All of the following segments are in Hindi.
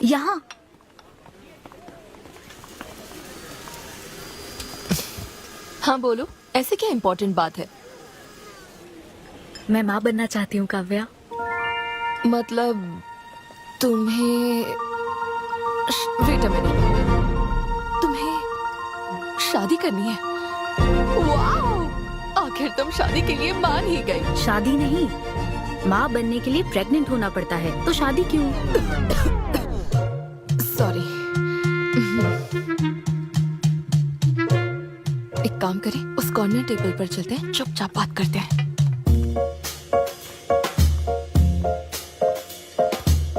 यहाँ। हाँ बोलो, ऐसे क्या इम्पोर्टेंट बात है? मैं माँ बनना चाहती हूँ काव्या। मतलब तुम्हें वेट अ मिनट, तुम्हें शादी करनी है? वाओ! आखिर तुम शादी के लिए मान ही गई। शादी नहीं, माँ बनने के लिए प्रेग्नेंट होना पड़ता है, तो शादी क्यों? सॉरी। एक काम करें, उस कॉर्नर टेबल पर चलते हैं, चुपचाप बात करते हैं।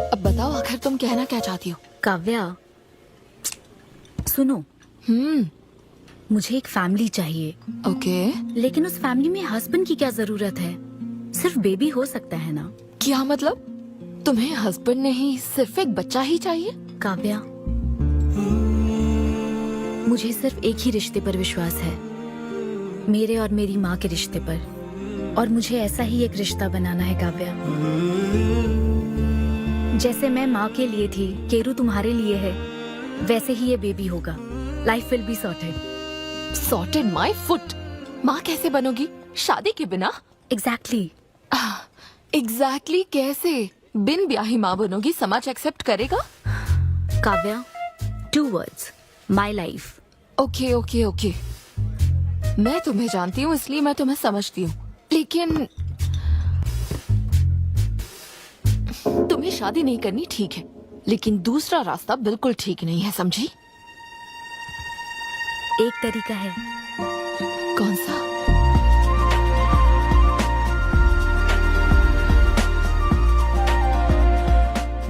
अब बताओ, आखिर तुम कहना क्या चाहती हो? काव्या सुनो, मुझे एक फैमिली चाहिए। ओके। लेकिन उस फैमिली में हस्बैंड की क्या जरूरत है? सिर्फ बेबी हो सकता है ना? क्या मतलब? तुम्हें हस्बैंड नहीं, सिर्फ एक बच्चा ही चाहिए? काव्या, मुझे सिर्फ एक ही रिश्ते पर विश्वास है, मेरे और मेरी माँ के रिश्ते पर। और मुझे ऐसा ही एक रिश्ता बनाना है काव्या। जैसे मैं माँ के लिए थी, केरू तुम्हारे लिए है, वैसे ही ये बेबी होगा। Life will be sorted. Sorted my foot. माँ कैसे बनोगी शादी के बिना? एग्जैक्टली। एग्जैक्टली कैसे? बिन ब्याही माँ बनोगी, समाज एक्सेप्ट करेगा? Kavya, 2 words, my life. Okay okay okay, मैं तुम्हें जानती हूँ इसलिए मैं तुम्हें समझती हूँ, लेकिन तुम्हें शादी नहीं करनी ठीक है, लेकिन दूसरा रास्ता बिल्कुल ठीक नहीं है, समझी? एक तरीका है। कौन सा?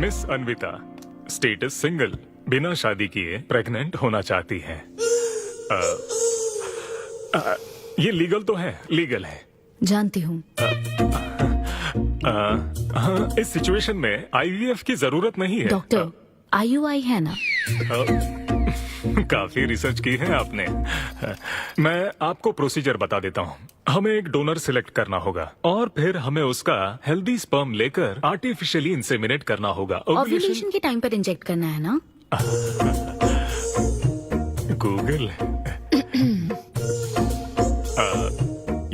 मिस अन्विता, स्टेटस सिंगल, बिना शादी किए प्रेग्नेंट होना चाहती हैं। ये लीगल तो है? लीगल है। जानती हूँ। हाँ, इस सिचुएशन में आईवीएफ की जरूरत नहीं है। डॉक्टर, IUI है ना? काफी रिसर्च की है आपने। मैं आपको प्रोसीजर बता देता हूँ। हमें एक डोनर सिलेक्ट करना होगा और फिर हमें उसका हेल्दी स्पर्म लेकर आर्टिफिशियली इंसेमिनेट करना होगा। ओव्यूलेशन के टाइम पर इंजेक्ट करना है ना? गूगल।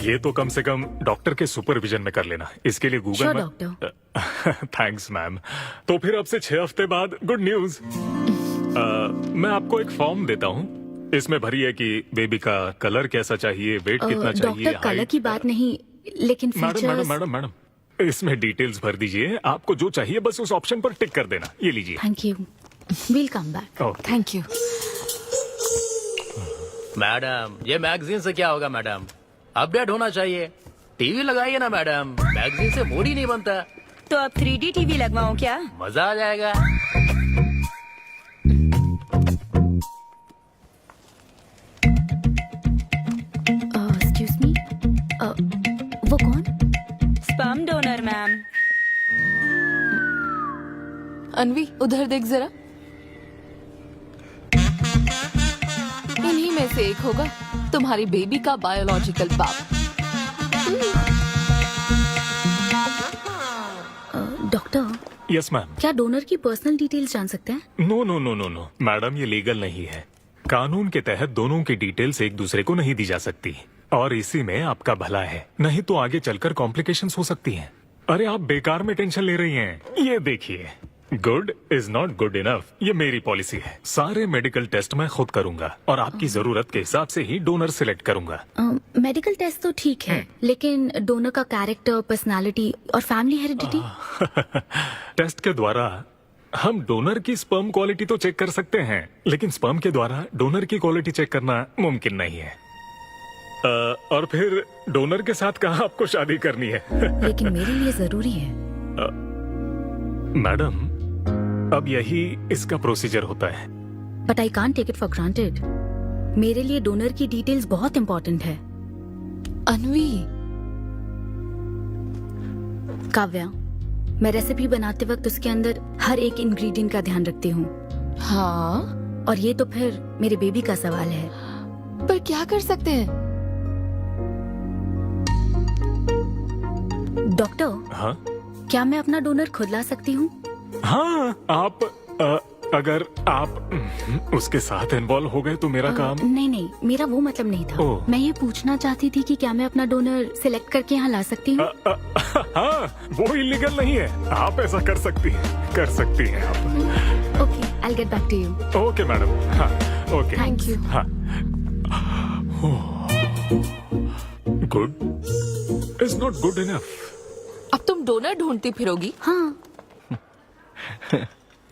ये तो कम से कम डॉक्टर के सुपरविजन में कर लेना, इसके लिए गूगल Sure, में। डॉक्टर। Thanks ma'am. तो फिर अब से 6 हफ्ते बाद गुड न्यूज। मैं आपको एक फॉर्म देता हूँ, इसमें भरिए कि बेबी का कलर कैसा चाहिए, वेट कितना चाहिए। डॉक्टर, कलर की बात नहीं, लेकिन madam madam features. Madam madam, इसमें डिटेल्स भर दीजिए, आपको जो चाहिए बस उस ऑप्शन पर टिक कर देना। ये लीजिए। Thank you, will come back. Thank you. Madam, ये मैगजीन से क्या होगा मैडम? अपडेट होना चाहिए। टीवी लगाइए ना मैडम, मैगजीन से मूड ही नहीं बनता। तो अब 3D टीवी लगवाऊं क्या? मजा आ जाएगा। एक्सक्यूज मी, वो कौन? Sperm donor ma'am. अनवी, उधर देख जरा। इन्हीं में से एक होगा तुम्हारी बेबी का बायोलॉजिकल बाप। Doctor, yes ma'am. क्या डोनर की पर्सनल डिटेल्स जान सकते हैं? No no no no no madam, ये लीगल नहीं है। कानून के तहत दोनों की डिटेल्स एक दूसरे को नहीं दी जा सकती, और इसी में आपका भला है, नहीं तो आगे चलकर कॉम्प्लिकेशंस हो सकती हैं। अरे आप बेकार में टेंशन ले रही हैं। ये देखिए, good is not good enough, ये मेरी पॉलिसी है। सारे मेडिकल टेस्ट मैं खुद करूंगा और आपकी जरूरत के हिसाब से ही डोनर सिलेक्ट करूंगा। मेडिकल टेस्ट तो ठीक है, लेकिन डोनर का कैरेक्टर, पर्सनालिटी और फैमिली हेरिडिटी? टेस्ट के द्वारा हम डोनर की स्पर्म क्वालिटी तो चेक कर सकते हैं, लेकिन स्पर्म के द्वारा डोनर की क्वालिटी चेक करना मुमकिन नहीं है। और फिर डोनर के साथ कहाँ आपको शादी करनी है? लेकिन मेरे लिए जरूरी है। मैडम, अब यही इसका प्रोसीजर होता है। But I can't take it for granted. मेरे लिए डोनर की डिटेल्स बहुत इंपॉर्टेंट है। अनवी, काव्या, मैं रेसिपी बनाते वक्त उसके अंदर हर एक इंग्रेडिएंट का ध्यान रखती हूँ। हाँ, और ये तो फिर मेरे बेबी का सवाल है। पर क्या कर सकते हैं? डॉक्टर, हाँ क्या मैं अपना डोनर खुद ला सकती हूँ? हाँ आप अगर आप उसके साथ इन्वॉल्व हो गए तो मेरा काम। नहीं नहीं, मेरा वो मतलब नहीं था। ओह। मैं ये पूछना चाहती थी कि क्या मैं अपना डोनर सिलेक्ट करके यहाँ ला सकती हूँ? हाँ, वो इलीगल नहीं है, आप ऐसा कर सकती हैं आप। Okay, I get back to you. Okay madam, हाँ ओके। Thank you. हाँ good is not good enough. अब तुम डोनर ढूंढती फिरोगी? हाँ,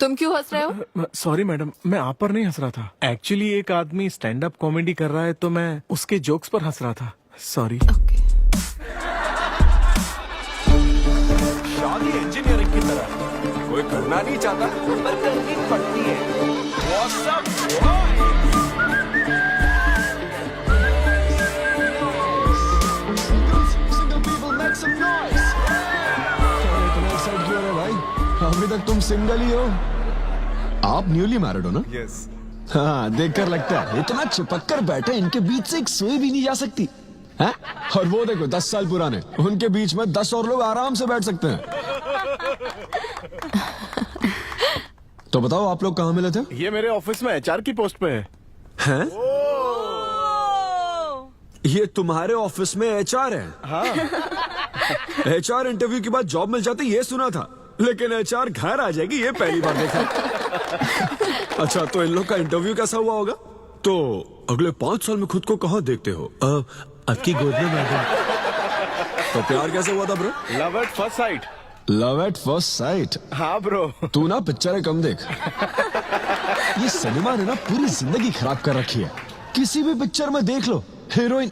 तुम क्यों हंस रहे हो? सॉरी मैडम, मैं आप पर नहीं हंस रहा था। एक्चुअली एक आदमी स्टैंड अप कॉमेडी कर रहा है तो मैं उसके जोक्स पर हंस रहा था। सॉरी। ओके। शादी इंजीनियरिंग की तरह कोई करना नहीं चाहता पर करनी पड़ती है। What's up, boy? इतना एक्साइट क्यों है भाई? अभी तक तुम सिंगल ही हो। आप न्यूली मैरिड हो ना? यस। हाँ, देखकर लगता है इतना चिपक कर बैठे, इनके बीच से एक सुई भी नहीं जा सकती है? और वो देखो 10 साल पुराने, उनके बीच में 10 और लोग आराम से बैठ सकते हैं। तो बताओ आप लोग कहाँ मिले थे? ये मेरे ऑफिस में एचआर की पोस्ट पे है। हैं? ये तुम्हारे ऑफिस में एचआर है? हाँ। एचआर इंटरव्यू के बाद जॉब मिल जाती ये सुना था, लेकिन एचआर घर आ जाएगी ये पहली बार देखा। अच्छा, तो इन लोग का इंटरव्यू कैसा हुआ होगा? तो अगले 5 साल में खुद को कहाँ देखते हो? आपकी गोद में मैडम। तो प्यार कैसे हुआ था bro? Love at first sight. Love at first sight? हाँ ब्रो। तू ना पिक्चरें कम देख। ये सिनेमा ने ना पूरी जिंदगी खराब कर रखी है। किसी भी पिक्चर में देख लो, हीरोइन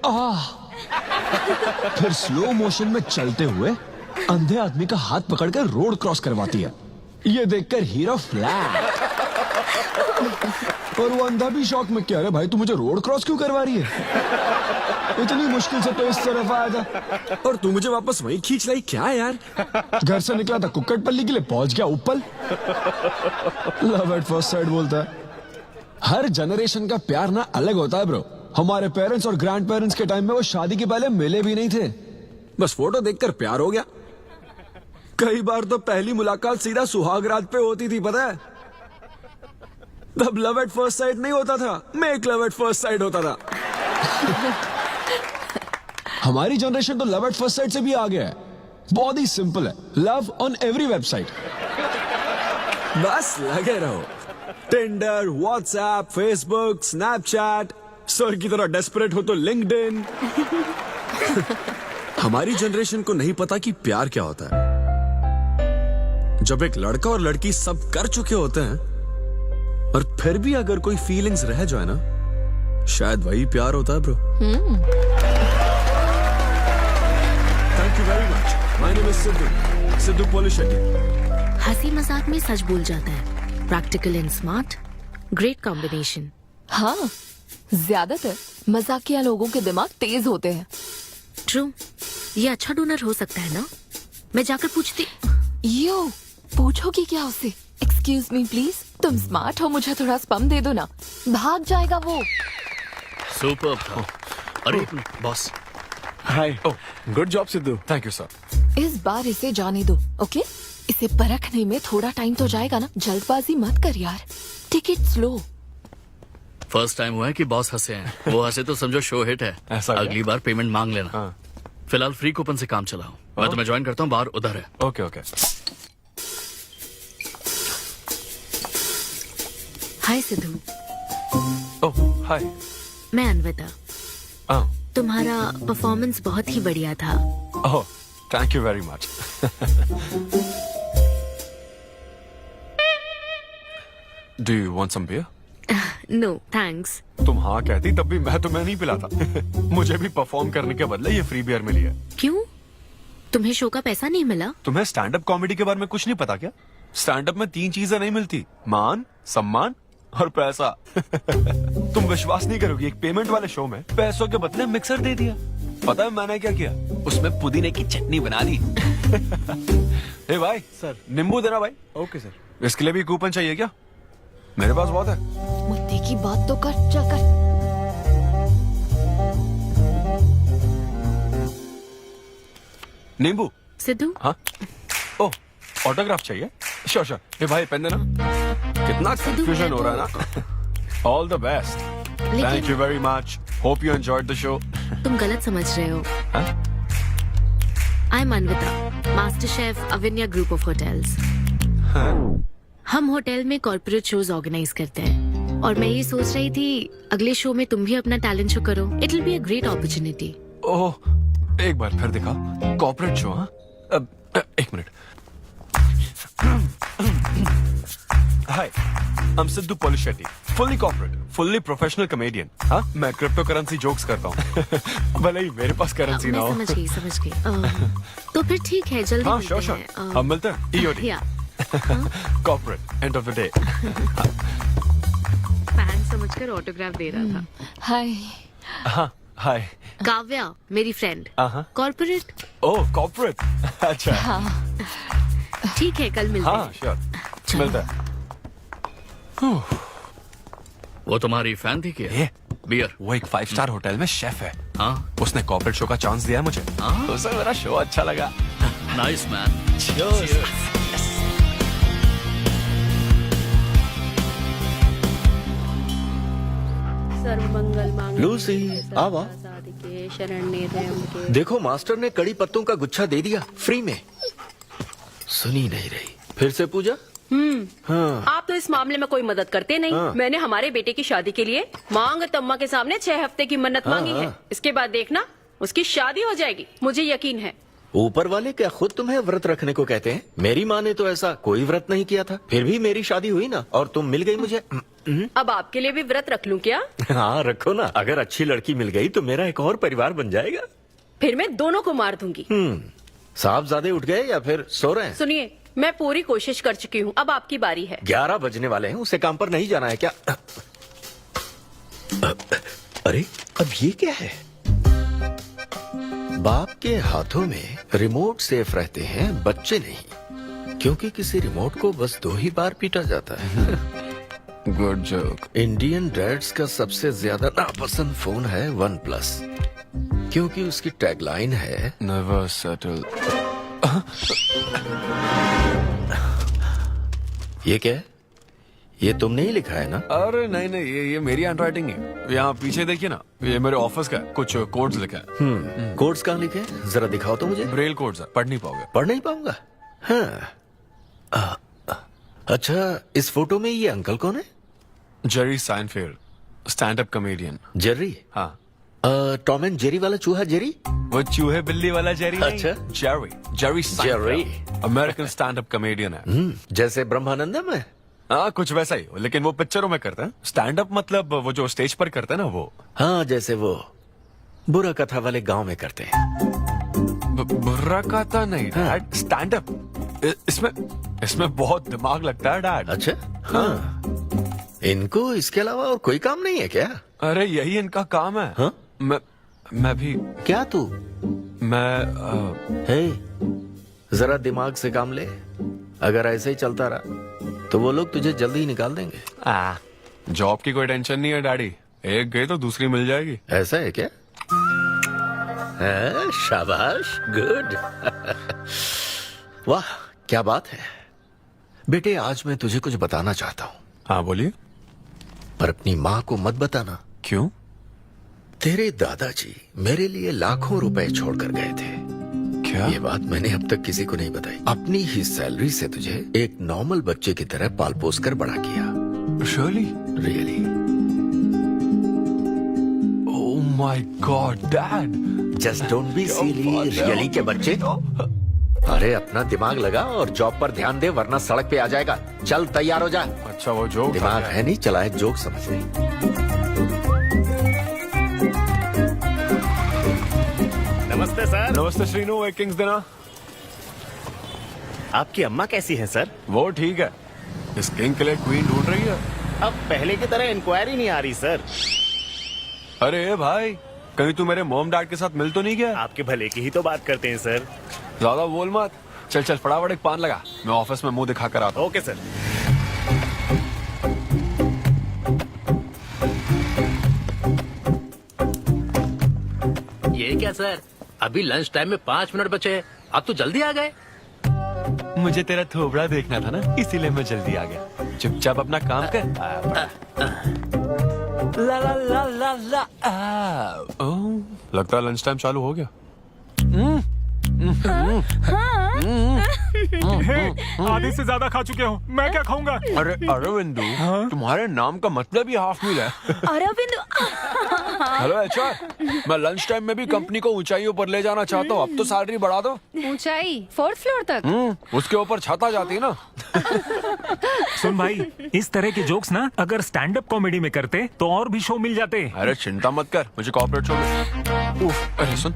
फिर स्लो मोशन में चलते हुए अंधे आदमी का हाथ पकड़कर रोड क्रॉस करवाती है। ये देखकर हीरो फ्लैट। और वो अंधा भी शौक में, क्या रे भाई तू मुझे रोड क्रॉस क्यों करवा रही है? इतनी मुश्किल से तो इस तरफ आया था और तू मुझे वापस वहीं खींच लाई। क्या यार, घर से निकला था कुक्कड़पल्ली के लिए, पहुंच गया ऊपर। लव एट फर्स्ट साइट बोलता है। हर जनरेशन का प्यार ना अलग होता है ब्रो। हमारे पेरेंट्स और ग्रैंड पेरेंट्स के टाइम में वो शादी के पहले मिले भी नहीं थे, बस फोटो देखकर प्यार हो गया। कई बार तो पहली मुलाकात सीधा सुहाग रात पे होती थी, पता है? तब लव एट फर्स्ट साइट नहीं होता था, make love at first sight होता था। हमारी जनरेशन तो लव एट फर्स्ट साइट से भी आगे है। बहुत ही सिंपल है, लव ऑन एवरी वेबसाइट। बस लगे रहो, Tinder, WhatsApp, Facebook, Snapchat, sir की तरह डेस्परेट हो तो लिंक्डइन। हमारी जनरेशन को नहीं पता कि प्यार क्या होता है। जब एक लड़का और लड़की सब कर चुके होते हैं और फिर भी अगर कोई फीलिंग्स रह जाए ना, शायद वही प्यार होता है bro. Thank you very much. My name is Siddhu Polishetty. हंसी मजाक में सच बोल जाता है। Practical and smart, great combination. हाँ, ज्यादातर मजाकिया लोगों के दिमाग तेज होते हैं। ट्रू, ये अच्छा डोनर हो सकता है ना? मैं जाकर पूछती। यो, पूछोगी क्या उससे? एक्सक्यूज मी प्लीज, तुम स्मार्ट हो, मुझे थोड़ा स्पम दे दो ना। भाग जाएगा वो। सुपर था। अरे boss, hi. Good job Sidhu. Thank you sir. इस बार इसे जाने दो, ओके? इसे परखने में थोड़ा टाइम तो जाएगा ना, जल्दबाजी मत कर यार। Take it slow. First time हुआ है कि बॉस हंसे हैं। वो हंसे तो समझो शो हिट है। ऐसा क्या? अगली बार पेमेंट मांग लेना। हाँ। फिलहाल फ्री कूपन से काम चलाओ। मैं तुम्हें ज्वाइन करता हूँ, बाहर उधर है। Okay okay. Hi Siddhu, oh hi. मैं अनविता। हाँ। तुम्हारा परफॉर्मेंस बहुत ही बढ़िया था। Oh, thank you very much. Do you want some beer? No thanks. तुम हाँ कहती तब भी मैं तुम्हें नहीं पिलाता। मुझे भी परफॉर्म करने के बदले ये फ्री बियर मिली है। क्यों? तुम्हें शो का पैसा नहीं मिला? तुम्हें स्टैंड अप कॉमेडी के बारे में कुछ नहीं पता क्या? स्टैंड अप में 3 चीजें नहीं मिलती, मान, सम्मान और पैसा। तुम विश्वास नहीं करोगी, एक पेमेंट वाले शो में पैसों के बदले मिक्सर दे दिया। पता है मैंने क्या किया? उसमें पुदीने की चटनी बना दी। ए भाई सर, नींबू देना भाई। Okay sir. इसके लिए भी कूपन चाहिए क्या? मेरे पास बहुत है। मुद्दे की बात तो कर, चल कर। नींबू। सिद्धू, हाँ। ओह, ऑटोग्राफ चाहिए? Sure sure. ये भाई पेन देना। कितना कंफ्यूजन हो रहा है ना। All the best. Thank you very much. Hope you enjoyed the show. तुम गलत समझ रहे हो। I am Anvita, master chef Avinya group of hotels. हम होटल में कॉर्पोरेट शोज ऑर्गेनाइज करते हैं और मैं ये सोच रही थी अगले शो में तुम भी अपना टैलेंट शो करो। It will be a great opportunity. Oh, एक बार फिर दिखा। Corporate show? हाँ, एक minute. Hi, I am Siddhu Polishetty, fully corporate, fully professional comedian. हाँ, मैं क्रिप्टो करेंसी जोक्स करता हूँ। भले ही मेरे पास करेंसी ना हो। मैं समझ गई। तो फिर ठीक है, जल्दी हाँ, मिलते श्योर श्योर। हैं। हम मिलते हैं। EOD। या corporate, end of the day. Fan समझकर ऑटोग्राफ दे रहा था। हाय। हाँ, हाय। काव्या मेरी फ्रेंड। हाँ। कॉर्पोरेट। ओह, कॉर्पोरेट। अच्छा। ठीक है, कल मिलते हाँ, हैं। श्योर। चलो। मिलता है। वो तुम्हारी फैन थी क्या? ये बियर। वो एक 5 स्टार होटल में शेफ है। हाँ, उसने कॉर्पोरेट शो का चांस दिया मुझे। हाँ? उसे मेरा शो अच्छा लगा। Nice man. सर्वमंगल मांगल्ये लूसी, आवा। साधिके शरण्ये त्र्यंबके। देखो मास्टर ने कड़ी पत्तों का गुच्छा दे दिया फ्री में। सुनी नहीं रही। फिर से पूजा। हाँ। आप तो इस मामले में कोई मदद करते नहीं। हाँ। मैंने हमारे बेटे की शादी के लिए मांग तम्मा के सामने 6 हफ्ते की मन्नत मांगी है। इसके बाद देखना उसकी शादी हो जाएगी, मुझे यकीन है। ऊपर वाले क्या खुद तुम्हें व्रत रखने को कहते हैं? मेरी माँ ने तो ऐसा कोई व्रत नहीं किया था, फिर भी मेरी शादी हुई ना, और तुम मिल गई मुझे। अब आपके लिए भी व्रत रख लूं क्या? हाँ रखो ना, अगर अच्छी लड़की मिल गई तो मेरा एक और परिवार बन जाएगा। फिर मैं दोनों को मार दूंगी। साहबजादे उठ गए या फिर सो रहे हैं? सुनिए, मैं पूरी कोशिश कर चुकी हूँ, अब आपकी बारी है। 11 बजने वाले हैं, उसे काम पर नहीं जाना है क्या? अरे अब ये क्या है? बाप के हाथों में रिमोट सेफ रहते हैं, बच्चे नहीं, क्योंकि किसी रिमोट को बस 2 ही बार पीटा जाता है। Good joke. इंडियन डैड्स का सबसे ज्यादा नापसंद फोन है OnePlus, क्योंकि उसकी टैगलाइन है नेवर सेटल। ये क्या है? ये तुमने ही लिखा है ना? अरे नहीं नहीं, ये मेरी हैंडराइटिंग है। यहाँ पीछे देखिए ना, ये मेरे ऑफिस का है, कुछ कोड्स लिखा है। कोड्स कहाँ लिखे हैं? जरा दिखाओ तो मुझे। ब्रेल कोड्स है, पढ़ नहीं पाओगे। पढ़ नहीं पाऊंगा। हाँ। अच्छा, इस फोटो में ये अंकल कौन है? Jerry Seinfeld, stand up comedian. Jerry? हाँ। टॉम एंड जेरी वाला चूहा जेरी? वो चूहे बिल्ली वाला जेरी नहीं। अच्छा। Jerry Seinfeld, American stand up comedian है। जैसे ब्रह्मानंदम है? हाँ, कुछ वैसा ही, लेकिन वो पिक्चरों में करता है। स्टैंड अप मतलब वो जो स्टेज पर करते हैं ना, वो। हाँ, जैसे वो बुरा कथा वाले गांव में करते हैं। बुर्रा कथा नहीं डैड, स्टैंड अप। इसमें बहुत दिमाग लगता है डैड। अच्छा। हाँ। इनको इसके अलावा और कोई काम नहीं है क्या? अरे यही इनका काम है। हाँ? मैं भी। क्या तू? मैं हे, जरा दिमाग से काम ले। अगर ऐसे ही चलता रहा तो वो लोग तुझे जल्दी ही निकाल देंगे। जॉब की कोई टेंशन नहीं है डैडी, एक गई तो दूसरी मिल जाएगी। ऐसा है क्या? शाबाश, गुड। वाह, क्या बात है बेटे। आज मैं तुझे कुछ बताना चाहता हूँ। हाँ बोलिए। पर अपनी माँ को मत बताना। क्यों? तेरे दादाजी मेरे लिए लाखों रुपए छोड़कर गए थे। क्या? ये बात मैंने अब तक किसी को नहीं बताई। अपनी ही सैलरी से तुझे एक नॉर्मल बच्चे की तरह पाल पोस कर बड़ा किया। Surely? Really? Oh my God, Dad! Just don't be silly. Really के बच्चे? अरे अपना दिमाग लगा और जॉब पर ध्यान दे, वरना सड़क पे आ जाएगा। चल तैयार हो जा। अच्छा, वो जोक दिमाग है नहीं, चला है जोक समझ नहीं। नमस्ते सर। नमस्ते श्रीनु, एक किंग्स देना। आपकी अम्मा कैसी हैं सर? वो ठीक है, इस किंग के लिए क्वीन ढूंढ रही है। अब पहले की तरह इंक्वायरी नहीं आ रही सर। अरे भाई, कहीं तू मेरे मॉम डैड के साथ मिल तो नहीं गया? आपके भले की ही तो बात करते हैं सर। ज्यादा बोल मत। चल चल फटाफट एक पान लगा, मैं ऑफिस में मुंह दिखा कर आता हूँ। Okay sir. ये क्या सर, अभी लंच टाइम में 5 मिनट बचे हैं, आप तो जल्दी आ गए। मुझे तेरा थोबड़ा देखना था ना, इसीलिए मैं जल्दी आ गया। चुपचाप अपना काम कर। ला ला ला ला ला। ओह, लगता है लंच टाइम चालू हो गया। आधे से ज्यादा खा चुके हो, मैं क्या खाऊंगा? अरे अरविंदु, तुम्हारे नाम का मतलब ही हाफ मील है। अरविंद, हेलो एचआर, मैं लंच टाइम में भी कंपनी को ऊंचाइयों पर ले जाना चाहता हूँ। अब तो सैलरी बढ़ा दो। ऊंचाई 4th फ्लोर तक। उसके ऊपर छत आ जाती है ना। सुन भाई, इस तरह के जोक्स ना अगर स्टैंड अप कॉमेडी में करते तो और भी शो मिल जाते। अरे चिंता मत कर, मुझे कॉर्पोरेट शो में। उफ, अरे सुन,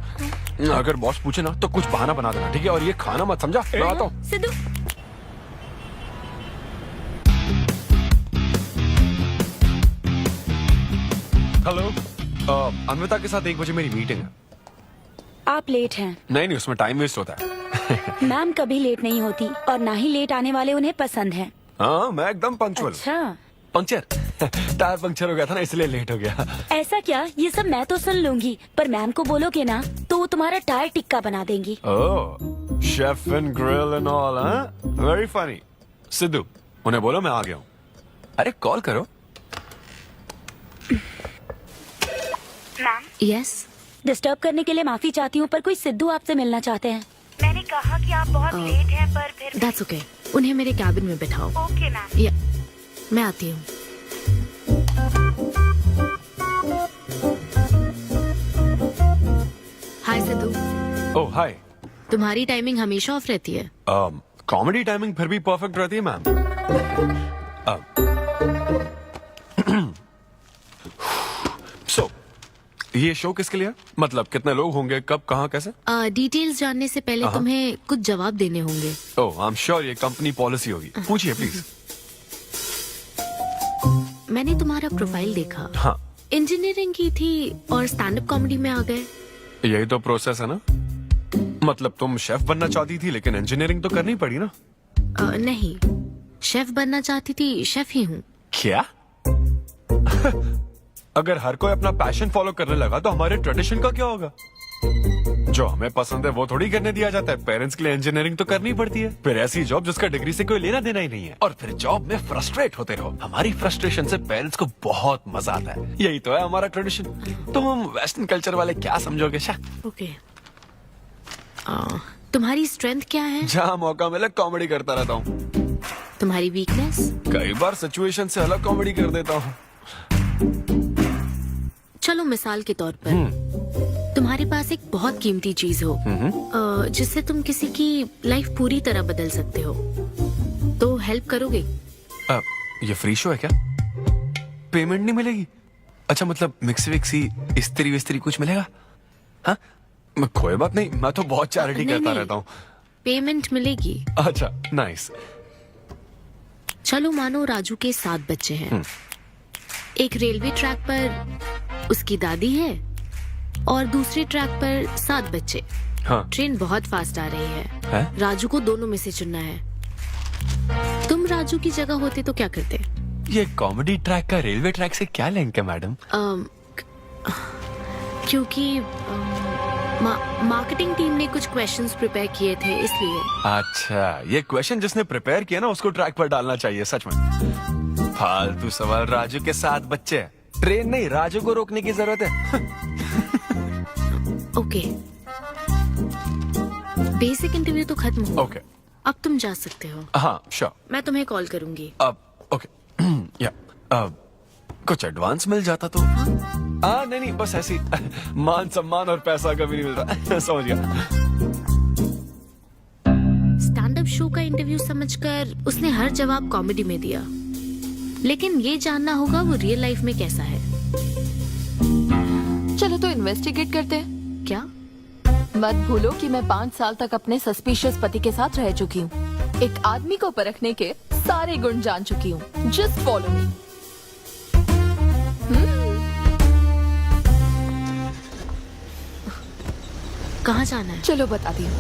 अगर बॉस पूछे ना तो कुछ बहाना बना देना, ठीक है? और ये खाना मत, समझा? मैं आता हूँ। सिद्धू, हेलो, अन्विता के साथ 1 बजे मेरी मीटिंग है। आप लेट हैं। नहीं, उसमें टाइम वेस्ट होता है। मैम कभी लेट नहीं होती और ना ही लेट आने वाले उन्हें पसंद हैं। हाँ, मैं एकदम पंक्चुअल। अच्छा, पंक्चर टायर पंक्चर हो गया था ना, इसलिए लेट हो गया। ऐसा क्या? ये सब मैं तो सुन लूंगी, पर मैम को बोलोगे ना तो वो तुम्हारा टायर टिक्का बना देंगी। Oh, chef and grill and all, हाँ? Very funny. सिद्धू, उन्हें बोलो मैं आ गया हूँ। अरे कॉल करो। मैम, यस, डिस्टर्ब करने के लिए माफी चाहती हूँ, पर कोई सिद्धू आपसे मिलना चाहते हैं। मैंने कहा कि आप बहुत लेट हैं, पर फिर दैट्स ओके। उन्हें मेरे कैबिन में बिठाओ। Okay ma'am. या, मैं आती हूँ। हाय सिद्धू। ओह हाय। तुम्हारी टाइमिंग हमेशा ऑफ रहती है? कॉमेडी टाइमिंग फिर भी परफेक्ट रहती है मैम। सो ये शो किसके लिए है? मतलब कितने लोग होंगे, कब, कहाँ, कैसे? डिटेल्स जानने से पहले तुम्हें कुछ जवाब देने होंगे। ओह, आई एम श्योर ये कंपनी पॉलिसी होगी। पूछिए प्लीज। मैंने तुम्हारा प्रोफाइल देखा। हाँ, इंजीनियरिंग की थी और स्टैंड अप कॉमेडी में आ गए। यही तो प्रोसेस है ना। मतलब तुम शेफ बनना चाहती थी, लेकिन इंजीनियरिंग तो करनी पड़ी ना। नहीं, शेफ बनना चाहती थी, शेफ ही हूँ। क्या? अगर हर कोई अपना पैशन फॉलो करने लगा तो हमारे ट्रेडिशन का क्या होगा? जो हमें पसंद है वो थोड़ी करने दिया जाता है। पेरेंट्स के लिए इंजीनियरिंग तो करनी पड़ती है, फिर ऐसी जॉब जिसका डिग्री से कोई लेना देना ही नहीं है, और फिर जॉब में फ्रस्ट्रेट होते रहो। हमारी फ्रस्ट्रेशन से पेरेंट्स को बहुत मजा आता है। यही तो है हमारा ट्रेडिशन। तुम वेस्टर्न कल्चर वाले क्या समझोगे? ओके, तुम्हारी स्ट्रेंथ क्या है? जहाँ मौका मिले कॉमेडी करता रहता हूँ। तुम्हारी वीकनेस? कई बार सिचुएशन से अलग कॉमेडी कर देता हूँ। चलो मिसाल के तौर पर तुम्हारे पास एक बहुत कीमती चीज हो जिससे तुम किसी की लाइफ पूरी तरह बदल सकते हो, तो हेल्प करोगे? ये फ्री शो है क्या? पेमेंट नहीं मिलेगी? अच्छा, मतलब मिक्सी विक्सी इस्त्री विस्त्री कुछ मिलेगा? हाँ, कोई बात नहीं, मैं तो बहुत चैरिटी करता रहता हूँ। पेमेंट मिलेगी। अच्छा, नाइस। चलो मानो राजू के 7 बच्चे हैं। एक रेलवे ट्रैक पर उसकी दादी है और दूसरे ट्रैक पर 7 बच्चे। हाँ। ट्रेन बहुत फास्ट आ रही है। राजू को दोनों में से चुनना है। तुम राजू की जगह होते तो क्या करते? ये कॉमेडी ट्रैक का रेलवे ट्रैक से क्या लिंक है मैडम? क्योंकि मार्केटिंग टीम ने कुछ क्वेश्चंस प्रिपेयर किए थे, इसलिए। अच्छा, ये क्वेश्चन जिसने प्रिपेयर किया ना उसको ट्रैक पर डालना चाहिए। सच में फालतू सवाल। राजू के 7 बच्चे हैं, ट्रेन नहीं, राजू को रोकने की जरूरत है। ओके, बेसिक इंटरव्यू तो खत्म हो। ओके, अब तुम जा सकते हो। हाँ श्योर। मैं तुम्हें कॉल करूंगी। अब ओके या कुछ एडवांस मिल जाता तो। नहीं, बस ऐसी मान सम्मान और पैसा कभी नहीं मिलता। समझ गया। स्टैंड अप शो का इंटरव्यू समझकर उसने हर जवाब कॉमेडी में दिया, लेकिन ये जानना होगा वो रियल लाइफ में कैसा है। चलो तो इन्वेस्टिगेट करते हैं। क्या? मत भूलो कि मैं 5 साल तक अपने सस्पिशियस पति के साथ रह चुकी हूँ। एक आदमी को परखने के सारे गुण जान चुकी हूँ। Just follow me. कहाँ जाना है? चलो बताती हूँ।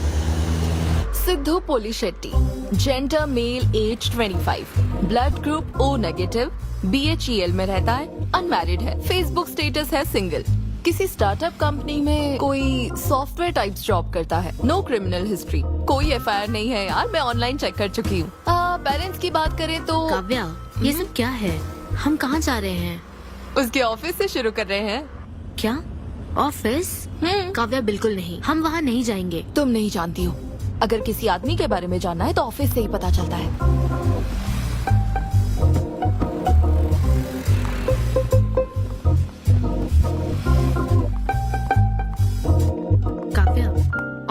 Siddhu Polishetty, gender male, age 25, blood group O negative, BHEL में रहता है, अनमैरिड है, फेसबुक स्टेटस है सिंगल, किसी स्टार्टअप कंपनी में कोई सॉफ्टवेयर टाइप्स जॉब करता है। नो क्रिमिनल हिस्ट्री, कोई एफआईआर नहीं है यार, मैं ऑनलाइन चेक कर चुकी हूँ। पेरेंट्स की बात करें तो काव्या, ये सब क्या है? हम कहाँ जा रहे हैं? उसके ऑफिस से शुरू कर रहे हैं। क्या ऑफिस? काव्या बिल्कुल नहीं, हम वहाँ नहीं जाएंगे। तुम नहीं जानती हो, अगर किसी आदमी के बारे में जानना है तो ऑफिस से ही पता चलता है। काव्या,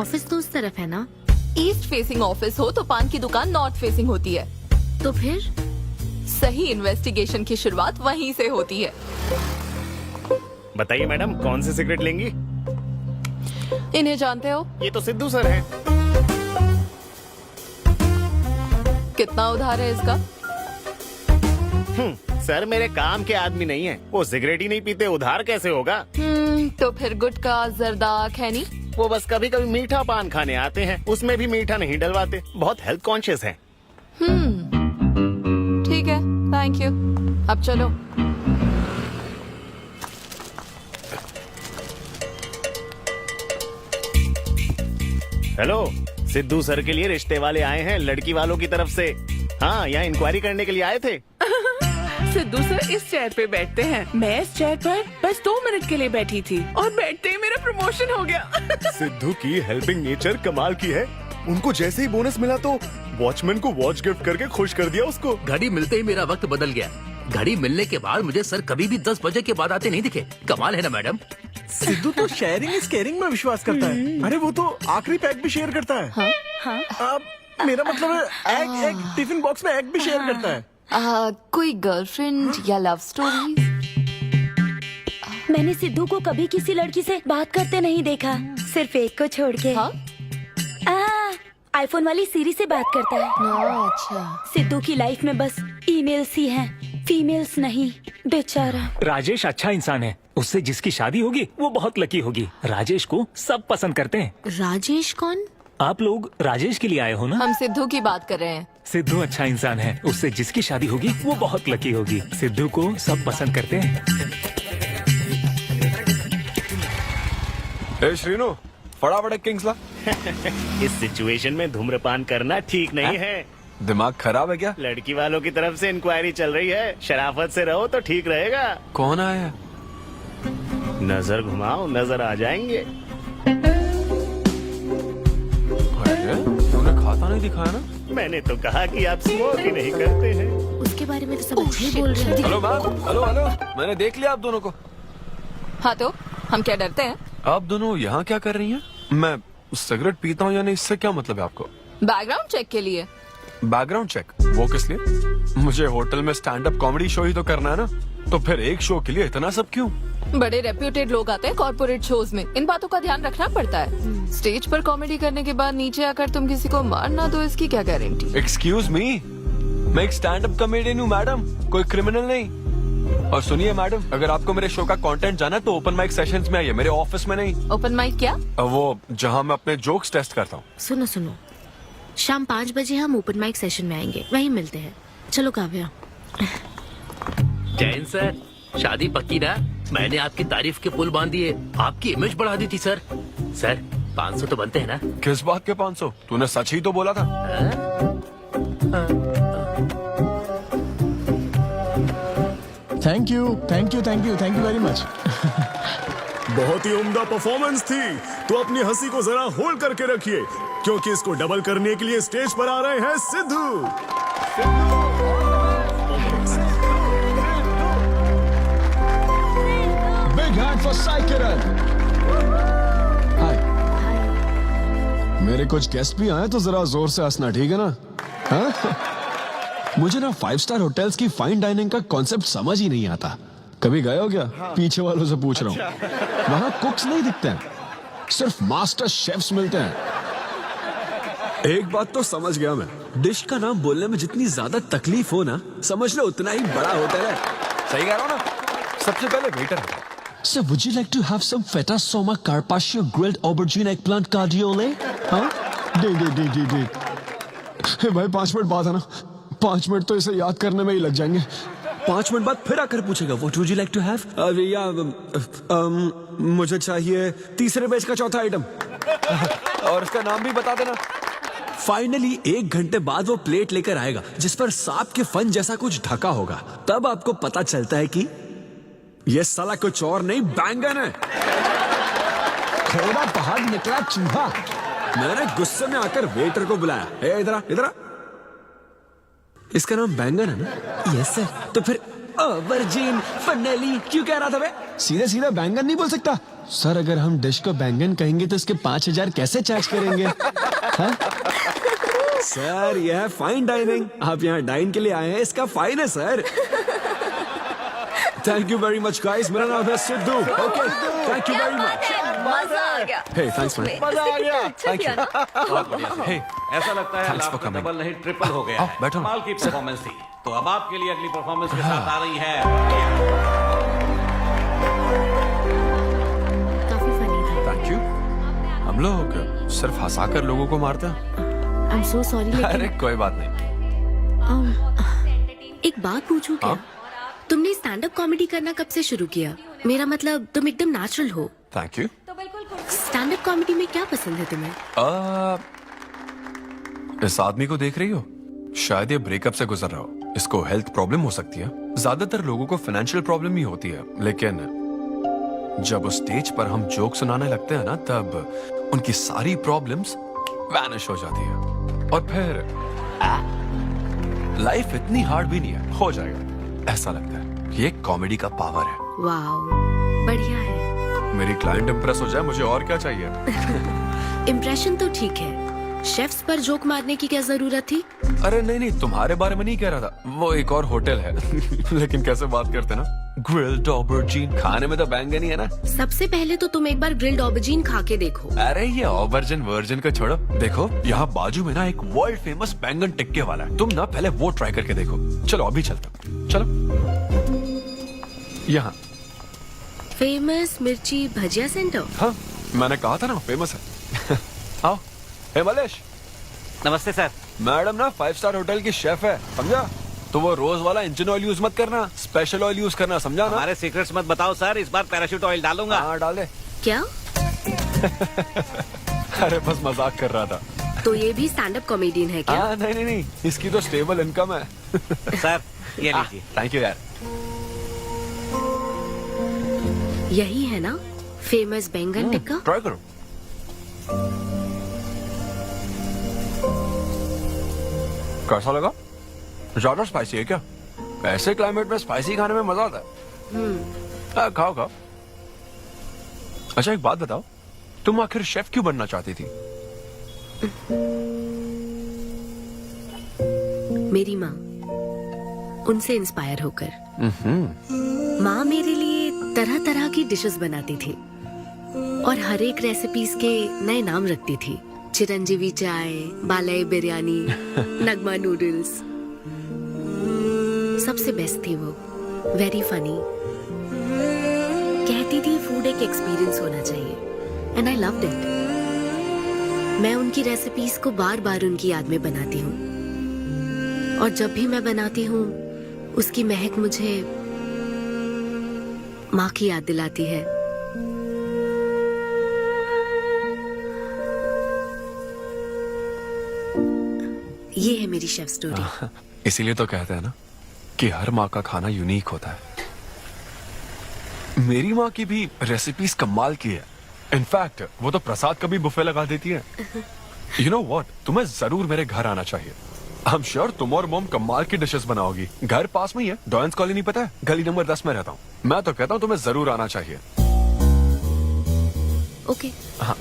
ऑफिस तो उस तरफ है ना? ईस्ट फेसिंग ऑफिस हो तो पान की दुकान नॉर्थ फेसिंग होती है। तो फिर सही इन्वेस्टिगेशन की शुरुआत वहीं से होती है। बताइए मैडम, कौन सी सिगरेट लेंगी? इन्हें जानते हो? ये तो सिद्धू सर है। कितना उधार है इसका? सर मेरे काम के आदमी नहीं है, वो सिगरेट ही नहीं पीते, उधार कैसे होगा? तो फिर गुटखा जर्दा खैनी? वो बस कभी कभी मीठा पान खाने आते हैं, उसमें भी मीठा नहीं डलवाते, बहुत हेल्थ कॉन्शियस है। ठीक है, थैंक यू। अब चलो। हेलो, सिद्धू सर के लिए रिश्ते वाले आए हैं लड़की वालों की तरफ से। हाँ, यहाँ इंक्वायरी करने के लिए आए थे। सिद्धू सर इस चेयर पे बैठते हैं, मैं इस चेयर पर बस 2 मिनट के लिए बैठी थी और बैठते ही मेरा प्रमोशन हो गया। सिद्धू की हेल्पिंग नेचर कमाल की है। उनको जैसे ही बोनस मिला तो वॉचमैन को वॉच गिफ्ट करके खुश कर दिया उसको। घड़ी मिलते ही मेरा वक्त बदल गया। घड़ी मिलने के बाद मुझे सर कभी भी 10 बजे के बाद आते नहीं दिखे। कमाल है ना मैडम? सिद्धू तो शेयरिंग इज केयरिंग में विश्वास करता है। अरे वो तो आखिरी पैक भी शेयर करता है। अब मेरा मतलब है एग टिफिन बॉक्स में एग भी शेयर करता है। कोई गर्लफ्रेंड या लव स्टोरी? मैंने सिद्धू को कभी किसी लड़की से बात करते नहीं देखा, सिर्फ एक को छोड़ के। हाँ? आईफोन वाली सीरी से बात करता है। अच्छा। सिद्धू की लाइफ में बस ईमेल्स ही हैं, फीमेल्स नहीं, बेचारा। राजेश अच्छा इंसान है, उससे जिसकी शादी होगी वो बहुत लकी होगी। राजेश को सब पसंद करते हैं। राजेश कौन? आप लोग राजेश के लिए आए हो ना? हम सिद्धू की बात कर रहे हैं। सिद्धू अच्छा इंसान है, उससे जिसकी शादी होगी वो बहुत लकी होगी। सिद्धू को सब पसंद करते हैं। ए श्रीनु, फटाफट एक किंग्स ला। इस सिचुएशन में धूम्रपान करना ठीक नहीं है। दिमाग खराब है क्या? लड़की वालों की तरफ से इंक्वायरी चल रही है, शराफत से रहो तो ठीक रहेगा। कौन आया? नजर घुमाओ, नजर आ जाएंगे। तूने खाता नहीं दिखाया ना? मैंने तो कहा कि आप स्मोक ही नहीं करते हैं। उसके बारे में तो सब अच्छे ही बोल रहे हैं। हेलो मैम, हेलो हेलो, मैंने देख लिया आप दोनों को। हाँ तो हम क्या डरते हैं? आप दोनों यहाँ क्या कर रही हैं? मैं सिगरेट पीता हूँ या नहीं, इससे क्या मतलब है आपको? बैकग्राउंड चेक के लिए। Background check? वो किस लिए? मुझे होटल में स्टैंड अप कॉमेडी शो ही तो करना है ना, तो फिर एक शो के लिए इतना सब क्यों? बड़े रेप्यूटेड लोग आते हैं कॉर्पोरेट शोज में, इन बातों का ध्यान रखना पड़ता है। स्टेज पर कॉमेडी करने के बाद नीचे आकर तुम किसी को मार ना दो, इसकी क्या गारंटी? एक्सक्यूज मी, मैं एक स्टैंड अप कॉमेडियन हूँ मैडम, कोई क्रिमिनल नहीं। और सुनिए मैडम, अगर आपको मेरे शो का कंटेंट जाना है तो ओपन माइक सेशंस में आइए, मेरे ऑफिस में नहीं। ओपन माइक क्या? वो जहाँ मैं अपने जोक्स टेस्ट करता हूँ। सुनो सुनो, शाम 5 बजे हम ओपन माइक सेशन में आएंगे, वहीं मिलते हैं। चलो काव्या। जैन सर, शादी पक्की ना? मैंने आपकी तारीफ के पुल बांध दिए, आपकी इमेज बढ़ा दी थी सर। सर 500 तो बनते हैं ना? किस बात के 500? तूने सच ही तो बोला था। Thank you thank you thank you thank you very much. बहुत ही उम्दा परफॉर्मेंस थी, तो अपनी हंसी को जरा होल्ड करके रखिए, क्योंकि इसको डबल करने के लिए स्टेज पर आ रहे हैं Siddhu. Big hand for Sai Kiran. Hi. मेरे कुछ गेस्ट भी आए तो जरा जोर से हंसना, ठीक है ना? हाँ? मुझे ना 5 स्टार होटल्स की फाइन डाइनिंग का कॉन्सेप्ट समझ ही नहीं आता। कभी गए हो क्या? पीछे वालों से पूछ रहा हूँ। वहाँ कुक्स नहीं दिखते हैं, सिर्फ मास्टर शेफ्स मिलते हैं। एक बात तो समझ गया मैं, डिश का नाम बोलने में जितनी ज्यादा तकलीफ हो ना, समझ लो उतना ही बड़ा होटल है। सही कह रहा हूँ ना? सबसे पहले waiter. So would you like to have some feta soma carpaccio grilled aubergine eggplant cardiole? हाँ? दे। भाई 5 मिनट बाद है ना, 5 मिनट तो इसे याद करने में ही लग जाएंगे। 5 मिनट बाद फिर आकर पूछेगा what would you like to have? या मुझे चाहिए तीसरे पेज का चौथा आइटम। और उसका नाम भी बता देना। फाइनली 1 घंटे बाद वो प्लेट लेकर आएगा जिस पर सांप के फन जैसा कुछ ढका होगा। तब आपको पता चलता है कि ये साला कुछ और नहीं बैंगन है। थोड़ा बाहर निकला चूहा। मैंने गुस्से में आकर वेटर को बुलाया, ए इधर आ, इधर आ। इसका नाम बैंगन है ना? Yes sir. तो फिर वर्जिन फनेली क्यों कह रहा था बे? सीधे सीधे बैंगन नहीं बोल सकता। सर अगर हम डिश को बैंगन कहेंगे तो इसके 5000 कैसे चार्ज करेंगे? हाँ? सर यह है फाइन डाइनिंग। आप यहाँ डाइन के लिए आए हैं, इसका फाइन है sir. Thank you very much guys. मेरा नाम है Sidhu. Okay thank you very much. मजा आ गया। हे थैंक्स मैन। मजा आ गया। Thank you. हे ऐसा लगता है Thanks for लाभ coming. डबल नहीं ट्रिपल हो गया है। बैठो। कमाल की परफॉर्मेंस थी। तो अब आपके लिए अगली परफॉर्मेंस के साथ आ रही है काफी फनी था। Thank you. हम लोग सिर्फ हंसाकर लोगों को मारते हैं। आई एम सो सॉरी अरे लेकिन कोई बात नहीं। एक बात पूछूं क्या? तुमने स्टैंड अप कॉमेडी करना कब से शुरू किया? मेरा मतलब तुम एकदम नेचुरल हो। Thank you. Stand up comedy में क्या पसंद है तुम्हें? इस आदमी को देख रही हो? शायद ये ब्रेकअप से गुजर रहा हो। इसको हेल्थ प्रॉब्लम हो सकती है। ज्यादातर लोगों को फाइनेंशियल प्रॉब्लम ही होती है, लेकिन जब उस स्टेज पर हम जोक सुनाने लगते हैं ना, तब उनकी सारी प्रॉब्लम्स वैनिश हो जाती है। और फिर लाइफ इतनी हार्ड भी नहीं है, हो जाएगा ऐसा लगता है। ये कॉमेडी का पावर है। वाओ बढ़िया है। मेरी क्लाइंट इंप्रेस हो जाए, मुझे और क्या चाहिए? इम्प्रेशन तो ठीक है, शेफ्स पर जोक मारने की क्या जरूरत थी? अरे नहीं नहीं, तुम्हारे बारे में नहीं कह रहा था। वो एक और होटल है। लेकिन कैसे बात करते ना, ग्रिल्ड ऑबरजीन। खाने में तो बैंगन ही है ना। सबसे पहले तो तुम एक बार ग्रिल्ड ऑबरजीन खा के देखो। अरे ये ऑबरजीन वर्जिन को छोड़ो, देखो यहाँ बाजू में ना एक वर्ल्ड फेमस बैंगन टिक्के वाला है। तुम ना पहले वो ट्राई करके देखो। चलो अभी चलता, चलो। यहाँ फेमस मिर्ची भजिया सेंटर। हाँ मैंने कहा था ना फेमस है। आओ। हे मलेश। नमस्ते सर। मैडम ना 5 स्टार होटल की शेफ है, समझा? तो वो रोज वाला इंजन ऑयल यूज मत करना, स्पेशल ऑयल यूज करना, समझा ना? हमारे सीक्रेट्स मत बताओ सर, इस बार पैराशूट ऑयल डालूंगा। हाँ डाल दे। क्या? अरे बस मजाक कर रहा था। तो ये भी स्टैंड अप कॉमेडियन है क्या? हाँ नहीं नहीं नहीं, इसकी तो स्टेबल इनकम है। सर ये लीजिए। थैंक यू यार। यही है ना फेमस बैंगन टिक्का? ट्राई करो। कैसा लगा? ज्यादा स्पाइसी है क्या? ऐसे क्लाइमेट में स्पाइसी खाने में मजा आता है। खाओ खाओ। अच्छा एक बात बताओ, तुम आखिर शेफ क्यों बनना चाहती थी? मेरी माँ, उनसे इंस्पायर होकर। माँ मेरे लिए तरह तरह की डिशेस बनाती थी और हर एक रेसिपीज के नए नाम रखती थी। चिरंजीवी चाय, बालाई बिरयानी, नगमा नूडल्स। सबसे बेस्ट थी वो, वेरी फनी। कहती थी फूड एक एक्सपीरियंस होना चाहिए एंड आई लव्ड इट। मैं उनकी रेसिपीज को बार बार उनकी याद में बनाती हूँ और जब भी मैं बनाती हूँ उसकी महक मुझे माँ की याद दिलाती है। ये है मेरी शेफ स्टोरी। इसीलिए तो कहते हैं ना कि हर माँ का खाना यूनिक होता है। मेरी माँ की भी रेसिपीज कमाल की है। इनफैक्ट वो तो प्रसाद का भी बुफे लगा देती है। यू नो व्हाट, तुम्हें जरूर मेरे घर आना चाहिए। आई एम श्योर तुम और मोम कमाल की डिशेस बनाओगी। घर पास में ही है, डॉयंस कॉलोनी पता है? गली नंबर 10 में रहता हूँ। मैं तो कहता हूँ तुम्हें जरूर आना चाहिए। ओके। हाँ।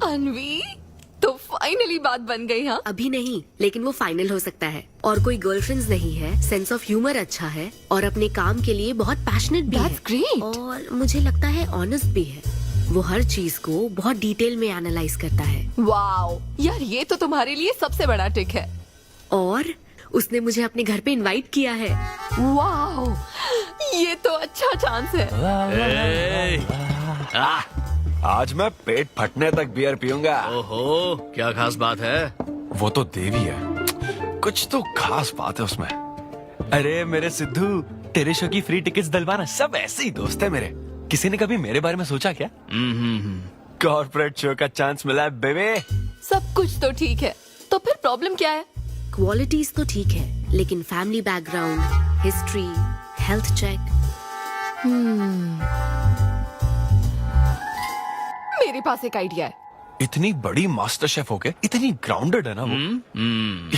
अनवी, तो फाइनली बात बन गई। हाँ अभी नहीं, लेकिन वो फाइनल हो सकता है। और कोई गर्लफ्रेंड्स नहीं है, सेंस ऑफ ह्यूमर अच्छा है और अपने काम के लिए बहुत पैशनेट भी है। ग्रेट। और मुझे लगता है ऑनेस्ट भी है। वो हर चीज को बहुत डिटेल में एनालाइज करता है। वाओ यार, ये तो तुम्हारे लिए सबसे बड़ा टिक है। और उसने मुझे अपने घर पे इनवाइट किया है। वाओ, ये तो अच्छा चांस है। आज मैं पेट फटने तक बियर पीऊंगा। ओहो, क्या खास बात है? वो तो देवी है, कुछ तो खास बात है उसमें। अरे मेरे सिद्धू, तेरे शो की फ्री टिकट्स दिलवाना, सब ऐसे ही दोस्त है मेरे। किसी ने कभी मेरे बारे में सोचा क्या? कॉर्पोरेट शो का चांस मिला है बेबे। सब कुछ तो ठीक है, तो फिर प्रॉब्लम क्या है? क्वालिटीज तो ठीक है, लेकिन family background, history, health check. मेरे पास एक आइडिया है। इतनी बड़ी मास्टर शेफ हो गए, इतनी ग्राउंडेड है ना वो।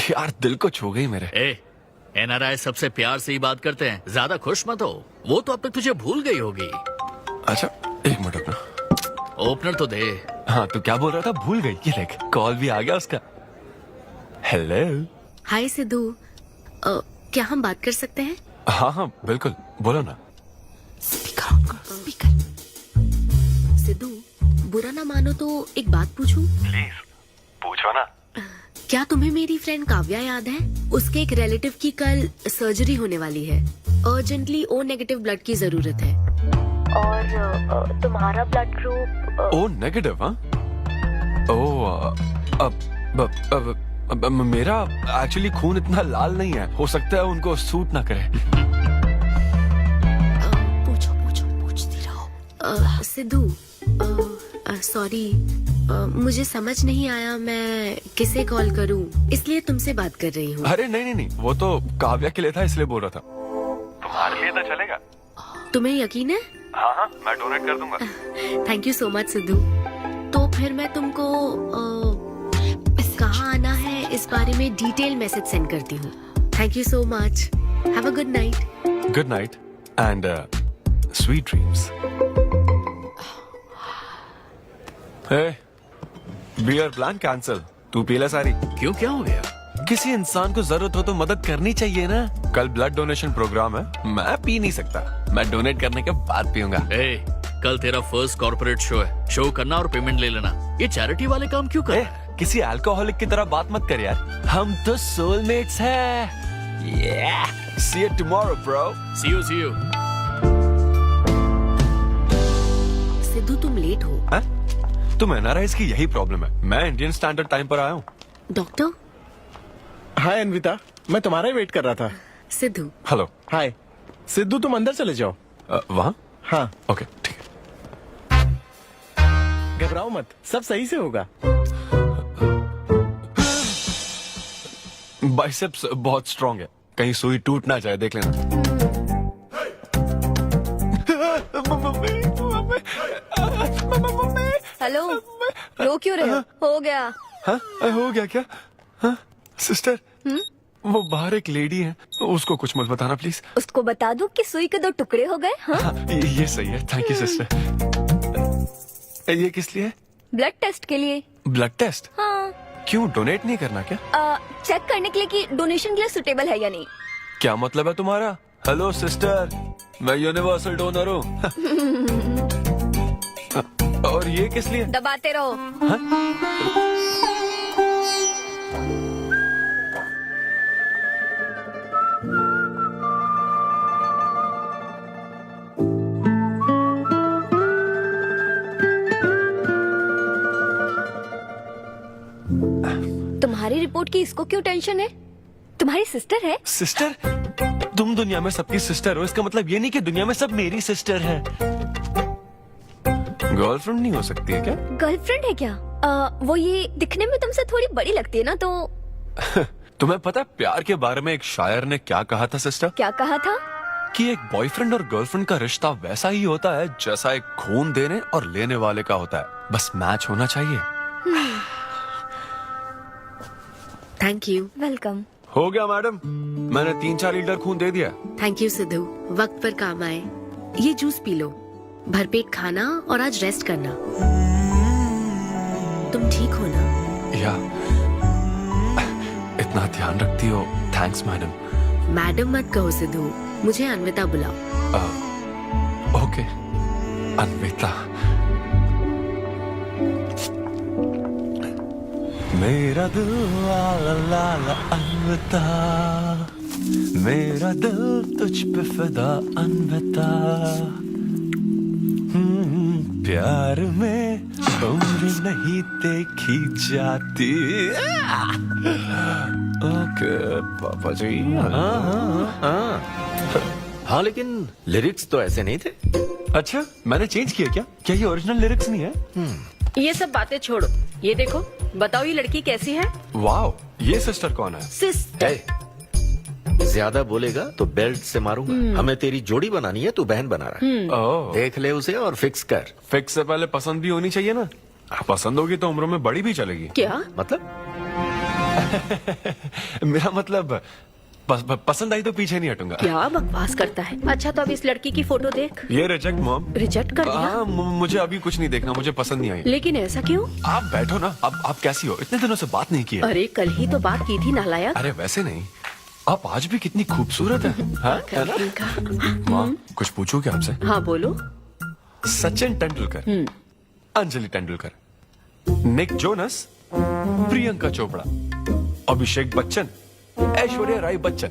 यार दिल को छू गई मेरे। एनआरआई सबसे प्यार से ही बात करते हैं, ज्यादा खुश मत हो, वो तो अब तक तुझे भूल गई होगी। अच्छा एक मिनट रुकना। ओपनर तो दे। हाँ तो क्या बोल रहा था? भूल गई। ये देख कॉल भी आ गया उसका। हेलो। हाय सिद्धू, क्या हम बात कर सकते हैं? हाँ हाँ बिल्कुल, बोलो ना। स्पीकर। सिद्धू, बुरा ना मानो तो एक बात पूछूं? प्लीज पूछो ना। क्या तुम्हें मेरी फ्रेंड काव्या याद है? उसके एक रिलेटिव की कल सर्जरी होने वाली है। अर्जेंटली ओ नेगेटिव ब्लड की जरूरत है। और तुम्हारा ब्लड ग्रुप? O negative? हाँ। ओ अब मेरा एक्चुअली खून इतना लाल नहीं है, हो सकता है उनको सूट ना करे। पूछती रहो। सिद्धू, सॉरी, मुझे समझ नहीं आया मैं किसे कॉल करूं, इसलिए तुमसे बात कर रही हूँ। अरे नहीं, वो तो काव्या के लिए था, इसलिए बोल रहा था। तुम्हारे लिए तो चलेगा? तुम्हें यकीन है? हाँ मैं डोनेट कर दूंगा। Thank you so much Sidhu. तो फिर मैं तुमको कहाँ आना है इस बारे में डिटेल मैसेज सेंड करती हूँ। Thank you so much. Have a good night. Good night and sweet dreams. Beer plan cancel. तू पी ले सारी। क्यों, क्या हो गया? किसी इंसान को जरूरत हो तो मदद करनी चाहिए ना। कल ब्लड डोनेशन प्रोग्राम है, मैं पी नहीं सकता। मैं डोनेट करने के बाद पीऊंगा। कल तेरा फर्स्ट कॉर्पोरेट शो है, शो करना और पेमेंट ले लेना। ये चैरिटी वाले काम क्यों कर रहा है? किसी अल्कोहलिक की तरह बात मत कर यार, हम तो सोलमेट्स हैं। See you tomorrow, bro. See you. Sidhu तुम लेट हो। तुम एनआरआईज की यही प्रॉब्लम है। मैं इंडियन स्टैंडर्ड टाइम पर आया हूँ। डॉक्टर। हाय अनविता, मैं तुम्हारा ही वेट कर रहा था। सिद्धू। हेलो। हाय सिद्धू, तुम अंदर चले जाओ। वहाँ? हाँ ओके ठीक है। घबराओ मत, सब सही से होगा। बाइसेप्स बहुत स्ट्रांग है, कहीं सुई टूट ना जाए, देख लेना। हेलो, रो क्यों रहे हो? हो गया। हाँ हो गया क्या? हाँ सिस्टर, वो बाहर एक लेडी है, उसको कुछ मत बताना प्लीज। उसको बता दूं कि सुई के 2 टुकड़े हो गए। हाँ? ये सही है, थैंक यू सिस्टर। ये किस लिए? ब्लड टेस्ट के लिए। Blood test? हाँ। क्यों, डोनेट नहीं करना क्या? चेक करने के लिए कि डोनेशन के लिए सुटेबल है या नहीं। क्या मतलब है तुम्हारा? हेलो सिस्टर, मैं यूनिवर्सल डोनर हूँ। और ये किस लिए? दबाते रहो। तुम्हारी रिपोर्ट की इसको क्यों टेंशन है? तुम्हारी सिस्टर है। सिस्टर? तुम दुनिया में सबकी सिस्टर हो, इसका मतलब ये नहीं कि दुनिया में सब मेरी सिस्टर है। गर्लफ्रेंड नहीं हो सकती है क्या? गर्लफ्रेंड है क्या? वो ये दिखने में तुमसे थोड़ी बड़ी लगती है ना, तो तुम्हें पता है प्यार के बारे में एक शायर ने क्या कहा था सिस्टर? क्या कहा था? कि एक बॉयफ्रेंड और गर्लफ्रेंड का रिश्ता वैसा ही होता है जैसा एक खून देने और लेने वाले का होता है, बस मैच होना चाहिए। Thank you. वेलकम। हो गया मैडम, मैंने 3-4 लीटर खून दे दिया। थैंक यू सिद्धू, वक्त पर काम आए। ये जूस पी लो, भरपेट खाना और आज रेस्ट करना। तुम ठीक हो ना? या इतना ध्यान रखती हो, थैंक्स मैडम। मैडम मत कहो सिद्धू, मुझे अन्विता बुलाओ। ओके अन्विता। मेरा दिल ला ला ला ला अन्विता, मेरा दिल तुझ पे फिदा अन्विता। प्यार में उम्र नहीं देखी जाती। ओके पापा जी। हाँ लेकिन लिरिक्स तो ऐसे नहीं थे। अच्छा मैंने चेंज किया क्या ये ओरिजिनल लिरिक्स नहीं है? ये सब बातें छोड़ो, ये देखो, बताओ ये लड़की कैसी है? वाओ, ये सिस्टर कौन है? सिस्टर। ज्यादा बोलेगा तो बेल्ट से मारूंगा। हमें तेरी जोड़ी बनानी है, तू बहन बना रहा है। ओह, देख ले उसे और फिक्स कर। फिक्स से पहले पसंद भी होनी चाहिए ना। पसंद होगी तो उम्र में बड़ी भी चलेगी। क्या मतलब? मेरा मतलब पसंद आई तो पीछे नहीं हटूंगा। क्या बकवास करता है। अच्छा तो अब इस लड़की की फोटो देख। ये रिजेक्ट मॉम। रिजेक्ट कर दिया? हाँ, मुझे अभी कुछ नहीं देखना, मुझे पसंद नहीं आई। लेकिन ऐसा क्यों? आप बैठो ना। अब आप कैसी हो? इतने दिनों से बात नहीं की है। अरे कल ही तो बात की थी नालायक। अरे वैसे नहीं, आप आज भी कितनी खूबसूरत है। हाँ, है ना? माँ कुछ पूछूं क्या आपसे? हाँ बोलो। सचिन तेंदुलकर, अंजलि तेंदुलकर, निक जोनस, प्रियंका चोपड़ा, अभिषेक बच्चन, ऐश्वर्या राय बच्चन,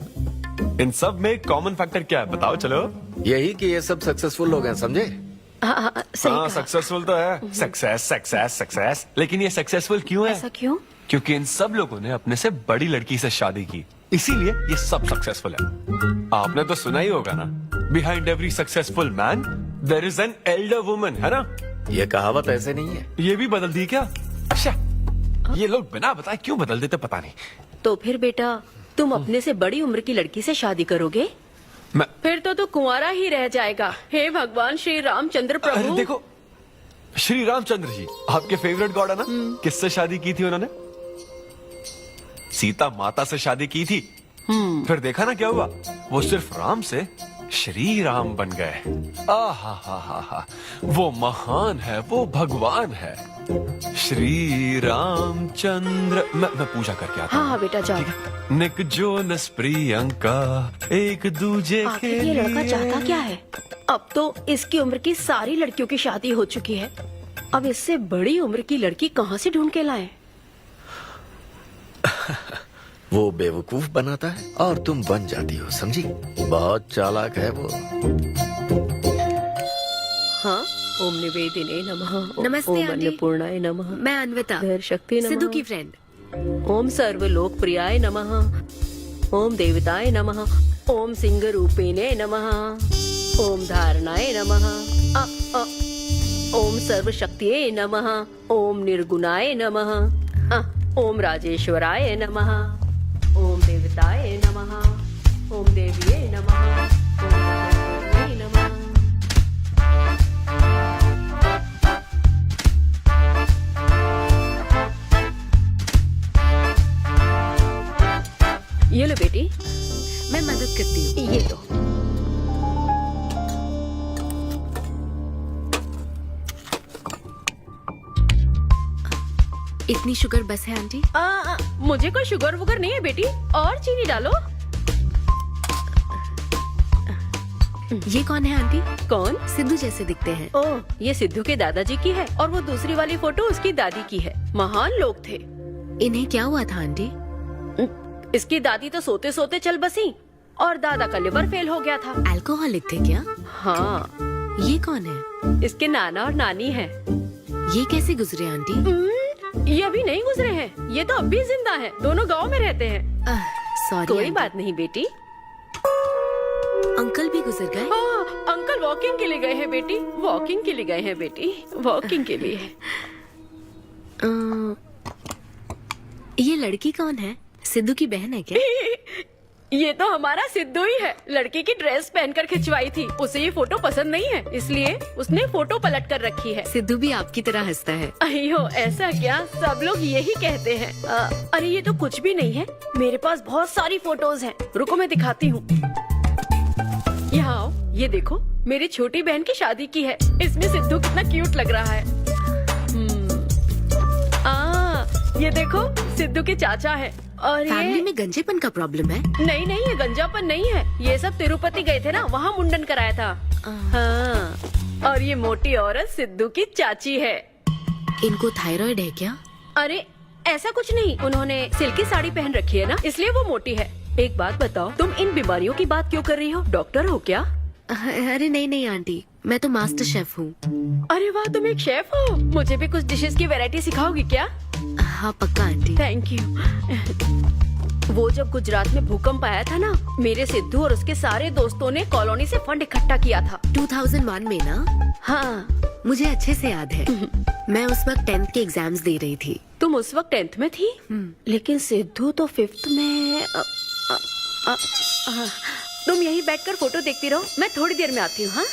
इन सब में कॉमन फैक्टर क्या है बताओ? चलो यही कि ये सब सक्सेसफुल लोग हैं, समझे? सही कहा। सक्सेसफुल तो है। सक्सेस, लेकिन ये सक्सेसफुल क्यों है? ऐसा क्यों? क्योंकि इन सब लोगों ने अपने से बड़ी लड़की से शादी की, इसीलिए ये सब सक्सेसफुल है। आपने तो सुना ही होगा ना, behind every successful man there is an elder woman, है ना? ये कहावत ऐसे नहीं है। ये भी बदल दी क्या? अच्छा, ये लोग बिना बताए क्यों बदल देते पता नहीं। तो फिर बेटा तुम अपने से बड़ी उम्र की लड़की से शादी करोगे? फिर तो तू कुंवारा ही रह जाएगा। हे भगवान श्री रामचंद्र प्रभु। अरे देखो, श्री रामचंद्र जी आपके फेवरेट गॉड है ना? किससे शादी की थी उन्होंने? सीता माता से शादी की थी। फिर देखा ना क्या हुआ, वो सिर्फ राम से श्री राम बन गए। आहा, वो महान है, वो भगवान है, श्री रामचंद्र। मैं पूजा करके आता हूँ। हाँ बेटा जाओ। निक जोनस प्रियंका एक दूजे के आखिर ये लड़का चाहता क्या है? अब तो इसकी उम्र की सारी लड़कियों की शादी हो चुकी है, अब इससे बड़ी उम्र की लड़की कहाँ से ढूंढ के लाए? वो बेवकूफ बनाता है और तुम बन जाती हो, समझी? बहुत चालाक है वो। हाँ, ओम निवेदिने नमः। नमस्ते, ओम आंटी। अन्नपूर्णाय नमः। मैं अन्विता, धैर्य शक्ति नमः। सिद्धू की फ्रेंड। ओम सर्वलोकप्रियाय नमः। ओम देवताय नमः। ओम सिंह रूपेणे नमः। ओम धारणाय नमः। ओम सर्वशक्तिये नमः। ओम निर्गुणाय नमः। ओम राजेश्वराय नमः। ओम देवताय नमः। ओम देविये नमः। ओम देवताय नमः। ये लो बेटी, मैं मदद करती हूँ। ये लो। इतनी शुगर बस है आंटी? मुझे कोई शुगर वुगर नहीं है बेटी, और चीनी डालो। ये कौन है आंटी? कौन? सिद्धू जैसे दिखते हैं। ओह, ये सिद्धू के दादाजी की है और वो दूसरी वाली फोटो उसकी दादी की है। महान लोग थे। इन्हें क्या हुआ था आंटी? इसकी दादी तो सोते सोते चल बसी और दादा का लिवर फेल हो गया था। अल्कोहलिक थे क्या? हाँ। ये कौन है? इसके नाना और नानी है। ये कैसे गुजरे आंटी? ये अभी नहीं गुजरे हैं, ये तो अब भी जिंदा है। दोनों गांव में रहते हैं। सॉरी। कोई बात नहीं बेटी। अंकल भी गुजर गए? हाँ, अंकल वॉकिंग के लिए गए हैं बेटी, वॉकिंग के लिए गए हैं बेटी, वॉकिंग के लिए। ये लड़की कौन है? सिद्धू की बहन है क्या? ये तो हमारा सिद्धू ही है। लड़की की ड्रेस पहनकर खिंचवाई थी, उसे ये फोटो पसंद नहीं है, इसलिए उसने फोटो पलट कर रखी है। सिद्धू भी आपकी तरह हंसता है। अयो ऐसा क्या, सब लोग यही कहते हैं। अरे ये तो कुछ भी नहीं है, मेरे पास बहुत सारी फोटोज हैं। रुको मैं दिखाती हूँ। यहाँ आओ, ये देखो, मेरी छोटी बहन की शादी की है। इसमें सिद्धू कितना क्यूट लग रहा है। ये देखो, सिद्धू के चाचा है। और फैमिली में गंजेपन का प्रॉब्लम है? नहीं नहीं, ये गंजापन नहीं है, ये सब तिरुपति गए थे ना, वहाँ मुंडन कराया था। हाँ। और ये मोटी औरत सिद्धू की चाची है। इनको थायराइड है क्या? अरे ऐसा कुछ नहीं, उन्होंने सिल्की साड़ी पहन रखी है ना, इसलिए वो मोटी है। एक बात बताओ, तुम इन बीमारियों की बात क्यों कर रही हो? डॉक्टर हो क्या? अरे नहीं आंटी, मैं तो मास्टर शेफ हूँ। अरे वाह, तुम एक शेफ हो। मुझे भी कुछ डिशेस की वैरायटी सिखाओगी क्या? हाँ पक्का आंटी। Thank you. वो जब गुजरात में भूकंप आया था ना, मेरे सिद्धू और उसके सारे दोस्तों ने कॉलोनी से फंड इकट्ठा किया था। 2001 में ना? हाँ, मुझे अच्छे से याद है। मैं उस वक्त 10th के एग्जाम्स दे रही थी। तुम उस वक्त 10th में थी, लेकिन सिद्धू तो 5th में। तुम यहीं बैठकर फोटो देखती रहो, मैं थोड़ी देर में आती हूँ। हाँ,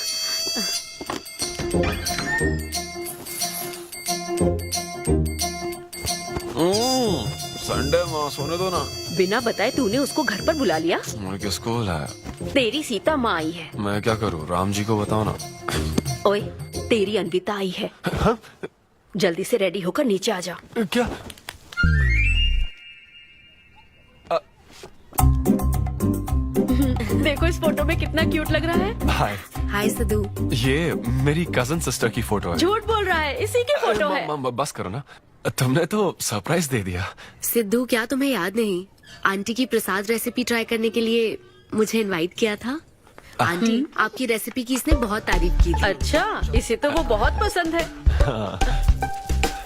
संडे माँ सोने दो ना। बिना बताए तूने उसको घर पर बुला लिया। मैं किसको बुलाया? तेरी सीता माँ आई है। मैं क्या करूँ, राम जी को बताओ ना। ओए, तेरी अन्विता आई है। जल्दी से रेडी होकर नीचे आ जा। क्या? देखो इस फोटो में कितना क्यूट लग रहा है। हाय। हाय सिद्धू। ये मेरी कजन सिस्टर की फोटो है। झूठ बोल रहा है, इसी की फोटो है। बस करो ना, तुमने तो सरप्राइज दे दिया। सिद्धू, क्या तुम्हें याद नहीं? आंटी की प्रसाद रेसिपी ट्राई करने के लिए मुझे इनवाइट किया था। आंटी, आपकी रेसिपी की इसने बहुत तारीफ की थी। अच्छा, इसे तो वो बहुत पसंद है।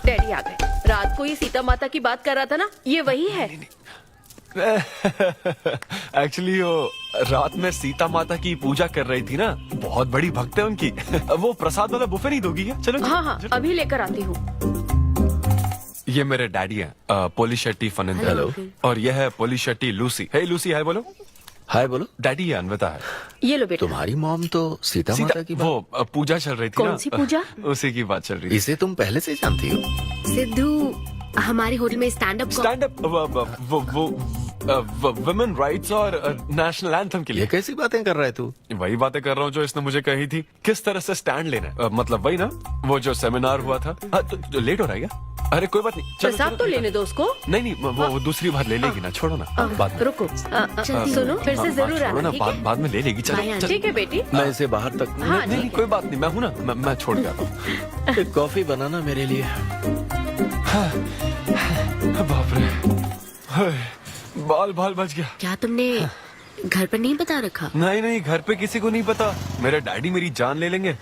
डैडी आ गए। रात को ये सीता माता की बात कर रहा था ना, ये वही है। एक्चुअली वो रात में सीता माता की पूजा कर रही थी ना, बहुत बड़ी भक्त है उनकी। वो प्रसाद वाला बुफे नहीं दोगी क्या? चलो। हाँ हाँ, अभी लेकर आती हूँ। ये मेरे डैडी हैं, पोली शेट्टी फनिंदर। हेलो। और ये है पोली शेट्टी लूसी। हे लूसी, हाय बोलो। हाय बोलो। डैडी ये अनविता है। ये लो बेटा। तुम्हारी मॉम तो सीता माता की वो पूजा चल रही थी ना। कौन सी पूजा? उसी की बात चल रही थी। इसे तुम पहले से जानती हो? सिद्धू, हमारे होटल में स्टैंड अप वुमेन राइट्स और नेशनल एंथम के लिए। ये कैसी बातें कर रहा है तू? वही बातें कर रहा हूँ जो इसने मुझे कही थी, किस तरह से स्टैंड लेना है। मतलब वही ना, वो जो सेमिनार हुआ था। तो लेट हो रहा है क्या? अरे कोई बात नहीं, चलो, प्रसाद चलो, तो चलो। लेने दो उसको। नहीं वो दूसरी बार ले लेगी ना, छोड़ो ना। बाद में रुको, सुनो, फिर से जरूर छोड़ो आना। ना, ठीक है? बाद में ले लेगी। चलो ठीक है बेटी। मैं इसे बाहर तक हाँ, नहीं ठीक है। कोई बात नहीं, मैं हूँ ना, मैं छोड़ के आता हूँ। एक कॉफी बनाना मेरे लिए। बाप रे, बाल बच गया। क्या तुमने घर पर नहीं बता रखा? नहीं, घर पे किसी को नहीं पता। मेरे डैडी मेरी जान ले लेंगे।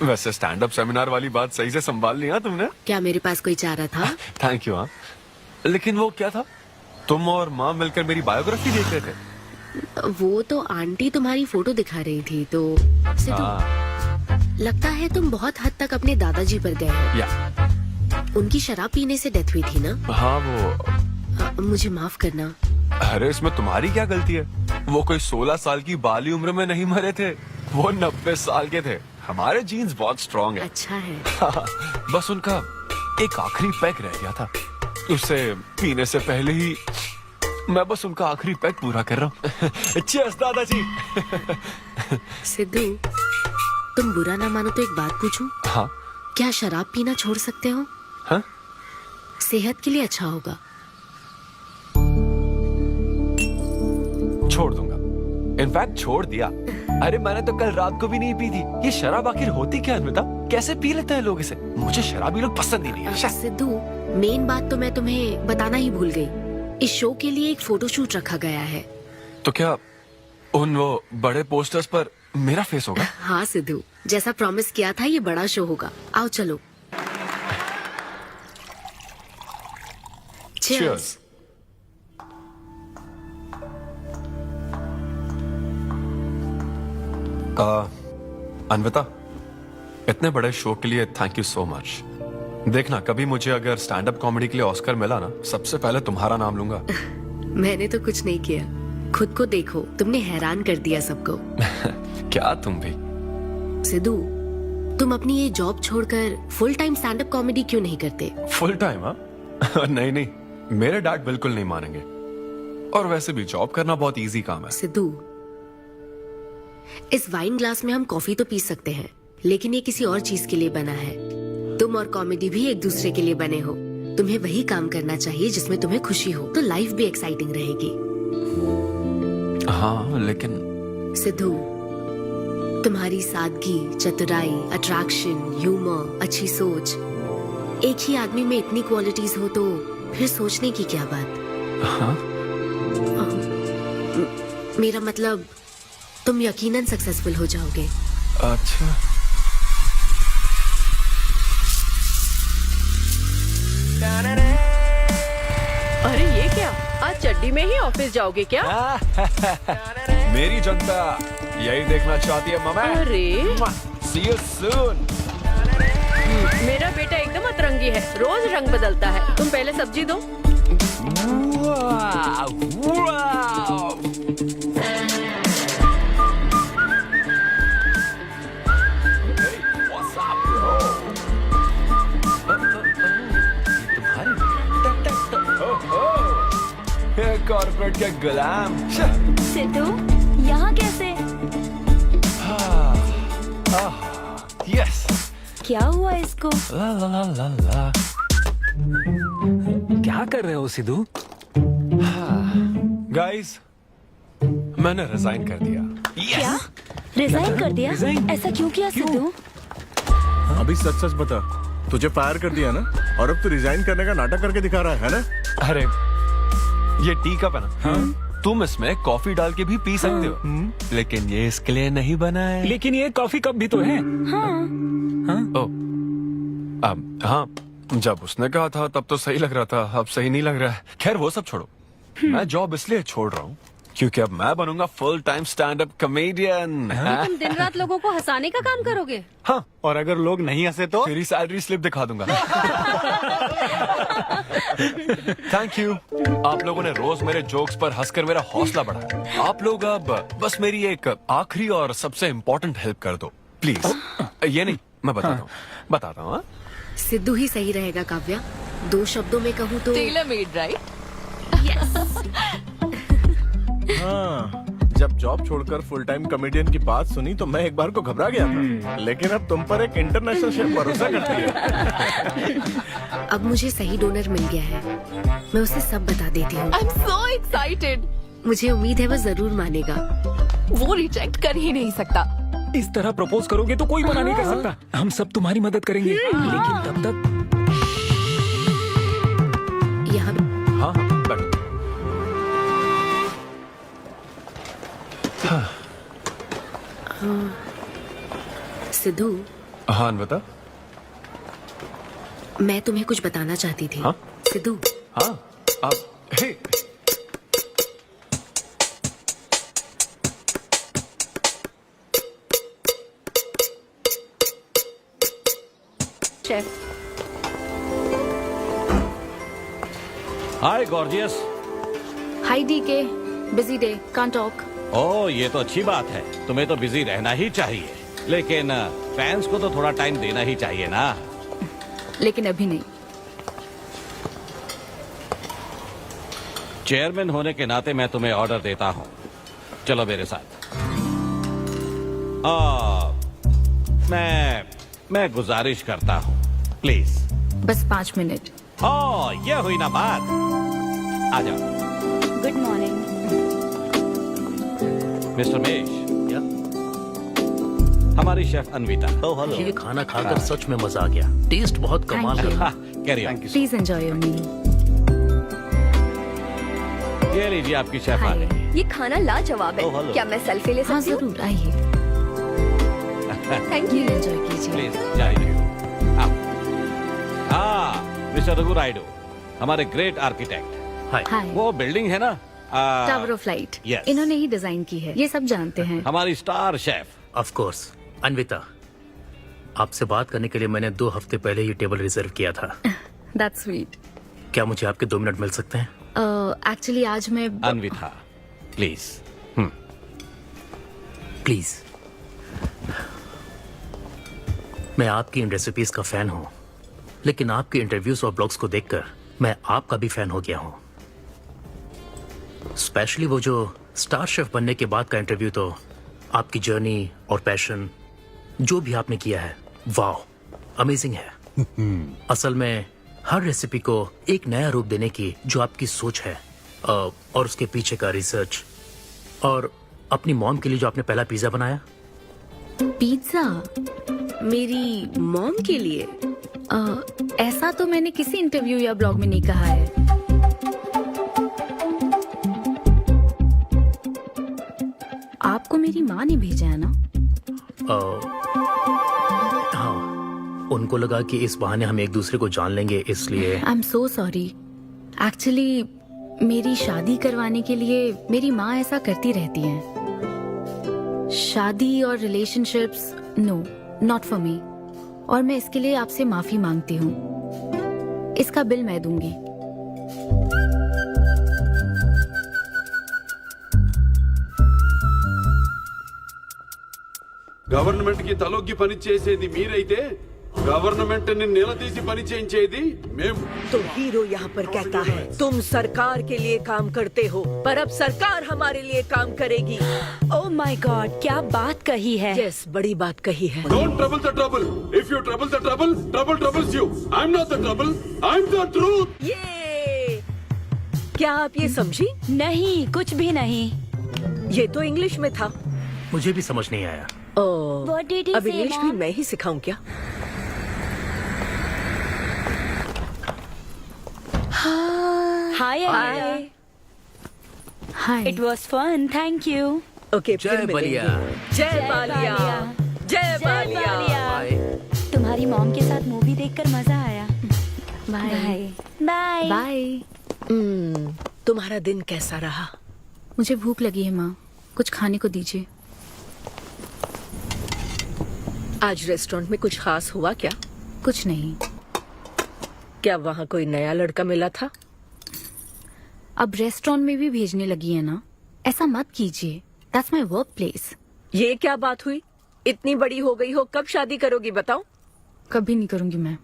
वैसे स्टैंड अप सेमिनार वाली बात सही से संभाल लिया तुमने। क्या मेरे पास कोई चारा था? Thank you. हाँ, लेकिन वो क्या था, तुम और माँ मिलकर मेरी बायोग्राफी देख रहे थे। वो तो आंटी तुम्हारी फोटो दिखा रही थी, तो सिद्धू, लगता है तुम बहुत हद तक अपने दादाजी पर गए हो। या उनकी शराब पीने से डेथ हुई थी ना? हाँ, वो मुझे माफ करना। अरे इसमें तुम्हारी क्या गलती है? वो कोई 16 साल की बाली उम्र में नहीं मरे थे, वो 90 साल के थे। हमारे जीन्स बहुत स्ट्रॉन्ग है। अच्छा है। बस उनका एक आखिरी पैक रह गया था, उसे पीने से पहले ही मैं बस उनका आखिरी पैक पूरा कर रहा हूँ। चीयर्स दादाजी। सिद्धू, तुम बुरा ना मानो तो एक बात पूछूं? हाँ। क्या शराब पीना छोड़ सकते हो? हाँ? सेहत के लिए अच्छा होगा। छोड़ दूंगा, इनफैक्ट छोड़ दिया। अरे मैंने तो कल रात को भी नहीं पी थी। ये शराब आखिर होती क्या है अनविता? कैसे पी लेते हैं लोग इसे? मुझे शराबी लोग पसंद ही नहीं है। सिद्धू, मेन बात तो मैं तुम्हें बताना ही भूल गई। इस शो के लिए एक फोटोशूट रखा गया है। तो क्या उन वो बड़े पोस्टर्स पर मेरा फेस होगा? हाँ सिद्धू, जैसा प्रॉमिस किया था, ये बड़ा शो होगा। आओ चलो। Cheers. अनविता, इतने बड़े शो के लिए थैंक यू सो मच। देखना, कभी मुझे अगर स्टैंड अप कॉमेडी के लिए ऑस्कर मिला ना, सबसे पहले तुम्हारा नाम लूंगा। मैंने तो कुछ नहीं किया, खुद को देखो, तुमने हैरान कर दिया सबको। क्या तुम भी? सिद्धू, तुम अपनी ये जॉब छोड़कर full time stand up comedy क्यों नहीं करते? Full time? हाँ? नहीं, मेरे डैड बिल्कुल नहीं मानेंगे। और वैसे भी जॉब करना बहुत इजी काम है। सिद्धू, इस वाइन ग्लास में हम कॉफी तो पी सकते हैं, लेकिन ये किसी और चीज के लिए बना है। तुम और कॉमेडी भी एक दूसरे के लिए बने हो। तुम्हें वही काम करना चाहिए जिसमें तुम्हें खुशी हो, तो लाइफ भी एक्साइटिंग रहेगी। हाँ, लेकिन सिद्धू, तुम्हारी सादगी, चतुराई, अट्रैक्शन, ह्यूमर, अच्छी सोच, एक ही आदमी में इतनी क्वालिटीज हो तो फिर सोचने की क्या बात? हाँ? मेरा मतलब, तुम यकीनन सक्सेसफुल हो जाओगे। अच्छा। अरे ये क्या? आज चड्डी दिल्ली में ही ऑफिस जाओगे क्या? मेरी जनता यही देखना चाहती है मम्मी। अरे See you soon. मेरा बेटा एकदम अतरंगी है, रोज रंग बदलता है। तुम पहले सब्जी दो। Wow, wow. Hey, what's up, bro? तुम्हारे कॉर्पोरेट के गुलाम। सिद्धू यहाँ कैसे? यस। क्या हुआ इसको? ला ला ला ला ला। क्या कर रहे हो सिद्धू? गाइस, मैंने रिजाइन कर दिया। क्या? रिजाइन कर दिया? ऐसा क्यों किया सिद्धू? अभी सच सच बता, तुझे फायर कर दिया ना, और अब तू रिजाइन करने का नाटक करके दिखा रहा है ना? अरे ये टी कप है ना? हाँ? तुम इसमें कॉफी डाल के भी पी सकते हो, लेकिन ये इसके लिए नहीं बना है। लेकिन ये कॉफी कप भी तो है। हाँ, जब उसने कहा था तब तो सही लग रहा था, अब सही नहीं लग रहा है। खैर वो सब छोड़ो, मैं जॉब इसलिए छोड़ रहा हूँ क्योंकि अब मैं बनूंगा full time stand up comedian. तुम दिन रात लोगों को हंसाने का काम करोगे? हाँ, और अगर लोग नहीं हंसे तो तेरी सैलरी स्लिप दिखा दूंगा। थैंक यू, आप लोगों ने रोज मेरे जोक्स पर हंसकर मेरा हौसला बढ़ाया। आप लोग अब बस मेरी एक आखिरी और सबसे इम्पोर्टेंट हेल्प कर दो प्लीज। ये नहीं, मैं बताता हूँ। सिद्धू ही सही रहेगा काव्या। 2 शब्दों में कहूँ तो टेलर मेड, राइट? हाँ, जब जॉब छोड़कर फुल टाइम कॉमेडियन की बात सुनी तो मैं एक बार को घबरा गया था, लेकिन अब तुम पर एक इंटरनेशनल शेफ भरोसा करती है। अब मुझे सही डोनर मिल गया है, मैं उसे सब बता देती हूँ। I am so excited. मुझे उम्मीद है वो जरूर मानेगा। वो रिजेक्ट कर ही नहीं सकता। इस तरह प्रपोज करोगे तो कोई मना नहीं कर सकता। हम सब तुम्हारी मदद करेंगे, लेकिन तब तक यहाँ हाँ, बैठो। सिद्धू, हाँ बता। मैं तुम्हें कुछ बताना चाहती थी। हाँ? सिद्धू, हाँ, आप hey chef. Hi gorgeous. Hi DK, busy day, can't talk. Oh, ये तो अच्छी बात है। तुम्हें तो बिजी रहना ही चाहिए, लेकिन फैंस को तो थोड़ा टाइम देना ही चाहिए ना। लेकिन अभी नहीं। चेयरमैन होने के नाते मैं तुम्हें ऑर्डर देता हूँ, चलो मेरे साथ। मैं गुजारिश करता हूँ, प्लीज। बस 5 मिनट। ओह, ये हुई ना बात। आ जाओ। गुड मॉर्निंग मिस्टर मेश, हमारी शेफ अन्विता। ये खाना खाकर सच में मजा आ गया। टेस्ट बहुत कमाल Thank you. है। Carry on. Please enjoy your meal. ये लीजिए आपकी शेफ आ गई। ये खाना लाजवाब है। क्या मैं सेल्फी ले हाँ सकती हूँ? जरूर, आइए। Thank you. एंजॉय कीजिए। प्लीज जारी रहिए। हाँ, मिस्टर रघु राइडू, हमारे ग्रेट आर्किटेक्ट। हाय। वो बिल्डिंग है ना, टावर ऑफ लाइट, Yes. इन्होंने ही डिजाइन की है, ये सब जानते हैं। हमारी star chef. Of course. Anvita, आपसे बात करने के लिए मैंने 2 हफ्ते पहले ये टेबल रिजर्व किया था। That's sweet. क्या मुझे आपके 2 मिनट मिल सकते हैं? एक्चुअली आज मैं अन्विता, प्लीज। प्लीज। मैं आपकी इन रेसिपीज का फैन हूँ, लेकिन आपके इंटरव्यूज और ब्लॉग्स को देखकर मैं आपका भी फैन हो गया हूँ। स्पेशली वो जो स्टार शेफ बनने के बाद का इंटरव्यू, तो आपकी जर्नी और पैशन जो भी आपने किया है, वाह, अमेजिंग है। असल में हर रेसिपी को एक नया रूप देने की जो आपकी सोच है, और उसके पीछे का रिसर्च, और अपनी मॉम के लिए जो आपने पहला पिज्जा बनाया। पिज्जा मेरी मॉम के लिए? ऐसा तो मैंने किसी इंटरव्यू या ब्लॉग में नहीं कहा है। आपको मेरी माँ ने भेजा है ना? हाँ, उनको लगा कि इस बहाने हम एक दूसरे को जान लेंगे, इसलिए। I am so sorry. Actually मेरी शादी करवाने के लिए मेरी माँ ऐसा करती रहती है। शादी और relationships, no, not for me. और मैं इसके लिए आपसे माफी मांगती हूँ। इसका बिल मैं दूंगी। గవర్నమెంట్ కి తలొగ్గి పని చేసేది మీరైతే गवर्नमेंट ने निलदीसी पनी చేయించేది మేము। तो हीरो यहाँ पर कहता है तुम सरकार के लिए काम करते हो, पर अब सरकार हमारे लिए काम करेगी। ओह माय गॉड, क्या बात कही है। यस, बड़ी बात कही है। Don't trouble the trouble. If you trouble the trouble, trouble troubles you. I'm not the trouble. I'm the truth. ये क्या आप ये समझी? नहीं, कुछ भी नहीं। ये तो इंग्लिश में था। मुझे भी समझ नहीं आया। What did he अब say, इंग्लिश भी Mom? मैं ही सिखाऊं क्या? Hi hi. Hi. It was fun, thank you. Okay, जय बलिया। जय बालिया। जय बालिया। तुम्हारी मॉम के साथ मूवी देखकर मजा आया। Bye bye. बाय। तुम्हारा दिन कैसा रहा? मुझे भूख लगी है माँ, कुछ खाने को दीजिए। आज रेस्टोरेंट में कुछ खास हुआ क्या? कुछ नहीं। क्या वहाँ कोई नया लड़का मिला था? अब रेस्टोरेंट में भी भेजने लगी है ना, ऐसा मत कीजिए। That's my work place. ये क्या बात हुई? इतनी बड़ी हो गई हो, कब शादी करोगी बताओ? कभी नहीं करूंगी मैं।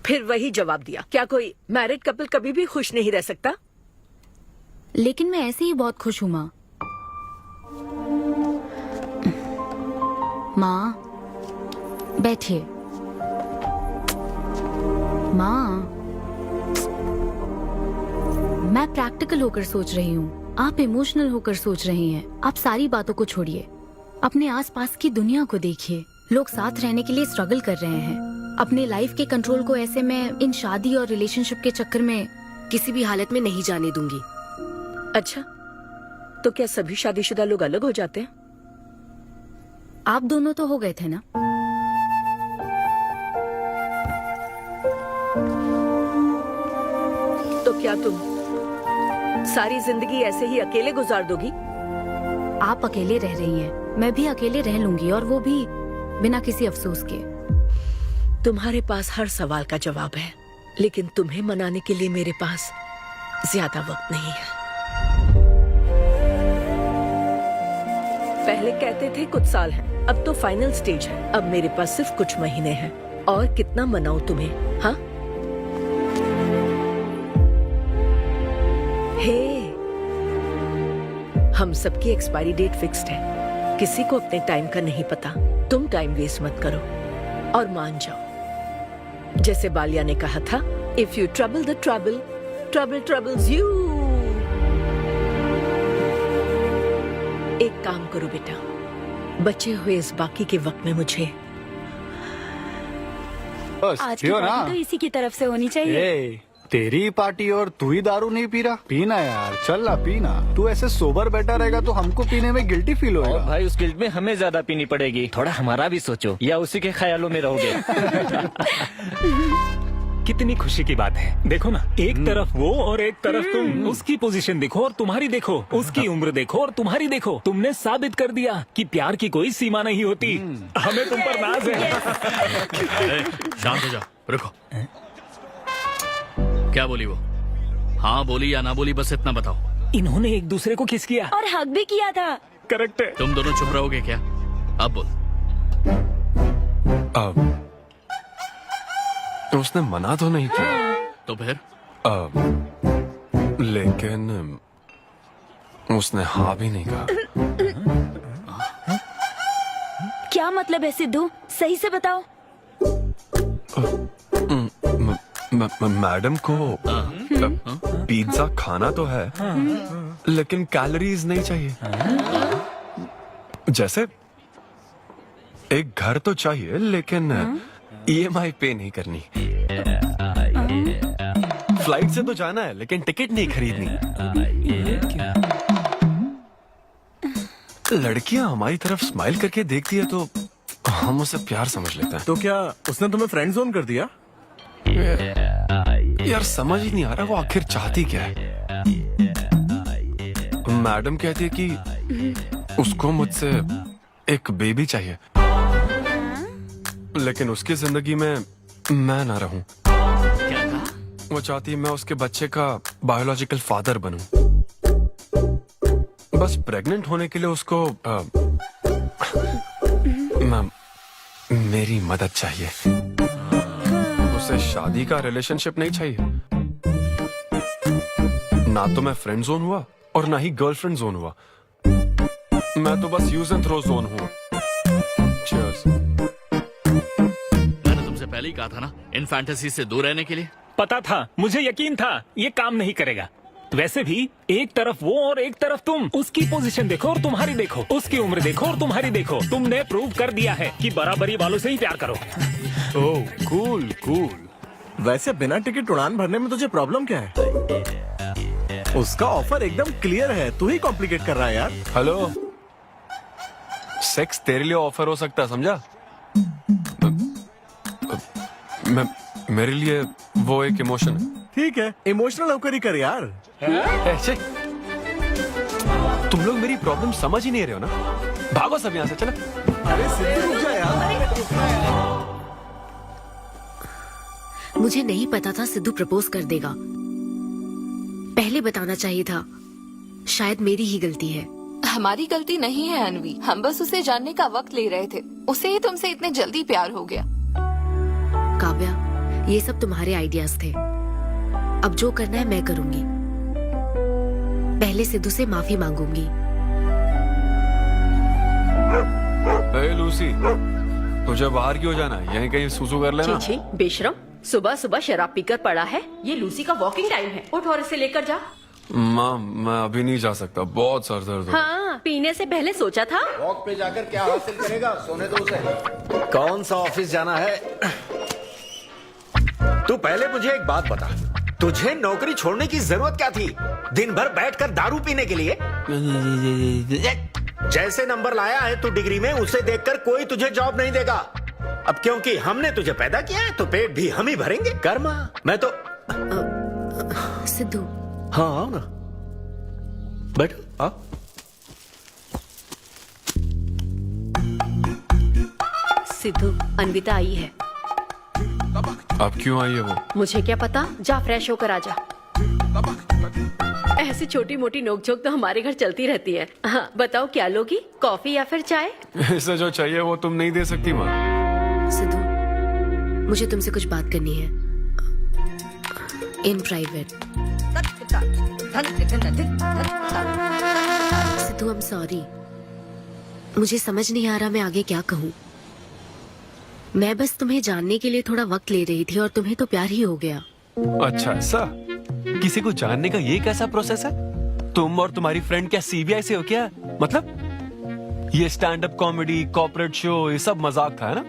फिर वही जवाब दिया। क्या कोई मैरिड कपल कभी भी खुश नहीं रह सकता? लेकिन मैं ऐसे ही बहुत खुश हूँ माँ। माँ बैठिए। माँ, मैं प्रैक्टिकल होकर सोच रही हूँ, आप इमोशनल होकर सोच रही हैं। आप सारी बातों को छोड़िए, अपने आसपास की दुनिया को देखिए। लोग साथ रहने के लिए स्ट्रगल कर रहे हैं। अपने लाइफ के कंट्रोल को ऐसे मैं इन शादी और रिलेशनशिप के चक्कर में किसी भी हालत में नहीं जाने दूंगी। अच्छा, तो क्या सभी शादीशुदा लोग अलग हो जाते हैं? आप दोनों तो हो गए थे ना। तो क्या तुम सारी जिंदगी ऐसे ही अकेले गुजार दोगी? आप अकेले रह रही हैं, मैं भी अकेले रह लूंगी, और वो भी बिना किसी अफसोस के। तुम्हारे पास हर सवाल का जवाब है, लेकिन तुम्हें मनाने के लिए मेरे पास ज्यादा वक्त नहीं है। पहले कहते थे कुछ साल हैं, अब तो फाइनल स्टेज है। अब मेरे पास सिर्फ कुछ महीने हैं, और कितना मनाऊं तुम्हें? हाँ, हे, हम सबकी एक्सपायरी डेट फिक्स्ड है। किसी को अपने टाइम का नहीं पता। तुम टाइम वेस्ट मत करो और मान जाओ। जैसे बालिया ने कहा था, if you trouble the trouble, trouble troubles you. एक काम करो बेटा, बचे हुए इस बाकी के वक्त में मुझे आज की पार्टी तो इसी की तरफ से होनी चाहिए। तेरी पार्टी और तू ही दारू नहीं पी रहा। पीना यार, चल ना पीना। तू ऐसे सोबर बैठा रहेगा तो हमको पीने में गिल्टी फील होगा। भाई उस गिल्ट में हमें ज्यादा पीनी पड़ेगी। थोड़ा हमारा भी सोचो, या उसी के ख्यालों में रहोगे। कितनी खुशी की बात है। देखो ना, एक तरफ वो और एक तरफ तुम। उसकी पोजीशन देखो और तुम्हारी देखो, उसकी उम्र देखो और तुम्हारी देखो। तुमने साबित कर दिया कि प्यार की कोई सीमा नहीं होती। हमें तुम पर नाज है। शांत हो जा, रुको। क्या बोली वो? हाँ बोली या ना बोली, बस इतना बताओ। इन्होंने एक दूसरे को किस किया? और हक भी किया था। करेक्ट है। तुम दोनों चुप रहोगे क्या? अब बोल। उसने मना तो नहीं किया। तो फिर? लेकिन उसने हाँ भी नहीं कहा। क्या मतलब है सिद्धू? सही से बताओ। मैडम को पिज्जा खाना तो है, लेकिन कैलोरीज नहीं चाहिए। जैसे एक घर तो चाहिए, लेकिन EMI पे नहीं करनी। फ्लाइट से तो जाना है, लेकिन टिकट नहीं खरीदनी। लड़कियां हमारी तरफ स्माइल करके देखती है तो हम उसे प्यार समझ लेते हैं। तो क्या उसने तुम्हें फ्रेंड जोन कर दिया? यार समझ ही नहीं आ रहा वो आखिर चाहती क्या है। मैडम कहती है कि उसको मुझसे एक बेबी चाहिए, लेकिन उसकी जिंदगी में मैं ना रहूं। वो चाहती है मैं उसके बच्चे का बायोलॉजिकल फादर बनूं। बस प्रेग्नेंट होने के लिए उसको मेरी मदद चाहिए। उसे शादी का रिलेशनशिप नहीं चाहिए। ना तो मैं फ्रेंड जोन हुआ और ना ही गर्लफ्रेंड जोन हुआ। मैं तो बस यूज एंड थ्रो जोन हुआ। Cheers. मैंने तुमसे पहले ही कहा था ना इन फैंटेसी से दूर रहने के लिए। पता था, मुझे यकीन था ये काम नहीं करेगा। वैसे भी एक तरफ वो और एक तरफ तुम, उसकी पोजीशन देखो और तुम्हारी देखो, उसकी उम्र देखो और तुम्हारी देखो। तुमने प्रूव कर दिया है कि बराबरी वालों से ही प्यार करो। ओह कूल कूल। वैसे बिना टिकट उड़ान भरने में तुझे प्रॉब्लम क्या है? उसका ऑफर एकदम क्लियर है, तू ही कॉम्प्लिकेट कर रहा है यार। हेलो, सेक्स तेरे लिए ऑफर हो सकता है, समझा? मेरे लिए वो एक इमोशन है। ठीक है, इमोशनल होकर ही कर यार। ऐसे तुम लोग मेरी प्रॉब्लम समझ ही नहीं रहे हो ना। भागो सब यहाँ से, चलो। अरे सिद्धू रुक जा यार। मुझे नहीं पता था सिद्धू प्रपोज कर देगा। पहले बताना चाहिए था। शायद मेरी ही गलती है। हमारी गलती नहीं है अनवी, हम बस उसे जानने का वक्त ले रहे थे। उसे ही तुमसे इतने जल्दी प्यार हो गया। काव्या, ये सब तुम्हारे आइडियाज थे। अब जो करना है मैं करूंगी। पहले सिद्धू से माफी मांगूंगी। हे लूसी, तुझे बाहर क्यों जाना है? यहीं कहीं सुसु कर लेना। छी छी, बेशरम, सुबह सुबह शराब पीकर पड़ा है। ये लूसी का वॉकिंग टाइम है। उठ और इसे लेकर जा। माँ, मैं अभी नहीं जा सकता, बहुत सर दर्द हो। हाँ, पीने से पहले सोचा था। वॉक पे जाकर क्या हासिल करेगा? सोने दो उसे। कौन सा ऑफिस जाना है? तू पहले मुझे एक बात बता, तुझे नौकरी छोड़ने की जरूरत क्या थी? दिन भर बैठकर दारू पीने के लिए? जैसे नंबर लाया है तू डिग्री में, उसे देखकर कोई तुझे जॉब नहीं देगा। अब क्योंकि हमने तुझे पैदा किया है तो पेट भी हम ही भरेंगे। कर्मा, मैं तो सिद्धू। हाँ आओ ना, बैठो। आओ। सिद्धू, अन्विता आई है। अब क्यों आई है वो? मुझे क्या पता, जा फ्रेश होकर आ जा। ऐसी छोटी मोटी नोकझोंक तो हमारे घर चलती रहती है। हाँ, बताओ क्या लोगी, कॉफी या फिर चाय? इसे जो चाहिए वो तुम नहीं दे सकती माँ। सिद्धू, मुझे तुमसे कुछ बात करनी है, in private. Sidhu, I am sorry. मुझे समझ नहीं आ रहा मैं आगे क्या कहूँ। मैं बस तुम्हें जानने के लिए थोड़ा वक्त ले रही थी और तुम्हें तो प्यार ही हो गया। अच्छा ऐसा? किसी को जानने का ये कैसा प्रोसेस है? तुम और तुम्हारी फ्रेंड क्या सीबीआई से हो क्या? मतलब ये stand up comedy, corporate show, ये सब मजाक था, है ना?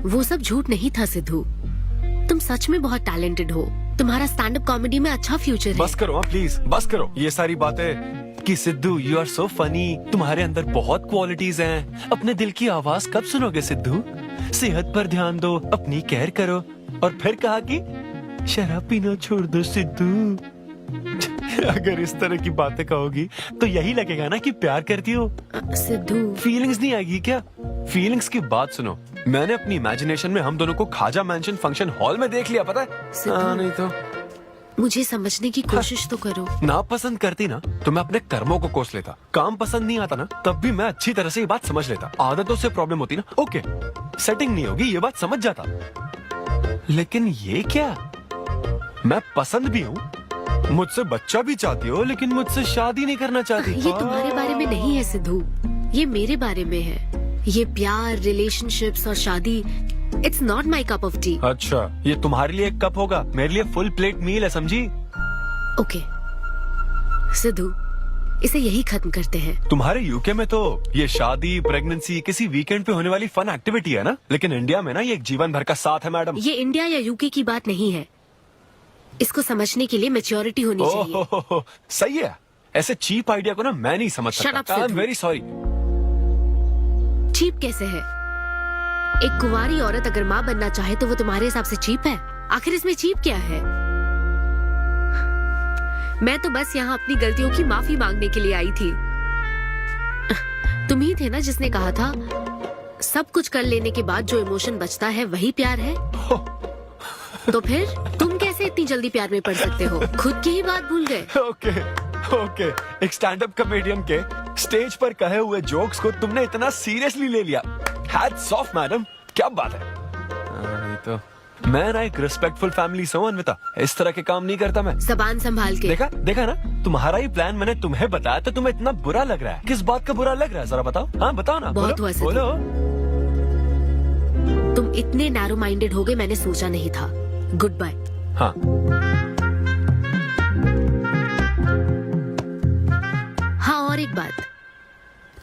वो सब झूठ नहीं था सिद्धू। तुम सच में बहुत टैलेंटेड हो। तुम्हारा स्टैंड अप कॉमेडी में अच्छा फ्यूचर है। बस करो प्लीज, बस करो ये सारी बातें कि Sidhu you are so funny, तुम्हारे अंदर बहुत क्वालिटीज हैं। अपने दिल की आवाज कब सुनोगे सिद्धू? सेहत पर ध्यान दो, अपनी केयर करो। और फिर कहा कि शराब पीना छोड़ दो सिद्धू। अगर इस तरह की बातें कहोगी तो यही लगेगा ना कि प्यार करती हो। सिद्धू, फीलिंग्स नहीं आएगी क्या? फीलिंग्स की बात सुनो, मैंने अपनी इमेजिनेशन में हम दोनों को खाजा मैंशन फंक्शन हॉल में देख लिया, पता है? नहीं तो मुझे समझने की कोशिश तो करो। ना पसंद करती ना तो मैं अपने कर्मों को कोस लेता। काम पसंद नहीं आता ना तब भी मैं अच्छी तरह से ये बात समझ लेता। आदतों से प्रॉब्लम होती ना, ओके सेटिंग नहीं होगी, ये बात समझ जाता। लेकिन ये क्या, मैं पसंद भी हूँ, मुझसे बच्चा भी चाहती हो, लेकिन मुझसे शादी नहीं करना चाहती। ये तुम्हारे बारे में नहीं है सिद्धू, ये मेरे बारे में है। ये प्यार, रिलेशनशिप्स और शादी, it's not my cup of T. अच्छा, ये तुम्हारे लिए एक कप होगा, मेरे लिए फुल प्लेट मील है, समझी? ओके सिद्धू, इसे यही खत्म करते हैं। तुम्हारे यूके में तो ये शादी, प्रेगनेंसी किसी वीकेंड पे होने वाली फन एक्टिविटी है ना, लेकिन इंडिया में ना ये एक जीवन भर का साथ है मैडम। ये इंडिया या यूके की बात नहीं है। इसको समझने के लिए मैच्योरिटी होनी चाहिए। सही है, ऐसे चीप आइडिया को ना मैं नहीं समझ सकता। I am very sorry. Cheap कैसे है? एक कुंवारी औरत अगर माँ बनना चाहे तो वो तुम्हारे हिसाब से चीप है? आखिर इसमें चीप क्या है? मैं तो बस यहाँ अपनी गलतियों की माफी मांगने के लिए आई थी। तुम ही थे ना जिसने कहा था सब कुछ कर लेने के बाद जो इमोशन बचता है वही प्यार है। तो फिर तुम कैसे इतनी जल्दी प्यार में पड़ सकते हो? खुद की ही बात भूल गए। ओके ओके, एक स्टैंड अप कॉमेडियन के स्टेज पर कहे हुए जोक्स को तुमने इतना सीरियसली ले लिया। हैट्स ऑफ मैडम, क्या बात है। नहीं तो मैं ना एक रिस्पेक्टफुल फैमिली से हूं अन्विता, इस तरह के काम नहीं करता मैं। जबान संभाल के। देखा ना, तुम्हारा ही प्लान मैंने तुम्हें बताया तो तुम्हें इतना बुरा लग रहा है। किस बात का बुरा लग रहा है जरा बताओ। हाँ बताओ ना। बहुत हुआ सिद्धू। बोलो। तुम इतने नैरो माइंडेड हो गए मैंने सोचा नहीं था। Goodbye. हाँ हाँ, और एक बात,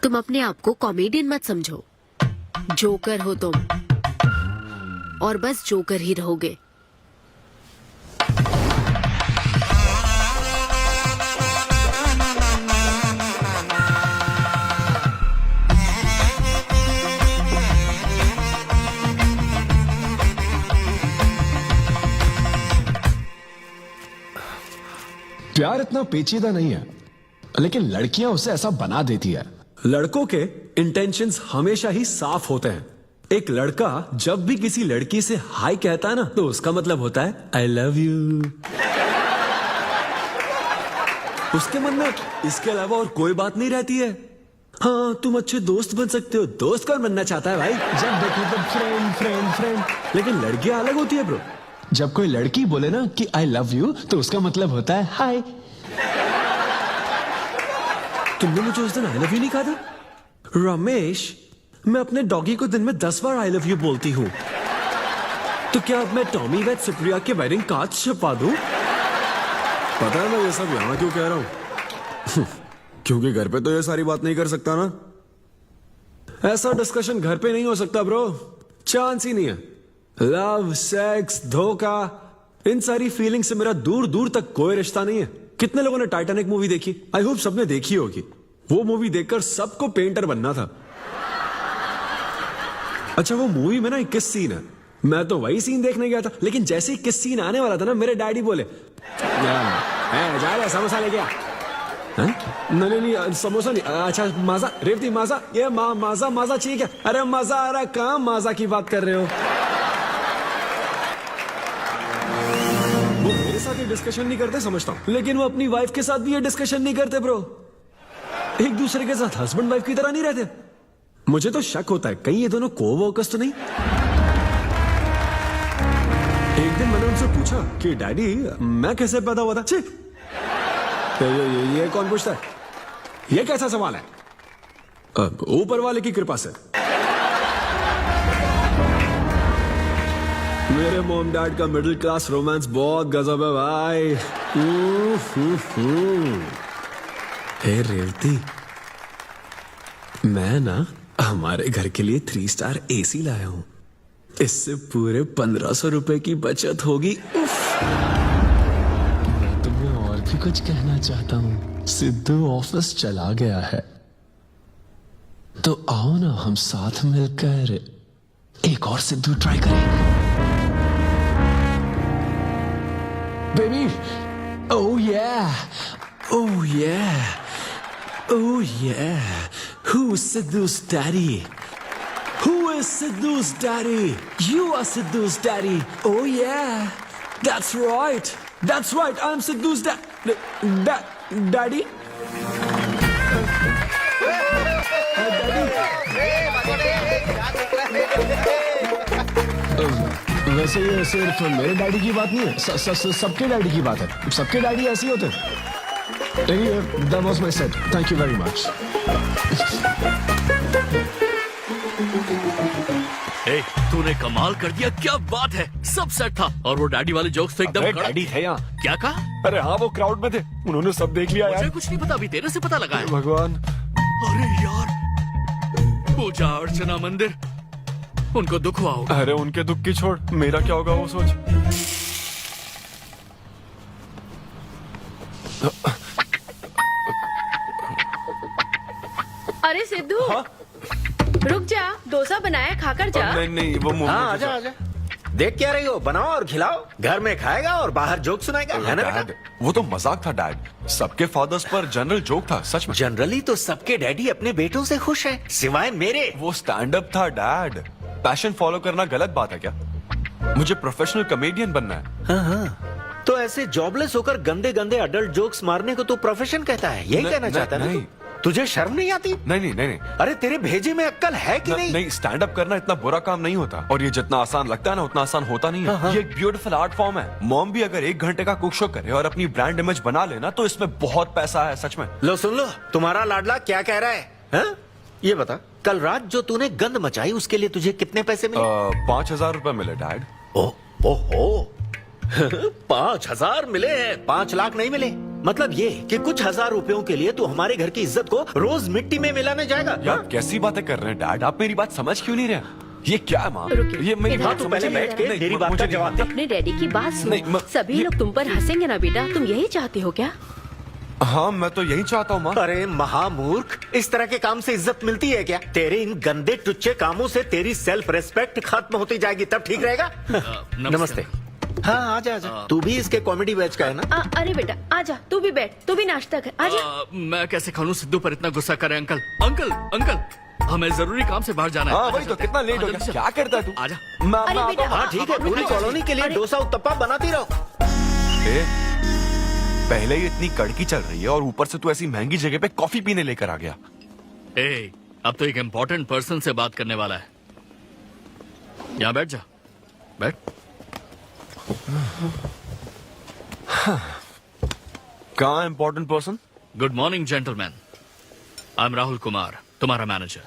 तुम अपने आप को कॉमेडियन मत समझो, जोकर हो तुम, और बस जोकर ही रहोगे। प्यार इतना पेचीदा नहीं है, लेकिन लड़कियां उसे ऐसा बना देती है। लड़कों के इंटेंशंस हमेशा ही साफ होते हैं। एक लड़का जब भी किसी लड़की से हाय कहता है ना, तो उसका मतलब होता है आई लव यू। उसके मन में इसके अलावा और कोई बात नहीं रहती है। हाँ, तुम अच्छे दोस्त बन सकते हो। दोस्त कौन बनना चाहता है भाई? जब देखो तो फ्रेंड फ्रेंड फ्रेंड। लेकिन लड़कियां अलग होती है ब्रो। जब कोई लड़की बोले ना कि आई लव यू, तो उसका मतलब होता है हाय। तुमने मुझे उस दिन आई लव यू नहीं कहा था? रमेश, मैं अपने डॉगी को दिन में 10 बार आई लव यू बोलती हूँ। तो क्या अब मैं टॉमी वेट सुप्रिया के वेडिंग कार्ड छपवा दूं? पता है मैं ये सब यहाँ क्यों कह रहा हूँ? क्योंकि घर पे तो ये सारी बात नहीं कर सकता ना। ऐसा डिस्कशन घर पे नहीं हो सकता ब्रो, चांस ही नहीं है। लव, सेक्स, धोखा, इन सारी फीलिंग से मेरा दूर दूर तक कोई रिश्ता नहीं है। कितने लोगों ने टाइटैनिक मूवी देखी? आई होप सबने देखी होगी। वो मूवी देखकर सबको पेंटर बनना था। अच्छा, वो मूवी में ना 21 सीन है। मैं तो वही सीन देखने गया था, लेकिन जैसे ही 21 सीन आने वाला था ना, मेरे डैडी बोले जा रहा समोसा लेके आ। नहीं समोसा नहीं। अच्छा माजा, रेवती माजा, ये माजा चाहिए क्या? अरे मजा आ रहा, कहाँ माजा की बात कर रहे हो? वो मेरे साथ ये डिस्कशन नहीं करते समझता हूँ, लेकिन वो अपनी वाइफ के साथ भी ये डिस्कशन नहीं करते ब्रो। एक दूसरे के साथ हस्बैंड वाइफ की तरह नहीं रहते। मुझे तो शक होता है कहीं ये दोनों कोवर्कर्स तो नहीं। एक दिन मैंने उनसे पूछा कि डैडी मैं कैसे पैदा हुआ था? छी, ये कौन पूछता है? ये कैसा सवाल है? ऊपर वाले की कृपा से। मेरे मॉम डैड का मिडिल क्लास रोमांस बहुत गजब है भाई। हे रेवती, मैं ना हमारे घर के लिए 3 स्टार AC लाया हूं। इससे पूरे 1500 रुपए की बचत होगी। मैं तुम्हें और भी कुछ कहना चाहता हूँ। सिद्धू ऑफिस चला गया है, तो आओ ना हम साथ मिलकर एक और सिद्धू ट्राई करें। Baby, oh yeah, oh yeah, oh yeah. Who's Sidhu's daddy? Who is Sidhu's daddy? You are Sidhu's daddy. Oh yeah, that's right. That's right. I'm Sidhu's daddy. वैसे ये सिर्फ मेरे डैडी की बात नहीं है, सबके डैडी की बात है। सबके डैडी ऐसे ही होते हैं। That was my set. Thank you very much. तूने कमाल कर दिया, क्या बात है। सब सेट था और वो डैडी वाले जोक्स तो एकदम कड़क। डैडी थे यहाँ। क्या कहा? अरे हाँ, वो क्राउड में थे, उन्होंने सब देख लिया यार। मुझे कुछ नहीं पता, अभी तेरे से पता लगा है। भगवान। अरे यार, पूजा अर्चना मंदिर, उनको दुख हुआ होगा। अरे उनके दुख की छोड़, मेरा क्या होगा वो सोच। अरे सिद्धू, रुक जा, डोसा बनाया, खाकर जा। नहीं वो हाँ, आजा आजा। देख क्या रही हो? बनाओ और खिलाओ। घर में खाएगा और बाहर जोक सुनाएगा, है ना बेटा? डैड, वो तो मजाक था डैड। सबके फादर्स पर जनरल जोक था, सच में। जनरली तो सबके डैडी अपने बेटों से खुश हैं, सिवाय मेरे। वो स्टैंड अप था डैड। पैशन फॉलो करना गलत बात है क्या? मुझे प्रोफेशनल कॉमेडियन बनना है। हाँ हाँ, तो ऐसे जॉबलेस होकर गंदे गंदे अडल्ट जोक्स मारने को तू प्रोफेशन कहता है, यही कहना चाहता है ना? तुझे शर्म नहीं आती? नहीं। अरे तेरे भेजे में अक्ल है कि नहीं? नहीं, स्टैंड अप करना इतना बुरा काम नहीं होता, और ये जितना आसान लगता है ना उतना आसान होता नहीं है। ये एक ब्यूटीफुल आर्ट फॉर्म है। मॉम भी अगर 1 घंटे का कुक शो करे और अपनी ब्रांड इमेज बना लेना तो इसमें बहुत पैसा है, सच में। लो सुन लो, तुम्हारा लाडला क्या कह रहा है, हा? ये बता, कल रात जो तूने गंद मचाई उसके लिए तुझे कितने पैसे मिले? 5,000 रुपए मिले डैड। ओहो 5,000 मिले हैं, 5 लाख नहीं मिले। मतलब ये कि कुछ हजार रुपयों के लिए तू हमारे घर की इज्जत को रोज मिट्टी में मिलाने जाएगा? यार कैसी बातें कर रहे हैं डैड, आप मेरी बात समझ क्यों नहीं रहे? ये क्या है माँ? ये मेरी बात तो पहले बैठ के मेरी बात का जवाब दे। अपने डैडी की बात सुन। नहीं, सभी लोग तुम पर हंसेंगे ना बेटा, तुम यही चाहते हो क्या? हाँ मैं तो यही चाहता हूँ माँ। अरे महामूर्ख, इस तरह के काम से इज्जत मिलती है क्या? तेरे इन गंदे टुच्चे कामों से तेरी सेल्फ रेस्पेक्ट खत्म होती जाएगी, तब ठीक रहेगा। नमस्ते। हाँ आजा आजा, तू भी इसके कॉमेडी बैच का है ना? अरे बेटा आजा, तू भी बैठ, तू भी नाश्ता कर, आजा। मैं कैसे खा लूं? सिद्धू पर इतना गुस्सा करे। अंकल अंकल अंकल, हमें जरूरी काम से बाहर जाना है। हाँ वही तो, कितना लेट हो गया, क्या करता है तू? आजा। अरे बेटा, हाँ ठीक है, पूरी कॉलोनी के लिए डोसा उत्तप्पा बनाती रहो। पहले ही इतनी कड़की चल रही है और ऊपर से तू ऐसी महंगी जगह पे कॉफी पीने लेकर आ गया। अब तो एक इम्पोर्टेंट पर्सन से बात करने वाला है। यहाँ बैठ जा, बैठ। कहाँ important person? Good morning gentleman, I am Rahul Kumar, तुम्हारा मैनेजर।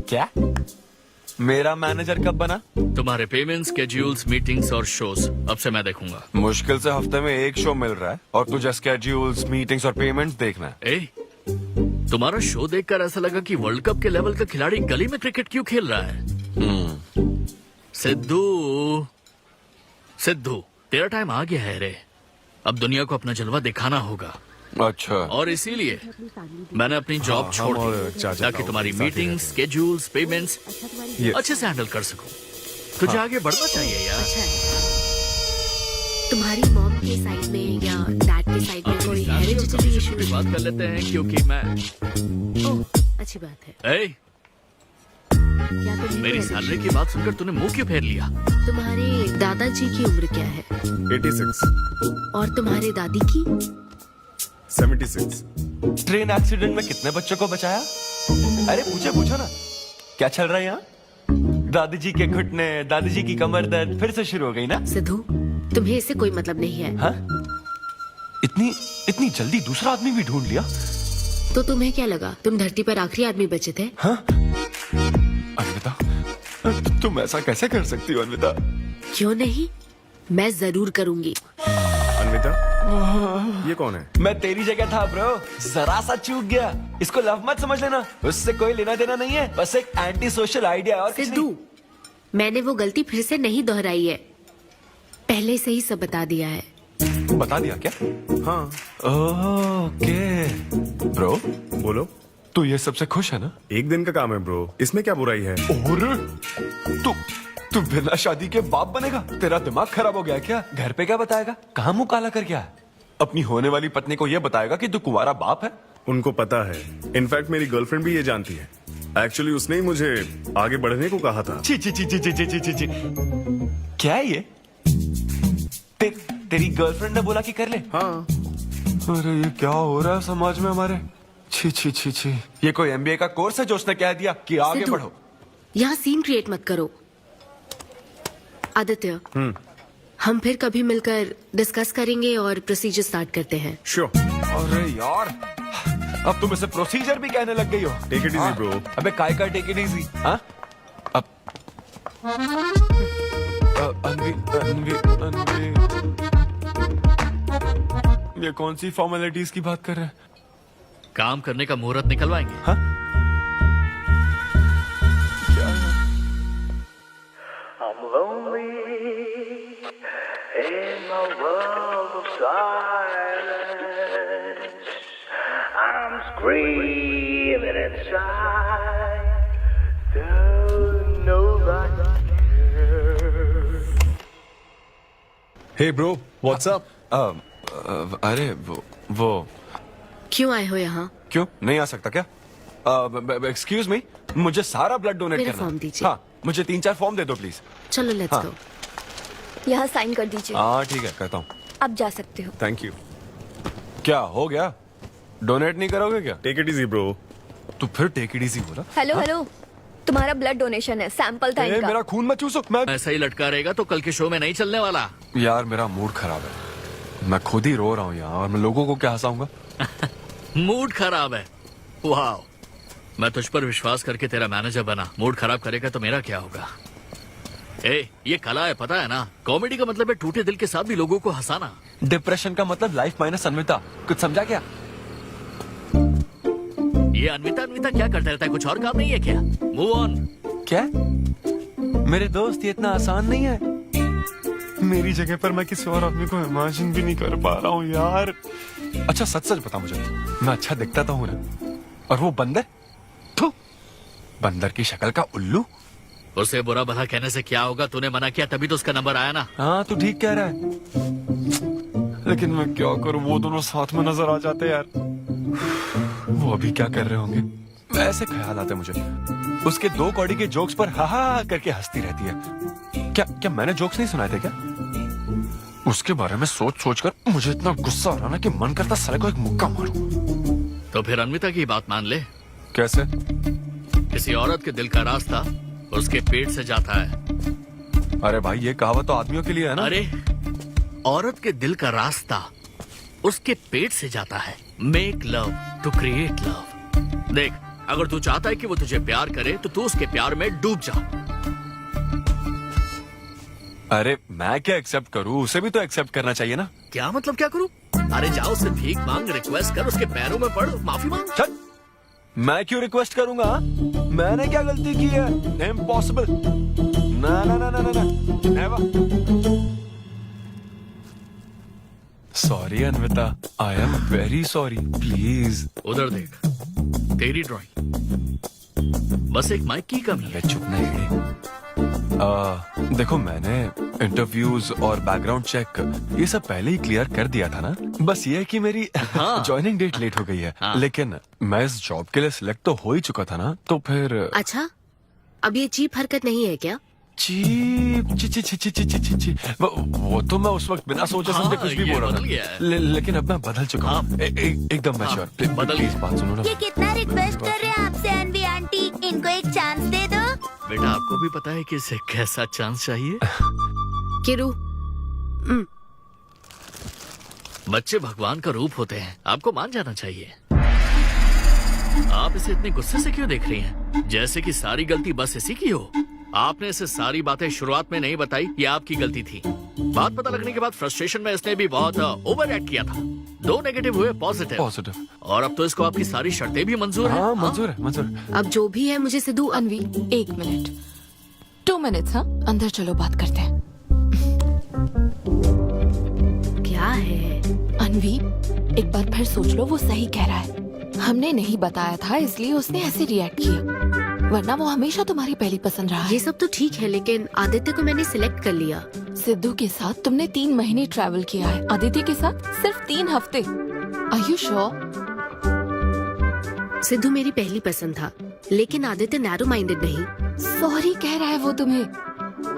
क्या? मेरा मैनेजर कब बना? तुम्हारे पेमेंट्स, स्केड्यूल्स, मीटिंग्स और शोज अब से मैं देखूंगा। मुश्किल से हफ्ते में 1 शो मिल रहा है और तुझे स्केड्यूल्स, मीटिंग्स और पेमेंट्स देखना है। तुम्हारा शो देखकर ऐसा लगा कि वर्ल्ड कप के लेवल का खिलाड़ी गली में क्रिकेट क्यों खेल रहा है। सिद्धू तेरा टाइम आ गया है रे, अब दुनिया को अपना जलवा दिखाना होगा। अच्छा। और इसीलिए मैंने अपनी जॉब छोड़ दी ताकि तुम्हारी मीटिंग, स्केड्यूल्स, पेमेंट्स अच्छे से हैंडल कर सकूं। तुझे आगे बढ़ना चाहिए यार। तुम्हारी मॉम के साइड में या डैड के साइड में कोई हेरिडिटरी इशू? बात कर लेते हैं क्योंकि मैं अच्छी बात है। क्या मेरी सैलरी की बात सुनकर तूने मुंह क्यों फेर लिया? तुम्हारे दादाजी की उम्र क्या है? 86। और तुम्हारे दादी की? 76। ट्रेन एक्सीडेंट में कितने बच्चों को बचाया? अरे पूछो ना, क्या चल रहा है यहाँ? दादी जी के घुटने, दादी जी की कमर दर्द फिर से शुरू हो गई ना? सिद्धू, तुम्हें इससे कोई मतलब नहीं है। हाँ? इतनी जल्दी दूसरा आदमी भी ढूंढ लिया? तो तुम्हें क्या लगा तुम धरती पर आखिरी आदमी बचे थे? हाँ? अन्विता, तुम ऐसा कैसे कर सकती हो अन्विता? क्यों नहीं, मैं जरूर करूंगी। अन्विता, ये कौन है? मैं तेरी जगह था ब्रो, जरा सा चूक गया। इसको लव मत समझ लेना, उससे कोई लेना देना नहीं है, बस एक एंटी सोशल आइडिया। और सिद्धू, मैंने वो गलती फिर से नहीं दोहराई है, पहले से ही सब बता दिया है। बता दिया क्या? हाँ। ओके ब्रो, बोलो। तू ये सबसे खुश है ना? एक दिन का काम है ब्रो, इसमें क्या बुराई है? और तू बिना शादी के बाप बनेगा? तेरा दिमाग खराब हो गया क्या? घर पे क्या बताएगा? कहाँ मुंह काला कर गया? अपनी होने वाली पत्नी को ये बताएगा कि तू कुंवारा बाप है? उनको पता है, इनफैक्ट मेरी गर्लफ्रेंड भी ये जानती है। एक्चुअली उसने ही मुझे आगे बढ़ने को कहा था। ची ची ची ची ची ची ची ची। क्या है ये? तेरी गर्लफ्रेंड ने बोला कि कर ले? हाँ। अरे ये क्या हो रहा है समाज में हमारे? छी छी छी छी, ये कोई MBA का कोर्स है जो उसने कह दिया कि आगे बढ़ो? यहाँ सीन क्रिएट मत करो। आदित्य, हम फिर कभी मिलकर डिस्कस करेंगे और प्रोसीजर स्टार्ट करते हैं। श्योर। अरे यार, अब तुम इसे प्रोसीजर भी कहने लग गई हो। Take it easy bro. अबे काय का टेक इट इजी? हाँ? अब अनवी ये कौन सी फॉर्मेलिटीज की बात कर रहे हैं? काम करने का मुहूर्त निकलवाएंगे। हाँ? क्या है? I'm lonely in a world of silence. I'm screaming inside. Don't nobody care. Hey bro, what's up? अरे वो क्यों आए हो यहाँ? क्यों नहीं आ सकता क्या? एक्सक्यूज मी, मुझे सारा ब्लड डोनेट मेरे करना फॉर्म है। दीजिए। हाँ, मुझे 3-4 फॉर्म दे दो प्लीज। चलो लेट्स हाँ। गो। यहाँ साइन कर दीजिए। हाँ ठीक है, कहता हूँ। अब जा सकते हो। Thank you. क्या हो गया? डोनेट नहीं करोगे क्या? Take it easy bro. तू फिर टेक इट इजी बोला? हेलो हेलो, तुम्हारा ब्लड डोनेशन है, सैंपल था ए, इनका। मेरा खून मत चूसो। मैं ऐसा ही लटका रहेगा तो कल के शो में नहीं चलने वाला। यार मेरा मूड खराब है, मैं खुद ही रो रहा हूँ यहाँ, और मैं लोगों को क्या हंसाऊंगा? मूड खराब है? वाह, मैं तुझ पर विश्वास करके तेरा मैनेजर बना, मूड खराब करेगा तो मेरा क्या होगा? ए, ये कला है, पता है ना? कॉमेडी का मतलब है टूटे दिल के साथ भी लोगों को हंसाना। डिप्रेशन का मतलब लाइफ माइनस अन्विता, कुछ समझा क्या? ये अन्विता क्या करता रहता है? कुछ और काम नहीं है क्या? Move on. क्या? मेरे दोस्त, ये इतना आसान नहीं है। मेरी जगह पर मैं किसी और आदमी को इमेजिन भी नहीं कर पा रहा हूँ यार। अच्छा सच सच बता मुझे, मैं अच्छा दिखता तो हूँ ना? और वो बंदर, थू, बंदर की शक्ल का उल्लू। उसे बुरा भला कहने से क्या होगा? तूने मना किया तभी तो उसका नंबर आया ना। हाँ तू ठीक कह रहा है, लेकिन मैं क्या करूँ, वो दोनों साथ में नजर आ जाते यार। वो अभी क्या कर रहे होंगे? ऐसे ख्याल आते मुझे, उसके 2 कौड़ी के जोक्स पर हा हा करके हंसती रहती है। क्या मैंने जोक्स नहीं सुनाए थे क्या? उसके बारे में सोच सोच कर मुझे इतना गुस्सा आ रहा ना कि मन करता साले को एक मुक्का मारूं। तो फिर अन्विता की बात मान ले। कैसे? किसी औरत के दिल का रास्ता उसके पेट से जाता है। अरे भाई ये कहावत तो आदमियों के लिए है ना? अरे औरत के दिल का रास्ता उसके पेट से जाता है। Make love to create love. देख, अगर तू चाहता है कि वो तुझे प्यार करे तो तू उसके प्यार में डूब जा। अरे मैं क्या एक्सेप्ट करूं, उसे भी तो एक्सेप्ट करना चाहिए ना? क्या मतलब क्या करूं? अरे जाओ उससे भीख मांग, रिक्वेस्ट कर, उसके पैरों में पड़, माफी मांग। चल, मैं क्यों रिक्वेस्ट करूंगा? मैंने क्या गलती की है? इम्पॉसिबल। ना ना ना ना ना never. Sorry Anvita, I am very sorry, please. उधर देख, तेरी ड्राइंग, बस एक माइक की कमी है। चुप नहीं। देखो मैंने इंटरव्यूज और बैकग्राउंड चेक ये सब पहले ही क्लियर कर दिया था ना। बस ये है कि मेरी ज्वाइनिंग डेट लेट हो गई है। लेकिन मैं इस जॉब के लिए सिलेक्ट तो हो ही चुका था ना, तो फिर। अच्छा, अब ये चीप हरकत नहीं है क्या? चीप ची ची ची ची ची ची ची ची। वो तो मैं उस वक्त बिना सोचे समझे कुछ भी बोल रहा था, लेकिन अब मैं बदल चुका हूँ। एकदम मैच्योर। प्लीज बात सुनो ना। ये कितना रिक्वेस्ट कर रहे हैं आपसे अनवी आंटी, इनको एक चांस दे दो। बेटा आपको भी पता है कि इसे कैसा चांस चाहिए? किरू, बच्चे भगवान का रूप होते हैं, आपको मान जाना चाहिए। आप इसे इतने गुस्से से क्यों देख रही हैं? जैसे कि सारी गलती बस इसी की हो। आपने इसे सारी बातें शुरुआत में नहीं बताई, ये आपकी गलती थी। बात पता लगने के बाद फ्रस्ट्रेशन में इसने भी बहुत ओवर एक्ट किया था। 2 नेगेटिव हुए, पॉजिटिव। और अब तो इसको आपकी सारी शर्तें भी मंजूर हैं। हाँ, मंजूर है, मंजूर है। अब जो भी है मुझे सिद्धू। अनवी 1 मिनट, 2 मिनट्स। हाँ, अंदर चलो, बात करते हैं। क्या है अनवी, एक बार फिर सोच लो, वो सही कह रहा है। हमने नहीं बताया था इसलिए उसने ऐसे रिएक्ट किया, वरना वो हमेशा तुम्हारी पहली पसंद रहा है। ये सब तो ठीक है, लेकिन आदित्य को मैंने सिलेक्ट कर लिया। सिद्धू के साथ तुमने 3 महीने ट्रैवल किया है, आदित्य के साथ सिर्फ 3 हफ्ते। Are you sure? सिद्धू मेरी पहली पसंद था, लेकिन आदित्य नैरो माइंडेड नहीं। सॉरी कह रहा है वो तुम्हें,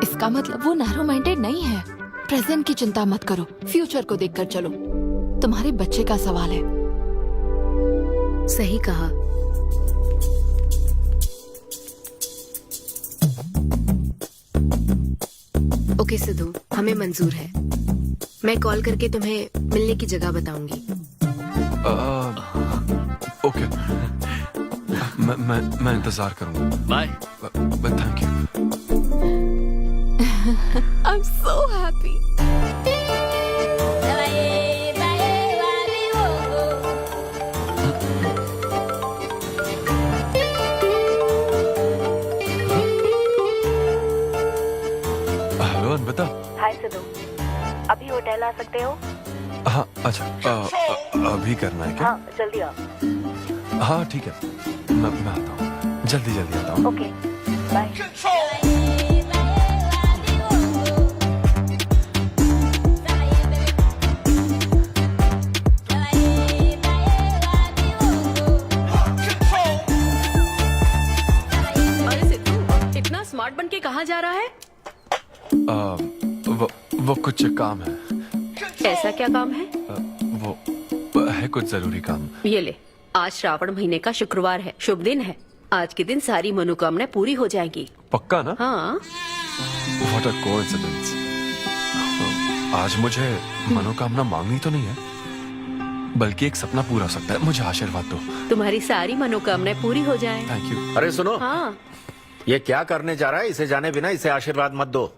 इसका मतलब वो नैरो माइंडेड नहीं है। प्रेजेंट की चिंता मत करो, फ्यूचर को देखकर चलो। तुम्हारे बच्चे का सवाल है। सही कहा। ओके सिद्धू, हमें मंजूर है। मैं कॉल करके तुम्हें मिलने की जगह बताऊंगी। ओके, मैं इंतजार करूंगा। Bye. Thank you. I'm so happy. Hello Anvita. Hi Siddhu, अभी होटल आ सकते हो? हाँ अच्छा, अभी करना है क्या? हाँ जल्दी आओ। हाँ ठीक है, मैं आता हूँ, जल्दी आता हूँ। Okay bye. कहाँ जा रहा है? वो कुछ काम है। ऐसा क्या काम है? वो है कुछ जरूरी काम। ये ले, आज श्रावण महीने का शुक्रवार है, शुभ दिन है। आज के दिन सारी मनोकामनाएं पूरी हो जाएंगी। पक्का ना? हाँ। What a coincidence। आज मुझे मनोकामना मांगनी तो नहीं है, बल्कि एक सपना पूरा हो सकता है। मुझे आशीर्वाद दो। तुम्हारी सारी मनोकामनाएं पूरी हो जाएं। Thank you. अरे सुनो, हाँ। ये क्या करने जा रहा है? इसे जाने बिना इसे आशीर्वाद मत दो।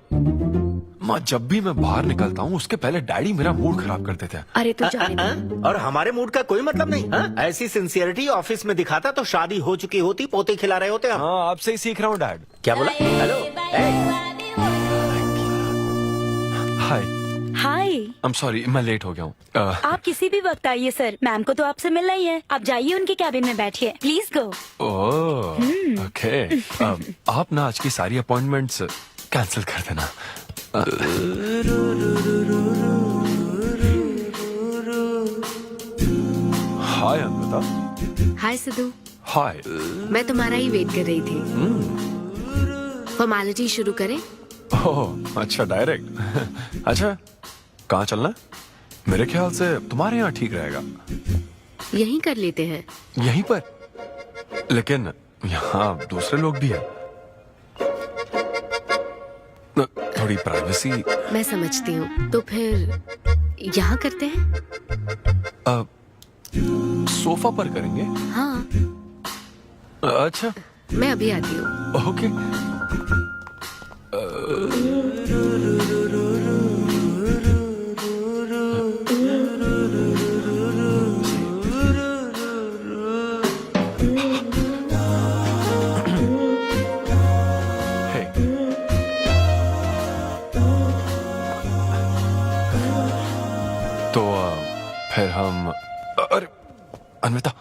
माँ, जब भी मैं बाहर निकलता हूँ उसके पहले डैडी मेरा मूड खराब कर देते हैं। अरे तू जाने दे। और हमारे मूड का कोई मतलब नहीं। हाँ? ऐसी सिंसियरिटी ऑफिस में दिखाता तो शादी हो चुकी होती, पोते खिला रहे होते हम। हाँ, आपसे ही सीख रहा हूँ डैड। क्या बोला? Hello. Hi. Hi. I'm sorry, मैं लेट हो गया हूँ। आप किसी भी वक्त आइए सर, मैम को तो आपसे मिलना ही है। आप जाइए उनके कैबिन में बैठिए, प्लीज गो। Oh, okay. आप ना आज की सारी अपॉइंटमेंट्स कैंसिल कर देना। हाय अन्विता। हाय सिद्धू। हाय। मैं तुम्हारा ही वेट कर रही थी। फॉर्मेलिटी शुरू करें? ओह, अच्छा, डायरेक्ट। अच्छा, कहाँ चलना है? मेरे ख्याल से तुम्हारे यहाँ ठीक रहेगा। यहीं कर लेते हैं। यहीं पर? लेकिन यहाँ दूसरे लोग भी हैं। थोड़ी प्राइवेसी। मैं समझती हूँ, तो फिर यहाँ करते हैं? सोफा पर करेंगे? हाँ। अच्छा, मैं अभी आती हूँ। ओके। तो फिर हम, अरे अन्विता,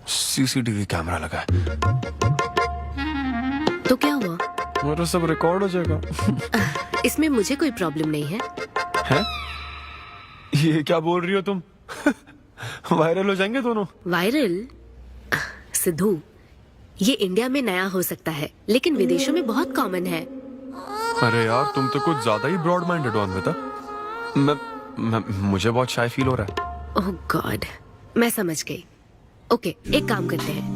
सीसीटीवी कैमरा लगा है। तो क्या हुआ? मेरा सब रिकॉर्ड हो जाएगा। इसमें मुझे कोई प्रॉब्लम नहीं है। हैं? ये क्या बोल रही हो तुम? वायरल हो जाएंगे दोनों। वायरल? सिद्धू, ये इंडिया में नया हो सकता है, लेकिन विदेशों में बहुत कॉमन है। अरे यार, तुम तो कुछ ज्यादा ही ब्रॉड माइंडेड हो अन्विता। मुझे बहुत शाय फील हो रहा है। ओह गॉड, मैं समझ गई। ओके, एक काम करते हैं,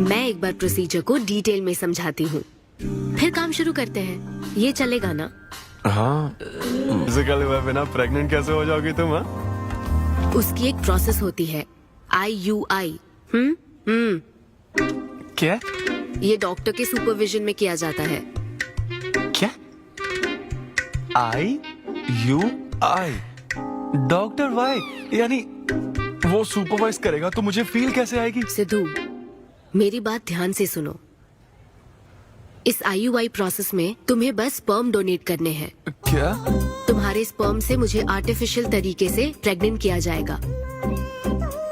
मैं एक बार प्रोसीजर को डिटेल में समझाती हूँ, फिर काम शुरू करते हैं। ये चलेगा ना? हाँ। फिजिकल हुए बिना प्रेग्नेंट कैसे हो जाओगी तुम? हाँ, उसकी एक प्रोसेस होती है, IUI। क्या? ये डॉक्टर के सुपरविजन में किया जाता है। क्या? IUI? Doctor why? यानी वो सुपरवाइज करेगा तो मुझे फील कैसे आएगी? सिद्धू, मेरी बात ध्यान से सुनो। इस IUI प्रोसेस में तुम्हें बस स्पर्म डोनेट करने हैं। क्या? तुम्हारे स्पर्म से मुझे आर्टिफिशियल तरीके से प्रेग्नेंट किया जाएगा,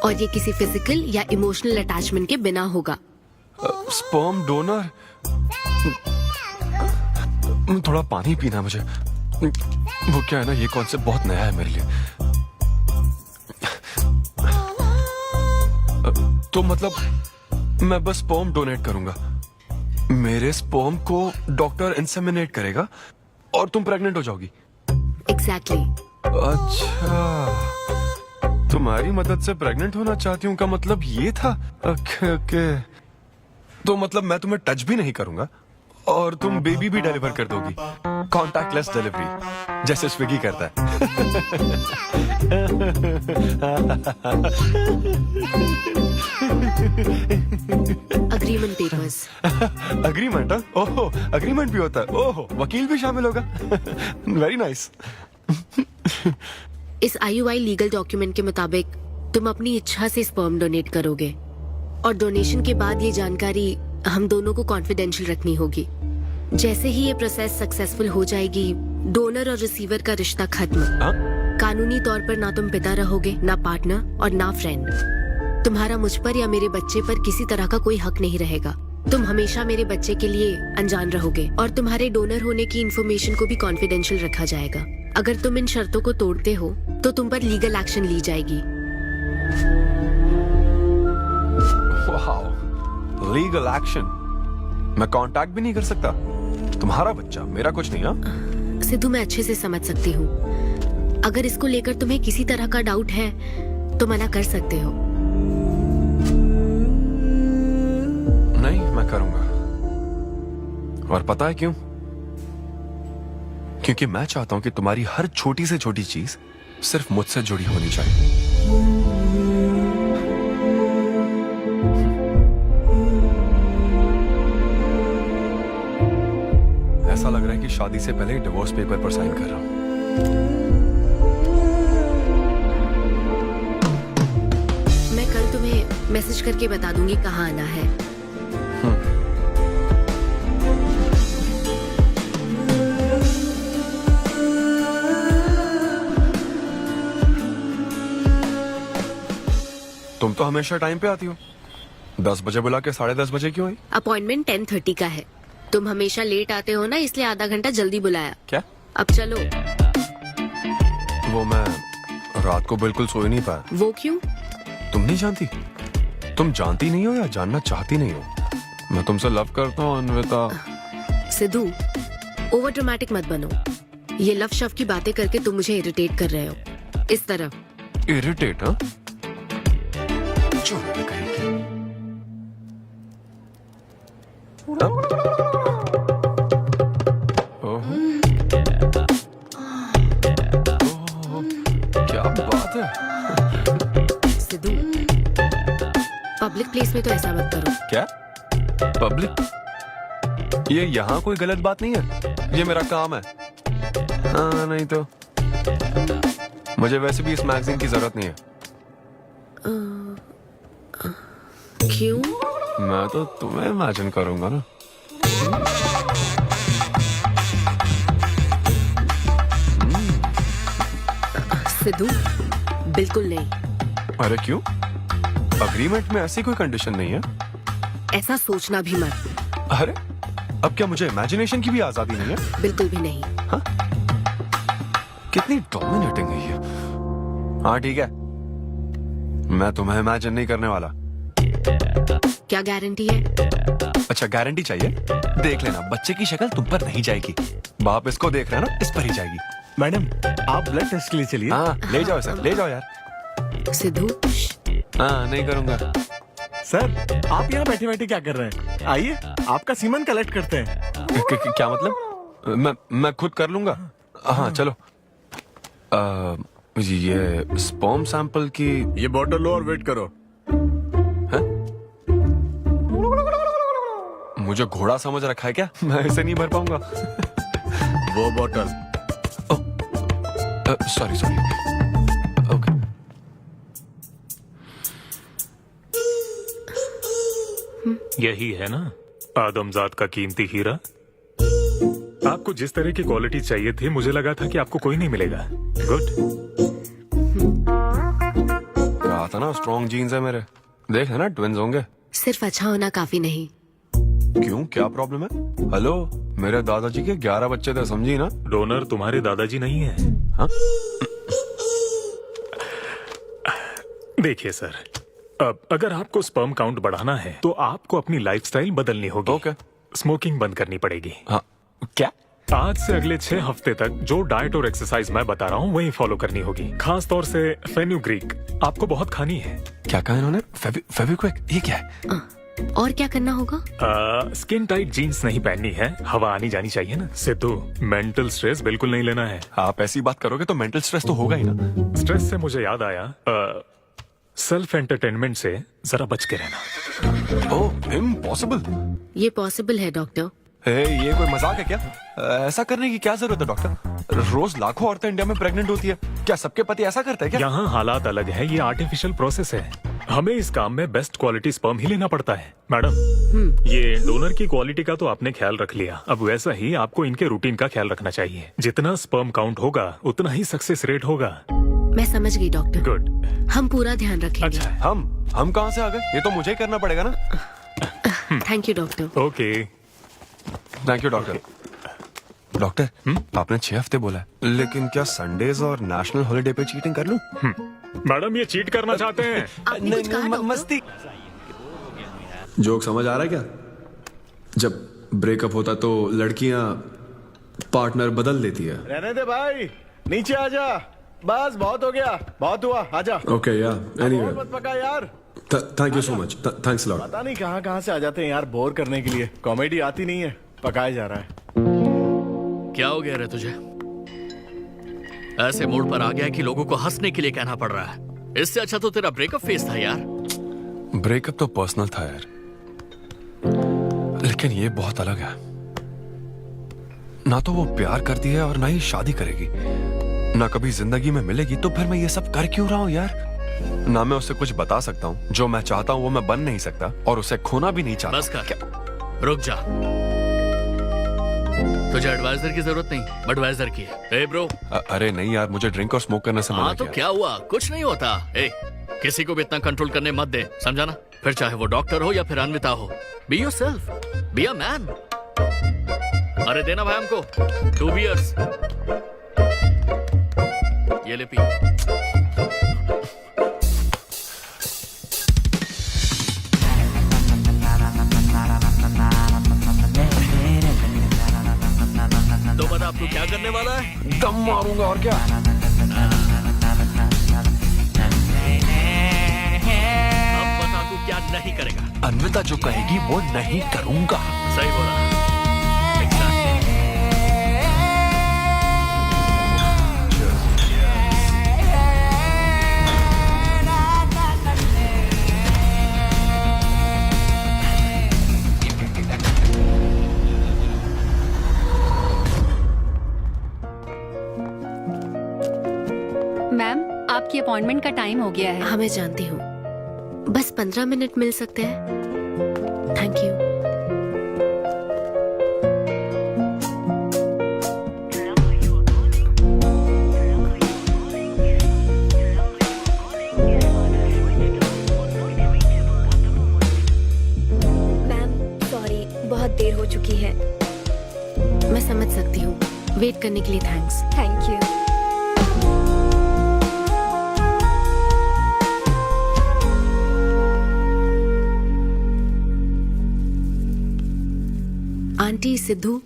और ये किसी फिजिकल या इमोशनल अटैचमेंट के बिना होगा। Sperm donor? थोड़ा पानी पीना मुझे। वो क्या है ना, ये कॉन्सेप्ट बहुत नया है मेरे लिए। तो मतलब मैं बस स्पर्म डोनेट करूंगा, मेरे स्पर्म को डॉक्टर इंसेमिनेट करेगा और तुम प्रेग्नेंट हो जाओगी? एग्जैक्टली। अच्छा, तुम्हारी मदद से प्रेग्नेंट होना चाहती हूँ का मतलब ये था? ओके। तो मतलब मैं तुम्हें टच भी नहीं करूंगा और तुम बेबी भी डिलीवर कर दोगी? कॉन्टैक्टलेस डिलीवरी, जैसे स्विगी करता है। Agreement papers. अग्रीमेंट? ओहो, अग्रीमेंट भी होता है? ओहो, वकील भी शामिल होगा? Very nice. इस IUI लीगल डॉक्यूमेंट के मुताबिक तुम अपनी इच्छा से स्पर्म डोनेट करोगे, और डोनेशन के बाद ये जानकारी हम दोनों को कॉन्फिडेंशियल रखनी होगी। जैसे ही ये प्रोसेस सक्सेसफुल हो जाएगी, डोनर और रिसीवर का रिश्ता खत्म। कानूनी तौर पर ना तुम पिता रहोगे, ना पार्टनर और ना फ्रेंड। तुम्हारा मुझ पर या मेरे बच्चे पर किसी तरह का कोई हक नहीं रहेगा। तुम हमेशा मेरे बच्चे के लिए अनजान रहोगे, और तुम्हारे डोनर होने की इंफॉर्मेशन को भी कॉन्फिडेंशियल रखा जाएगा। अगर तुम इन शर्तों को तोड़ते हो तो तुम पर लीगल एक्शन ली जाएगी। Legal action? मैं कांटेक्ट भी नहीं कर सकता? तुम्हारा बच्चा, मेरा कुछ नहीं। हाँ सिद्धू, मैं अच्छे से समझ सकती हूँ। अगर इसको लेकर तुम्हें किसी तरह का डाउट है तो मना कर सकते हो। नहीं, मैं करूंगा। और पता है क्यों? क्योंकि मैं चाहता हूं कि तुम्हारी हर छोटी से छोटी चीज सिर्फ मुझसे जुड़ी होनी चाहिए। ऐसा लग रहा है कि शादी से पहले डिवोर्स पेपर पर साइन कर रहा हूं। मैं कल तुम्हें मैसेज करके बता दूंगी कहाँ आना है। तुम तो हमेशा टाइम पे आती हो। 10 बजे बुला के 10:30 बजे क्यों आई? अपॉइंटमेंट 10:30 का है। तुम हमेशा लेट आते हो ना, इसलिए आधा घंटा जल्दी बुलाया। क्या? अब चलो। वो मैं रात को बिल्कुल सो ही नहीं पाया। वो क्यों? तुम नहीं जानती? तुम जानती नहीं हो या जानना चाहती नहीं हो? मैं तुमसे लव करता हूँ अन्विता। सिद्धू, ओवर ड्रामेटिक मत बनो। ये लव शव की बातें करके तुम मुझे इरिटेट कर रहे हो। इस तरह इरिटेट? हाँ, क्या बात है। सिद्धू, पब्लिक प्लेस में तो ऐसा मत करो। क्या पब्लिक? ये यहाँ कोई गलत बात नहीं है, ये मेरा काम है। हाँ, नहीं तो मुझे वैसे भी इस मैगजीन की जरूरत नहीं है। क्यों? मैं तो तुम्हें इमेजिन करूंगा ना। सिद्धू, बिल्कुल नहीं। अरे क्यों? अग्रीमेंट में ऐसी कोई कंडीशन नहीं है। ऐसा सोचना भी मत। अरे अब क्या मुझे इमेजिनेशन की भी आजादी नहीं है? बिल्कुल भी नहीं। हाँ? कितनी डोमिनेटिंग है ये। हाँ ठीक है, मैं तुम्हें इमेजिन नहीं करने वाला। क्या गारंटी है? अच्छा, गारंटी चाहिए? देख लेना, बच्चे की शक्ल तुम पर नहीं जाएगी। बाप इसको देख रहा है ना, इस पर ही जाएगी। मैडम, आप ब्लड टेस्ट के लिए चलिए। हाँ, ले जाओ सर, ले जाओ यार। सिद्धू, हाँ, नहीं करूंगा। सर, आप यहाँ बैठे बैठे क्या कर रहे हैं? आइए, आपका सीमन कलेक्ट करते हैं। क्या मतलब? मैं खुद कर लूंगा। हाँ चलो। ये स्पर्म सैंपल की ये बॉटल लो और वेट करो। है? मुझे घोड़ा समझ रखा है क्या? मैं इसे नहीं भर पाऊंगा। वो बॉटल। Sorry sorry. ओके। यही है ना आदमजात का कीमती हीरा? आपको जिस तरह की क्वालिटी चाहिए थी, मुझे लगा था कि आपको कोई नहीं मिलेगा। गुड। कहा था ना, स्ट्रॉन्ग जीन्स है मेरे। देख है ना, ट्विन्स होंगे। सिर्फ अच्छा होना काफी नहीं। क्यों, क्या प्रॉब्लम है? हेलो, मेरे दादाजी के 11 बच्चे थे, समझी ना? डोनर तुम्हारे दादाजी नहीं है। हाँ? देखिए सर, अब अगर आपको स्पर्म काउंट बढ़ाना है तो आपको अपनी लाइफस्टाइल बदलनी होगी। ओके। स्मोकिंग बंद करनी पड़ेगी। हाँ, क्या? आज से अगले 6 हफ्ते तक जो डाइट और एक्सरसाइज मैं बता रहा हूँ वही फॉलो करनी होगी। खास तौर से फेन्यूग्रीक आपको बहुत खानी है। क्या कहा इन्होंने? फेविक्विक? ये क्या है? और क्या करना होगा? स्किन टाइट जीन्स नहीं पहननी है, हवा आनी जानी चाहिए ना। सिद्धू, मेंटल स्ट्रेस बिल्कुल नहीं लेना है। आप ऐसी बात करोगे तो मेंटल स्ट्रेस तो होगा ही ना। स्ट्रेस से मुझे याद आया, सेल्फ एंटरटेनमेंट से जरा बच के रहना। ओह, इम्पॉसिबल। ये पॉसिबल है डॉक्टर। ये कोई मजाक है क्या? ऐसा करने की क्या जरूरत है डॉक्टर? रोज लाखों औरतें इंडिया में प्रेग्नेंट होती है, क्या सबके पति ऐसा करते हैं क्या? यहाँ हालात अलग है, ये आर्टिफिशियल प्रोसेस है। हमें इस काम में बेस्ट क्वालिटी स्पर्म ही लेना पड़ता है। मैडम, ये डोनर की क्वालिटी का तो आपने ख्याल रख लिया, अब वैसा ही आपको इनके रूटीन का ख्याल रखना चाहिए। जितना स्पर्म काउंट होगा उतना ही सक्सेस रेट होगा। मैं समझ गई डॉक्टर। गुड। हम पूरा ध्यान रखेंगे। अच्छा, हम कहाँ से आ गए? ये तो मुझे ही करना पड़ेगा ना। Thank you doctor. Okay. Thank you doctor. Doctor, आपने 6 हफ्ते बोला है, लेकिन क्या संडेज और नेशनल हॉलिडे पे चीटिंग कर लूं? मैडम, ये चीट करना चाहते हैं? नहीं, मस्ती। जोक समझ आ रहा है क्या? जब ब्रेकअप होता तो लड़कियां पार्टनर बदल देती है। रहने दे भाई, नीचे आजा। बस बहुत हो गया, बहुत हुआ, आजा। ओके या एनीवे, मत पका यार। Thank you so much, thanks lot. पता नहीं कहाँ कहाँ से आ जाते हैं यार बोर करने के लिए। कॉमेडी आती नहीं है, पकाया जा रहा है। क्या हो गया रे तुझे? ऐसे मूड पर आ गया कि लोगों को हंसने के लिए कहना पड़ रहा है। इससे अच्छा तो तेरा ब्रेकअप फेस था यार। ब्रेकअप तो पर्सनल था यार, लेकिन ये बहुत अलग है। ना तो वो प्यार करती है और ना ही शादी करेगी, ना कभी जिंदगी में मिलेगी, तो फिर मैं ये सब कर क्यों रहा हूँ यार? ना मैं उसे कुछ बता सकता हूँ, जो मैं चाहता हूँ वो मैं बन नहीं सकता, और उसे खोना भी नहीं चाहता। बस कर, रुक जा। तुझे एडवाइजर की जरूरत नहीं, बडवाइजर की है। ए ब्रो। अरे नहीं यार, मुझे ड्रिंक और स्मोक करने से मना हाँ तो किया। क्या हुआ? कुछ नहीं होता। ए, किसी को भी इतना कंट्रोल करने मत दे, समझा ना? फिर चाहे वो डॉक्टर हो या फिर अन्विता हो। Be yourself, be a man. अरे देना भाई हमको 2 बियर्स। ये ले पी। तो बता अब तू क्या करने वाला है? दम मारूंगा और क्या। अब बता तू क्या नहीं करेगा? अन्विता जो कहेगी वो नहीं करूंगा। सही बोला। मैम, आपकी अपॉइंटमेंट का टाइम हो गया है। हाँ मैं जानती हूँ, बस 15 मिनट मिल सकते हैं? Thank you. मैम सॉरी, बहुत देर हो चुकी है। मैं समझ सकती हूँ, वेट करने के लिए thanks. Thank you. Aunty, Sidhu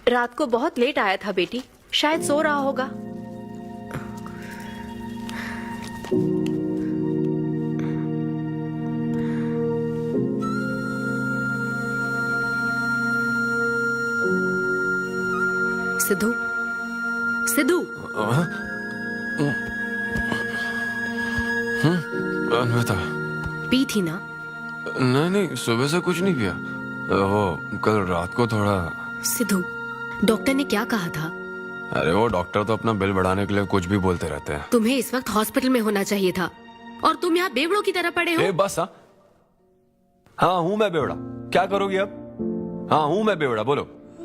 रात को बहुत लेट आया था बेटी, शायद सो रहा होगा। सिद्धू, सिद्धू। अन्विता। पी थी ना? नहीं, सुबह से कुछ नहीं पिया। वो कल रात को थोड़ा। सिद्धू, डॉक्टर ने क्या कहा था? अरे वो डॉक्टर तो अपना बिल बढ़ाने के लिए कुछ भी बोलते रहते हैं। तुम्हें इस वक्त हॉस्पिटल में होना चाहिए था, और तुम यहाँ बेवड़ों की तरह पड़े हो। बस हाँ हूँ मैं बेवड़ा। क्या करोगी अब? हाँ हूँ मैं बेवड़ा, बोलो।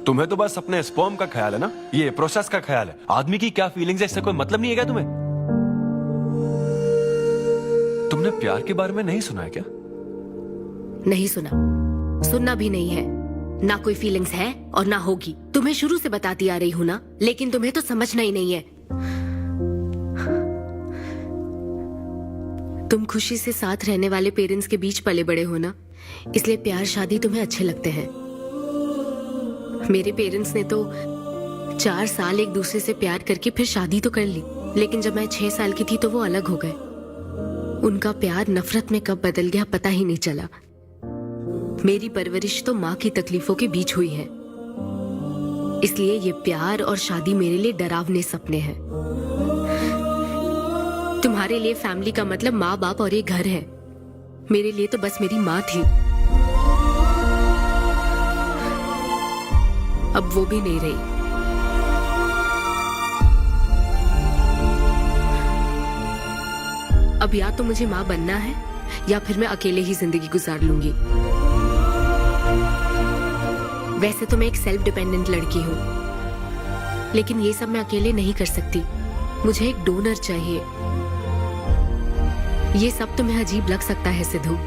तुम्हें तो बस अपने स्पर्म का ख्याल है ना, ये प्रोसेस का ख्याल है। आदमी की क्या फीलिंग्स है इससे कोई मतलब नहीं है क्या तुम्हें? तुमने प्यार के बारे में नहीं सुना है क्या? नहीं सुना, सुनना भी नहीं है। ना कोई फीलिंग्स है और ना होगी। तुम्हें शुरू से बताती आ रही हूँ ना, लेकिन तुम्हें तो समझना ही नहीं है। तुम खुशी से साथ रहने वाले पेरेंट्स के बीच पले बड़े हो ना, इसलिए प्यार शादी तुम्हें अच्छे लगते हैं। मेरे पेरेंट्स ने तो 4 साल एक दूसरे से प्यार करके फिर शादी तो कर ली, लेकिन जब मैं 6 साल की थी तो वो अलग हो गए। उनका प्यार नफरत में कब बदल गया पता ही नहीं चला। मेरी परवरिश तो माँ की तकलीफों के बीच हुई है, इसलिए ये प्यार और शादी मेरे लिए डरावने सपने हैं। तुम्हारे लिए फैमिली का मतलब माँ बाप और ये घर है, मेरे लिए तो बस मेरी माँ थी। अब वो भी नहीं रही। अब या तो मुझे माँ बनना है या फिर मैं अकेले ही जिंदगी गुजार लूंगी। वैसे तो मैं एक सेल्फ डिपेंडेंट लड़की हूँ, लेकिन ये सब मैं अकेले नहीं कर सकती। मुझे एक डोनर चाहिए। ये सब तुम्हें अजीब लग सकता है सिद्धू,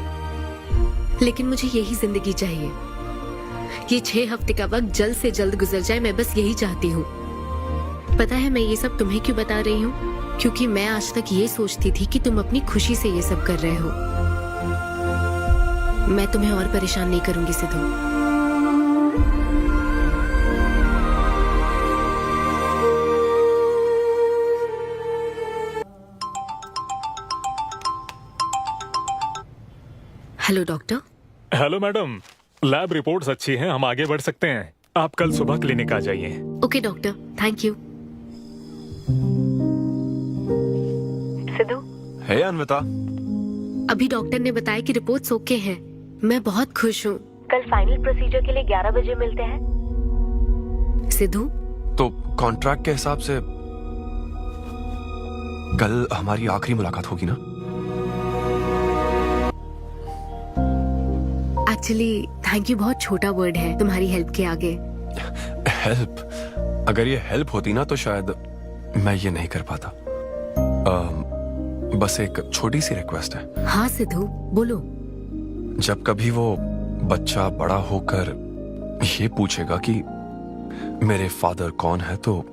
लेकिन मुझे यही जिंदगी चाहिए। ये 6 हफ्ते का वक्त जल्द से जल्द गुजर जाए, मैं बस यही चाहती हूँ। पता है मैं ये सब तुम्हें क्यों बता रही हूँ? क्योंकि मैं आज तक ये सोचती थी कि तुम अपनी खुशी से ये सब कर रहे हो। मैं तुम्हें और परेशान नहीं करूंगी Sidhu. Hello doctor. Hello madam, lab reports अच्छी हैं, हम आगे बढ़ सकते हैं। आप कल सुबह क्लिनिक आ जाइए। Okay doctor, thank you. Siddhu, hey Anvita. अभी डॉक्टर ने बताया कि रिपोर्ट्स ओके हैं। मैं बहुत खुश हूँ। कल फाइनल प्रोसीजर के लिए 11 बजे मिलते हैं। सिद्धू, तो कॉन्ट्रैक्ट के हिसाब से कल हमारी आखिरी मुलाकात होगी ना? एक्चुअली थैंक यू बहुत छोटा वर्ड है तुम्हारी हेल्प के आगे। हेल्प? अगर ये हेल्प होती ना तो शायद मैं ये नहीं कर पाता। बस एक छोटी सी रिक्वेस्ट है। हाँ सिद्धू, बोलो। जब कभी वो बच्चा बड़ा होकर ये पूछेगा कि मेरे फादर कौन है, तो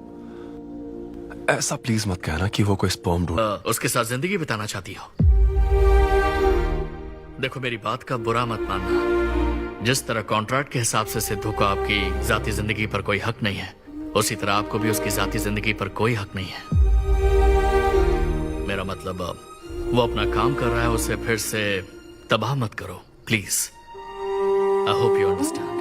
ऐसा प्लीज मत कहना कि वो कोई स्पर्म ढूंढ। उसके साथ जिंदगी बिताना चाहती हो? देखो, मेरी बात का बुरा मत मानना। जिस तरह कॉन्ट्रैक्ट के हिसाब से सिद्धू को आपकी जाती जिंदगी पर कोई हक नहीं है, उसी तरह आपको भी उसकी जाती जिंदगी पर कोई हक नहीं है। मेरा मतलब, वो अपना काम कर रहा है, उसे फिर से तबाह मत करो please. I hope you understand.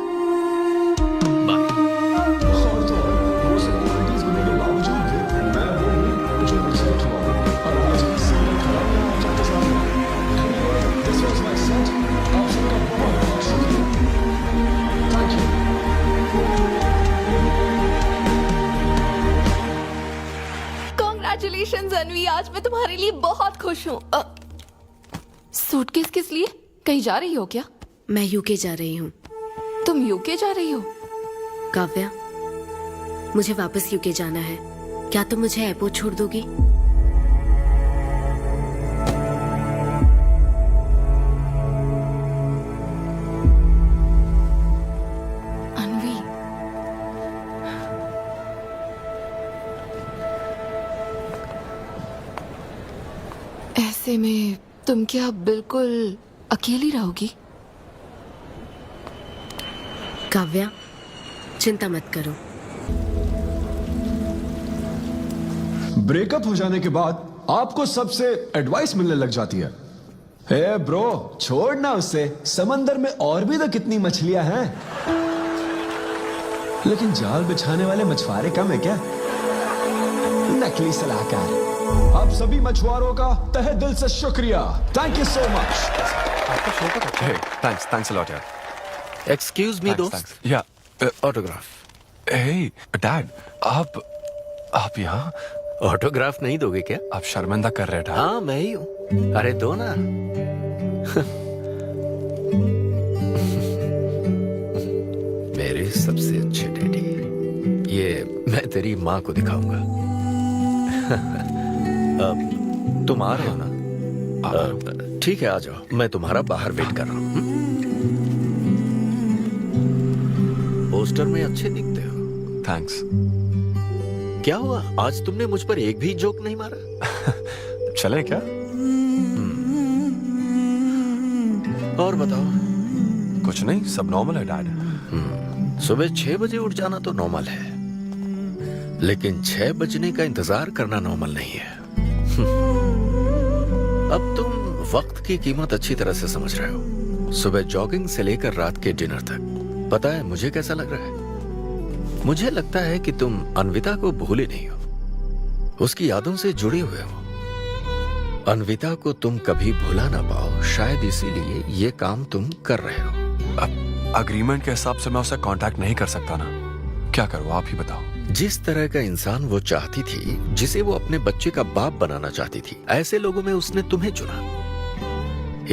Congratulations अनवी, आज मैं तुम्हारे लिए बहुत खुश हूँ। सूटकेस किस लिए? कहीं जा रही हो क्या? मैं यूके जा रही हूँ। तुम यूके जा रही हो? काव्या, मुझे वापस यूके जाना है। क्या तुम मुझे एयरपोर्ट छोड़ दोगी? अनवी, ऐसे में तुम क्या बिल्कुल अकेली रहोगी? काव्या, चिंता मत करो। ब्रेकअप हो जाने के बाद आपको सबसे एडवाइस मिलने लग जाती है। हे ब्रो, छोड़ना उसे, समंदर में और भी तो कितनी मछलियां हैं। लेकिन जाल बिछाने वाले मछुआरे कम है क्या? नकली सलाहकार। आप सभी मछुआरों का तहे दिल से शुक्रिया। Thank you so much. Thanks a lot यार। एक्सक्यूज मी दोस्त। या ऑटोग्राफ। हे डैड, आप यहाँ? ऑटोग्राफ नहीं दोगे क्या? आप शर्मिंदा कर रहे हैं। हाँ, मैं ही हूँ। अरे दो ना। मेरे सबसे अच्छे डैडी, ये मैं तेरी माँ को दिखाऊंगा। तुम आ रहे हो ना? ठीक है, आ जाओ। मैं तुम्हारा बाहर वेट कर रहा हूँ। पोस्टर में अच्छे दिखते हो। थैंक्स। क्या हुआ, आज तुमने मुझ पर एक भी जोक नहीं मारा? चले क्या? और बताओ। कुछ नहीं, सब नॉर्मल है डैड। सुबह 6 बजे उठ जाना तो नॉर्मल है, लेकिन 6 बजने का इंतजार करना नॉर्मल नहीं है। अब तुम वक्त की कीमत अच्छी तरह से समझ रहे हो। सुबह जॉगिंग से लेकर रात के डिनर तक। पता है मुझे कैसा लग रहा है? मुझे लगता है कि तुम अनविता को भूले नहीं हो, उसकी यादों से जुड़े हुए हो। अनविता को तुम कभी भुला ना पाओ, शायद इसीलिए ये काम तुम कर रहे हो। अब अग्रीमेंट के हिसाब से मैं उसे कांटेक्ट नहीं कर सकता ना। क्या करूँ, आप ही बताओ। जिस तरह का इंसान वो चाहती थी, जिसे वो अपने बच्चे का बाप बनाना चाहती थी, ऐसे लोगों में उसने तुम्हें चुना।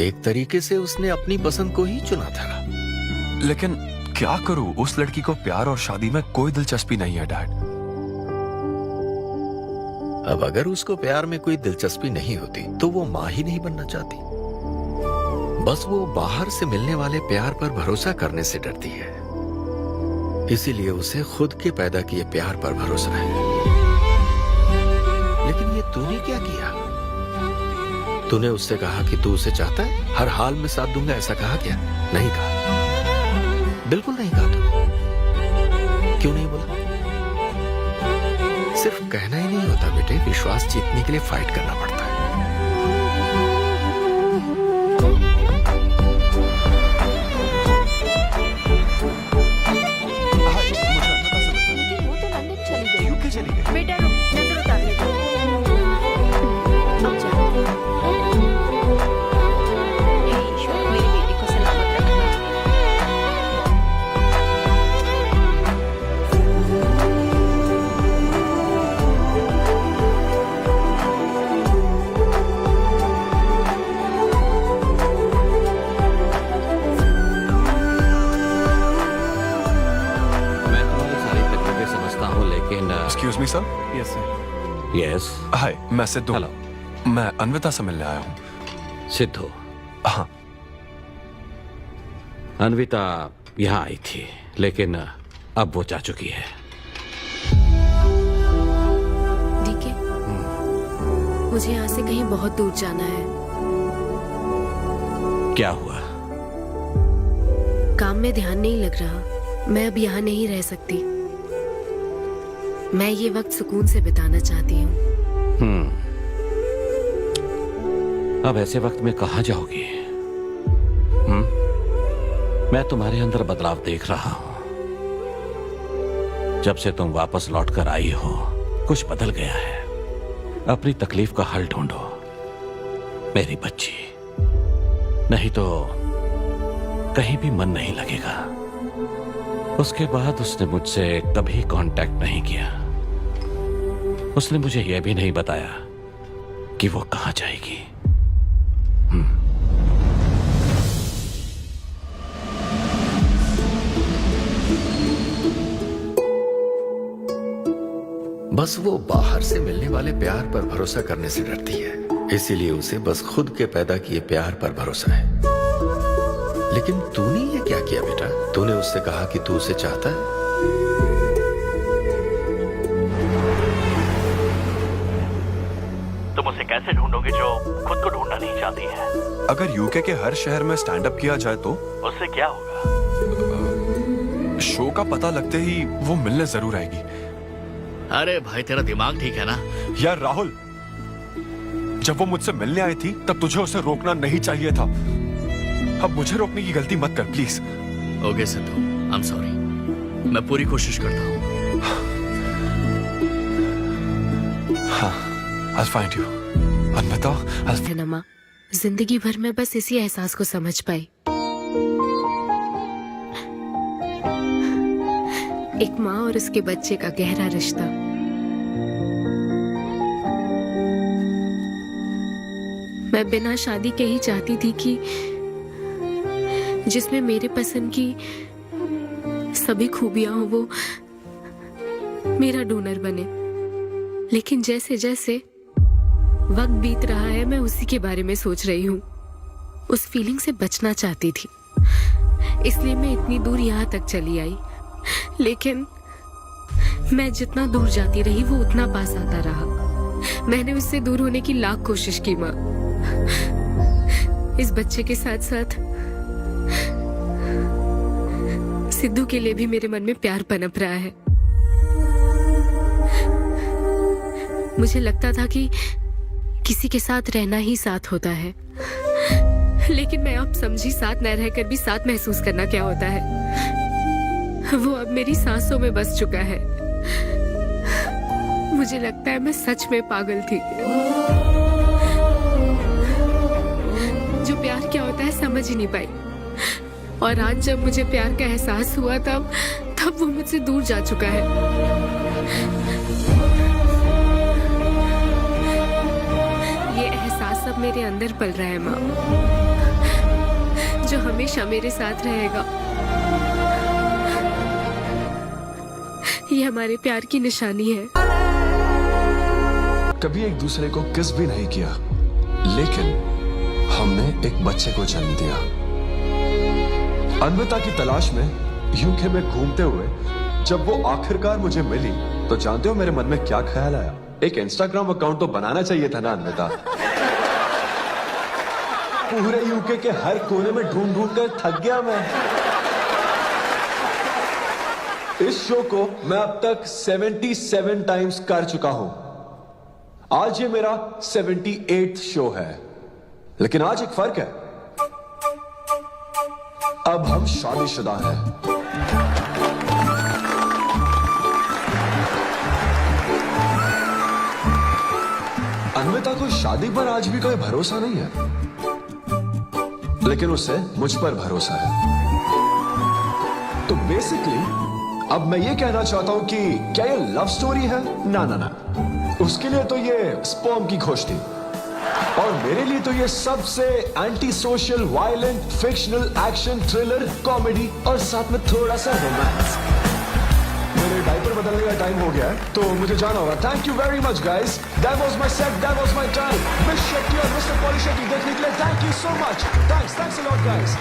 एक तरीके से उसने अपनी पसंद को ही चुना था। लेकिन क्या करूं, उस लड़की को प्यार और शादी में कोई दिलचस्पी नहीं है डैड। अब अगर उसको प्यार में कोई दिलचस्पी नहीं होती तो वो माँ ही नहीं बनना चाहती। बस वो बाहर से मिलने वाले प्यार पर भरोसा करने से डरती है, इसीलिए उसे खुद के पैदा किए प्यार पर भरोसा है। लेकिन ये तूने क्या किया? तूने उससे कहा कि तू उसे चाहता है, हर हाल में साथ दूंगा, ऐसा कहा क्या? नहीं कहा, बिल्कुल नहीं कहा तूने। क्यों नहीं बोला? सिर्फ कहना ही नहीं होता बेटे, विश्वास जीतने के लिए फाइट करना पड़ता है। लेकिन वो तो लंदन चली गई। यूके चली गई। बेटा रुक, नजर उतारने दो। अब जाओ। हे ईश्वर, मेरी बेटी को सलामत रखना। मैं तुम्हारी सारी तकलीफें समझता हूँ, लेकिन excuse me sir. Yes sir. Yes. Hi, मैं सिद्धू। हेलो। मैं अन्विता से मिलने आया हूँ। सिद्धू। हाँ। अन्विता यहाँ आई थी, लेकिन अब वो जा चुकी है। ठीक है, मुझे यहाँ से कहीं बहुत दूर जाना है। क्या हुआ? काम में ध्यान नहीं लग रहा। मैं अब यहाँ नहीं रह सकती। मैं ये वक्त सुकून से बिताना चाहती हूँ। अब ऐसे वक्त में कहाँ जाओगी? मैं तुम्हारे अंदर बदलाव देख रहा हूँ। जब से तुम वापस लौटकर आई हो, कुछ बदल गया है। अपनी तकलीफ का हल ढूंढो मेरी बच्ची, नहीं तो कहीं भी मन नहीं लगेगा। उसके बाद उसने मुझसे कभी कांटेक्ट नहीं किया। उसने मुझे यह भी नहीं बताया कि वो कहां जाएगी। बस वो बाहर से मिलने वाले प्यार पर भरोसा करने से डरती है, इसीलिए उसे बस खुद के पैदा किए प्यार पर भरोसा है। लेकिन तूने ये क्या किया बेटा? तूने उससे कहा कि तू उसे चाहता है। तुम उसे कैसे ढूंढोगे जो खुद को ढूंढना नहीं चाहती है? अगर यूके के हर शहर में स्टैंड अप किया जाए तो उससे क्या होगा? शो का पता लगते ही वो मिलने जरूर आएगी। अरे भाई, तेरा दिमाग ठीक है ना? यार राहुल, जब वो मुझसे मिलने आई थी तब तुझे उसे रोकना नहीं चाहिए था। अब मुझे रोकने की गलती मत कर please. Okay Sidhu, I am sorry. मैं पूरी कोशिश करता हूँ। हाँ, I'll find you. अन्विता, नमा, जिंदगी भर में बस इसी एहसास को समझ पाई। एक माँ और उसके बच्चे का गहरा रिश्ता। मैं बिना शादी के ही चाहती थी कि जिसमें मेरे पसंद की सभी खूबियां हो वो मेरा डोनर बने। लेकिन जैसे जैसे वक्त बीत रहा है, मैं उसी के बारे में सोच रही हूँ। उस फीलिंग से बचना चाहती थी, इसलिए मैं इतनी दूर यहाँ तक चली आई। लेकिन मैं जितना दूर जाती रही वो उतना पास आता रहा। मैंने उससे दूर होने की लाख कोशिश की माँ। इस बच्चे के साथ साथ सिद्धू के लिए भी मेरे मन में प्यार पनप रहा है। मुझे लगता था कि किसी के साथ रहना ही साथ होता है, लेकिन मैं अब समझी साथ न रहकर भी साथ महसूस करना क्या होता है। वो अब मेरी सांसों में बस चुका है। मुझे लगता है मैं सच में पागल थी। जो प्यार क्या होता है समझ ही नहीं पाई। और आज जब मुझे प्यार का एहसास हुआ तब वो मुझसे दूर जा चुका है। ये एहसास अब मेरे अंदर पल रहा है माँ, जो हमेशा मेरे साथ रहेगा। ये हमारे प्यार की निशानी है। कभी एक दूसरे को किस भी नहीं किया, लेकिन हमने एक बच्चे को जन्म दिया। अन्विता की तलाश में यूके में घूमते हुए जब वो आखिरकार मुझे मिली, तो जानते हो मेरे मन में क्या ख्याल आया? एक इंस्टाग्राम अकाउंट तो बनाना चाहिए था ना अन्विता। पूरे यूके के हर कोने में ढूंढ ढूंढ कर थक गया मैं। इस शो को मैं अब तक 77 टाइम्स कर चुका हूं। आज ये मेरा 78th शो है, लेकिन आज एक फर्क है, अब हम शादीशुदा हैं। अन्विता को शादी पर आज भी कोई भरोसा नहीं है, लेकिन उसे मुझ पर भरोसा है। तो बेसिकली अब मैं ये कहना चाहता हूं कि क्या ये लव स्टोरी है? ना ना ना, उसके लिए तो ये स्पर्म की खोज थी, और मेरे लिए तो ये सबसे anti social, violent, fictional, action, thriller, comedy और साथ में थोड़ा सा रोमांस। मेरे डायपर बदलने का टाइम हो गया है, तो मुझे जाना होगा। Thank you very much guys, that was my set, that was my time. Miss Shetty और मिस्टर पॉली शेट्टी देखने के लिए thank you so much. Thanks a lot guys.